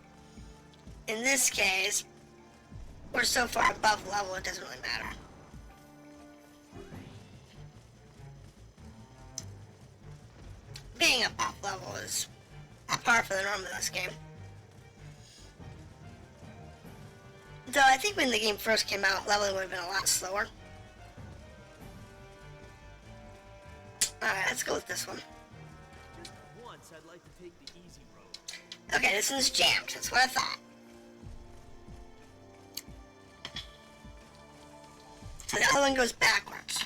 In this case, we're so far above level it doesn't really matter. Being above level is par for the norm in this game. Though I think when the game first came out, leveling would have been a lot slower. Alright, let's go with this one. Just once, I'd like to take the easy road. Okay, this one's jammed. That's what I thought. So the other one goes backwards.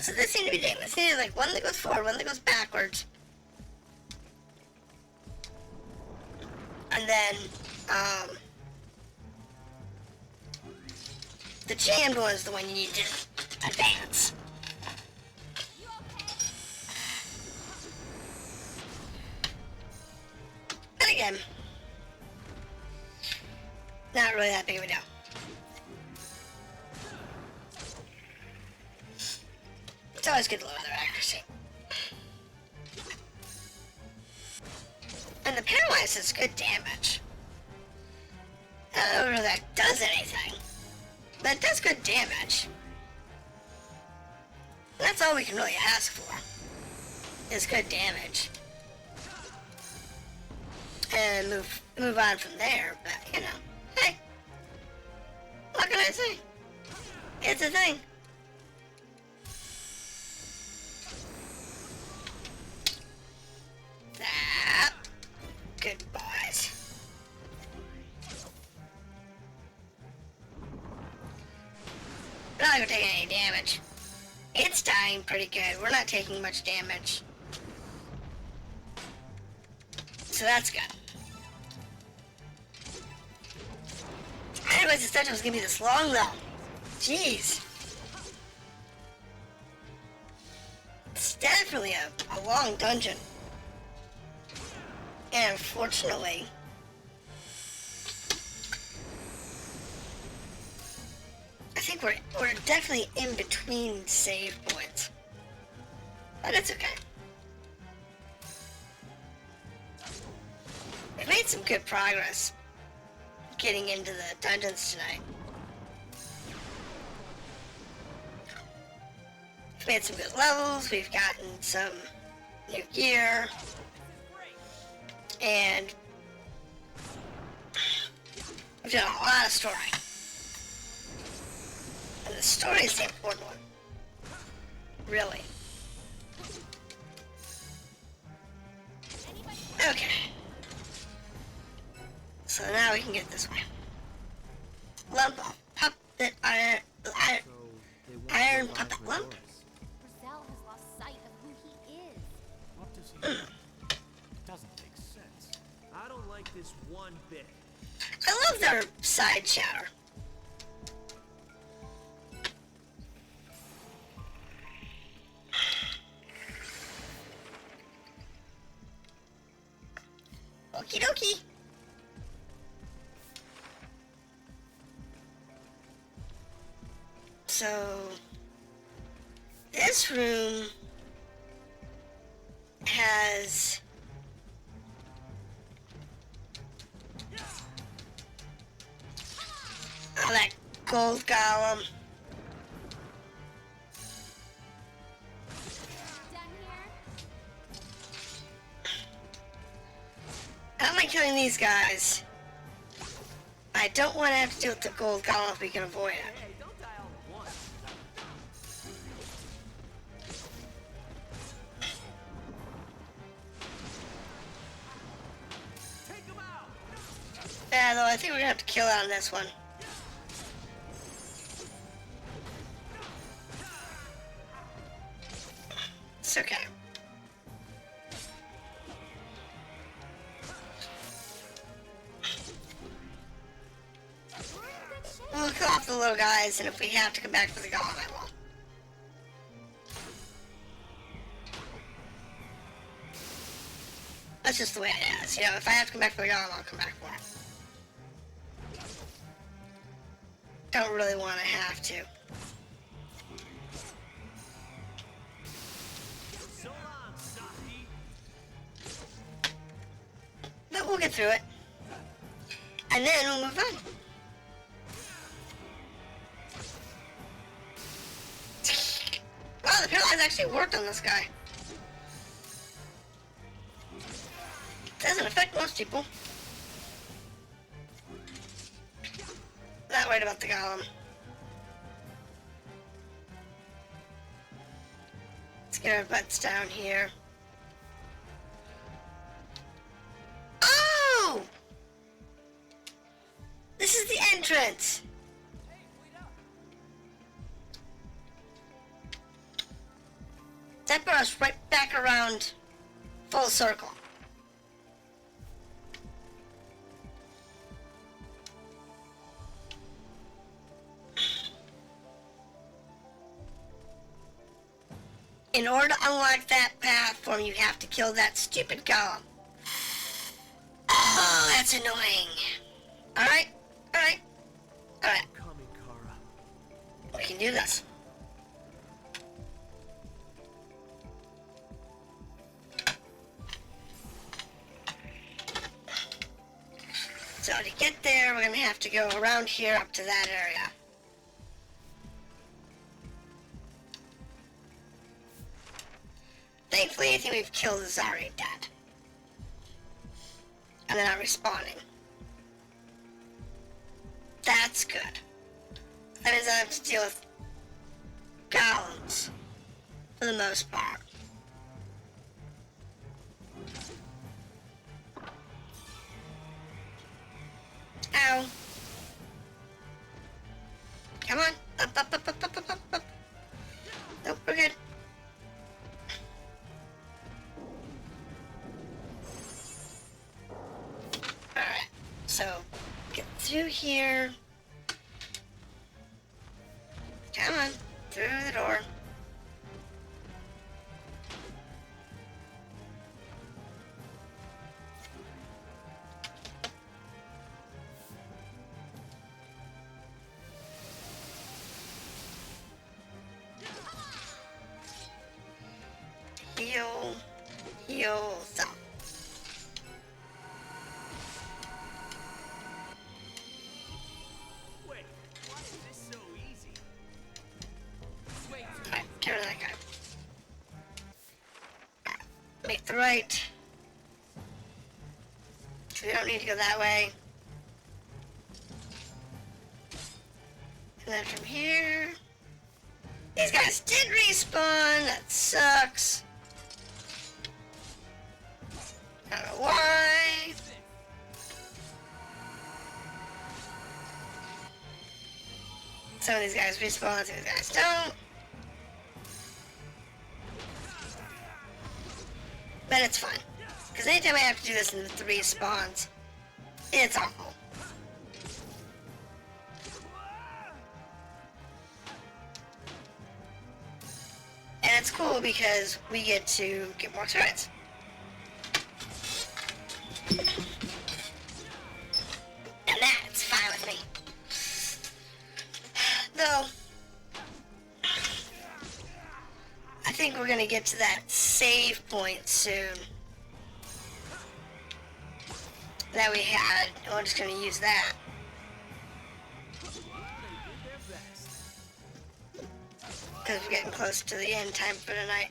So this seemed to be doing. This seems like one that goes forward, one that goes backwards. And then, the jammed one is the one you need to advance. And again, not really that big of a deal. It's always good to lower their accuracy. And the paralyze is good damage. I don't know if that does anything, but it does good damage. And that's all we can really ask for, is good damage. And move on from there, but hey, what can I say? It's a thing. That. Good boys. We're not gonna take any damage. It's dying pretty good. We're not taking much damage. So that's good. I didn't realize this dungeon was gonna be this long though. Jeez. It's definitely a long dungeon. And unfortunately, I think we're definitely in between save points. But it's okay. We've made some good progress getting into the dungeons tonight. We've made some good levels, we've gotten some new gear. And we've done a lot of story. And the story is the important one. Really. Okay. So now we can get this way. Lump of puppet iron. So, Iron puppet lump. Grizel has lost sight of who he is. What does he know? Doesn't make sense. I don't like this one bit. I love their side chatter. Okie dokie. So, this room has that gold golem. Done here? How am I killing these guys? I don't want to have to deal with the gold golem if we can avoid it. Hey, don't die all at once. Take him out. Yeah, though I think we're gonna have to kill out on this one. It's okay. We'll kill off the little guys, and if we have to come back for the golem, I will. That's just the way it is. You know, if I have to come back for the golem, I'll come back for it. Don't really want to have to. So long, softy. But we'll get through it. And then we'll move on. Wow, the paralyze actually worked on this guy. Doesn't affect most people. Not worried about the golem. Let's get our butts down here. Oh! This is the entrance. That brought us right back around full circle. In order to unlock that platform, you have to kill that stupid golem. Oh, that's annoying. Alright, alright, alright. Coming, Kara. We can do this. So to get there, we're gonna have to go around here up to that area. Thankfully, anything we've killed is already dead. And they're not respawning. That's good. That means I have to deal with golems, for the most part. Ow. Come on. Up, up, up, up, up, up, up, up. Nope, we're good. Alright, so get through here. Come on, through the door. Heal some. Wait, why is this so easy? Alright, get rid of that guy. Make the right. So we don't need to go that way. And then from here. These guys did respawn. That sucks. I don't know why. Some of these guys respawn, some of these guys don't. But it's fun. Because anytime I have to do this in the 3 spawns, it's awful. And it's cool because we get to get more turrets. And that's fine with me. Though, I think we're gonna get to that save point soon that we had, and we're just gonna use that. Because we're getting close to the end time for tonight.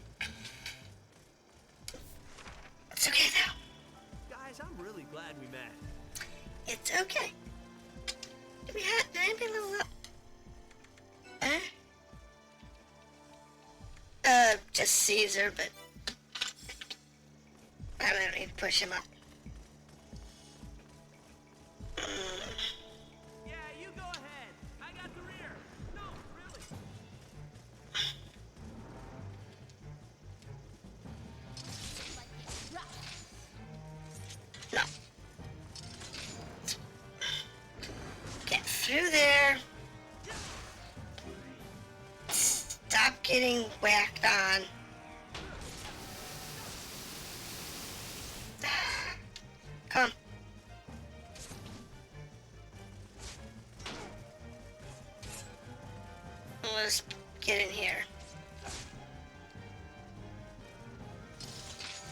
It's okay though. Guys, I'm really glad we met. It's okay. Did anybody level up? Just Caesar, but I don't need to push him up. Yeah, you go ahead. I got the rear. No, really. No. Get through there. Stop getting whacked on. Come. Let's get in here.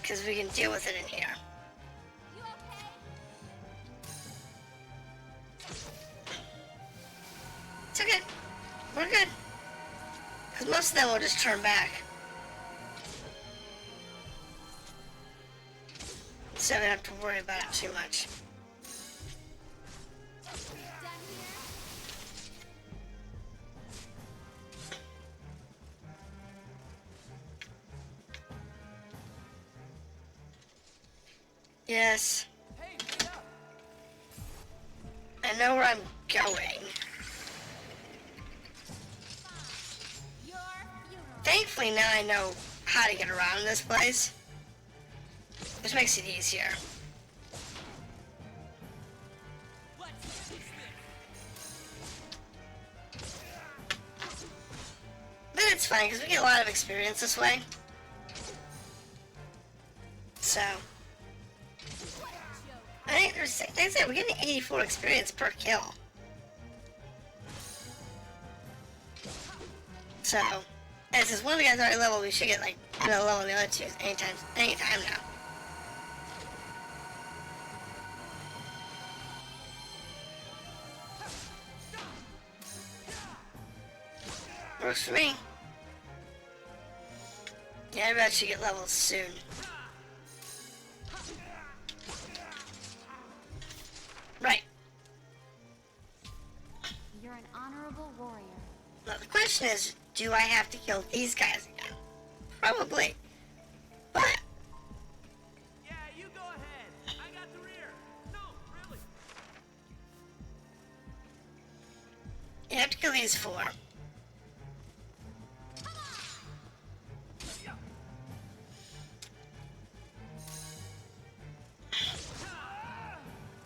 Because we can deal with it in here. You okay? It's okay. We're good. Because most of them will just turn back. So we don't have to worry about it too much. Done here? Yes. Hey, wait up. I know where I'm going. Your funeral. Thankfully now I know how to get around this place. Which makes it easier. Let's finish this. But it's fine because we get a lot of experience this way. So I think there's, like I said, we're getting 84 experience per kill. So, and since one of the guys already leveled, we should get like another level on the other two anytime now. Works for me. Yeah, I bet you get levels soon. Right. You're an honorable warrior. Now the question is, do I have to kill these guys again? Probably. But Yeah, you go ahead. I got the rear. No, really. you have to kill these 4.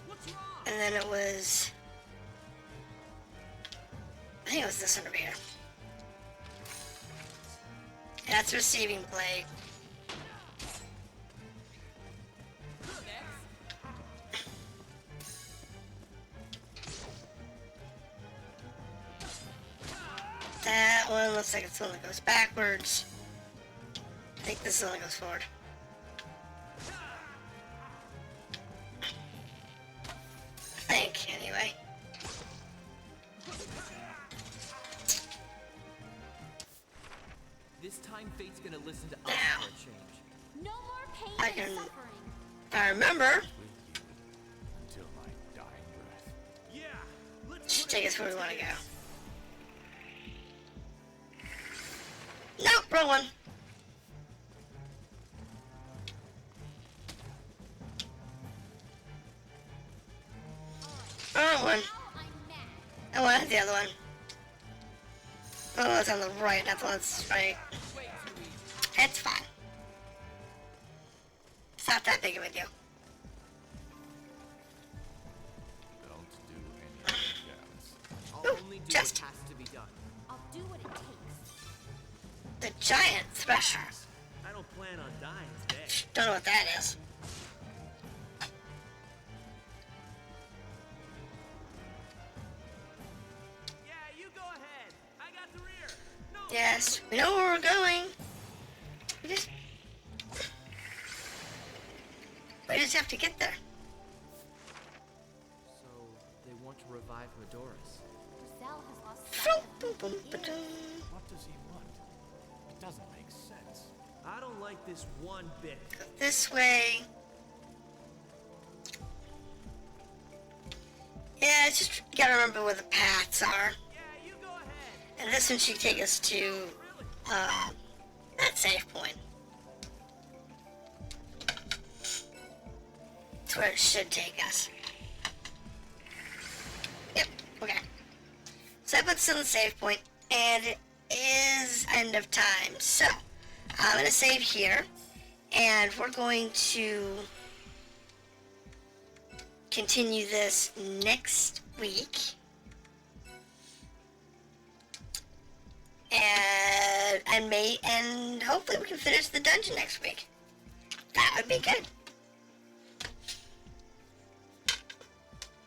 What's wrong? And then it was, I think it was this one over here. That's receiving plague. That one looks like it's the one that goes backwards. I think this is the one that goes forward. I think, anyway. This time fate's gonna listen to us Now. for a change. No more pain I and can- suffering. If I remember, Until my dying breath. Yeah, let's should put take it us where we want to go. this. Nope, wrong one. Wrong one. Now I'm mad. I wanted the other one. Oh, it's on the right, not the one that's right. It's fine. It's not that big of a deal. Don't do anything else. I'll only do just- what has to be done. I'll do what it takes. The giant thresher. I don't plan on dying today. Don't know what that is. Yeah, you go ahead. I got the rear. No. Yes, we know where we're going. We just have to get there. So, they want to revive Medorus. Grisel has lost sight of who he is. What does he want? It doesn't make sense. I don't like this one bit. Go this way. Yeah, it's just you gotta remember where the paths are. Yeah, you go ahead. And this one should take us to that save point. That's where it should take us. Yep, okay. So that puts us on the save point, and it is end of time. So, I'm gonna save here, and we're going to continue this next week. And hopefully we can finish the dungeon next week. That would be good.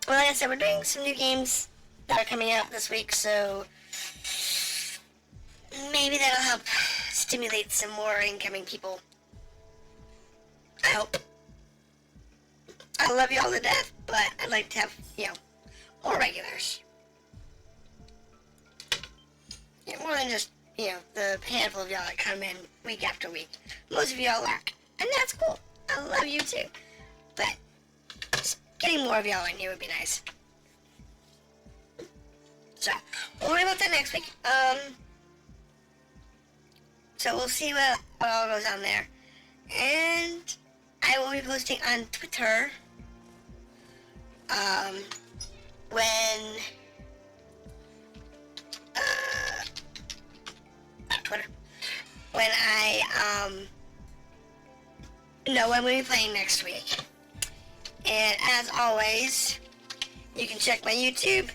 Well, like I said, we're doing some new games that are coming out this week, so maybe that'll help stimulate some more incoming people. I hope. I love you all to death, but I'd like to have, more regulars. Yeah, more than just, the handful of y'all that come in week after week. Most of y'all lurk, and that's cool. I love you too. But just getting more of y'all in here would be nice. So, we'll worry about that next week. So we'll see what all goes on there. And I will be posting on Twitter when I know when we'll be playing next week. And as always, you can check my YouTube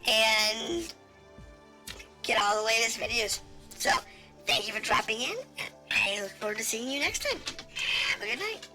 and get all the latest videos. So, thank you for dropping in, and I look forward to seeing you next time. Have a good night.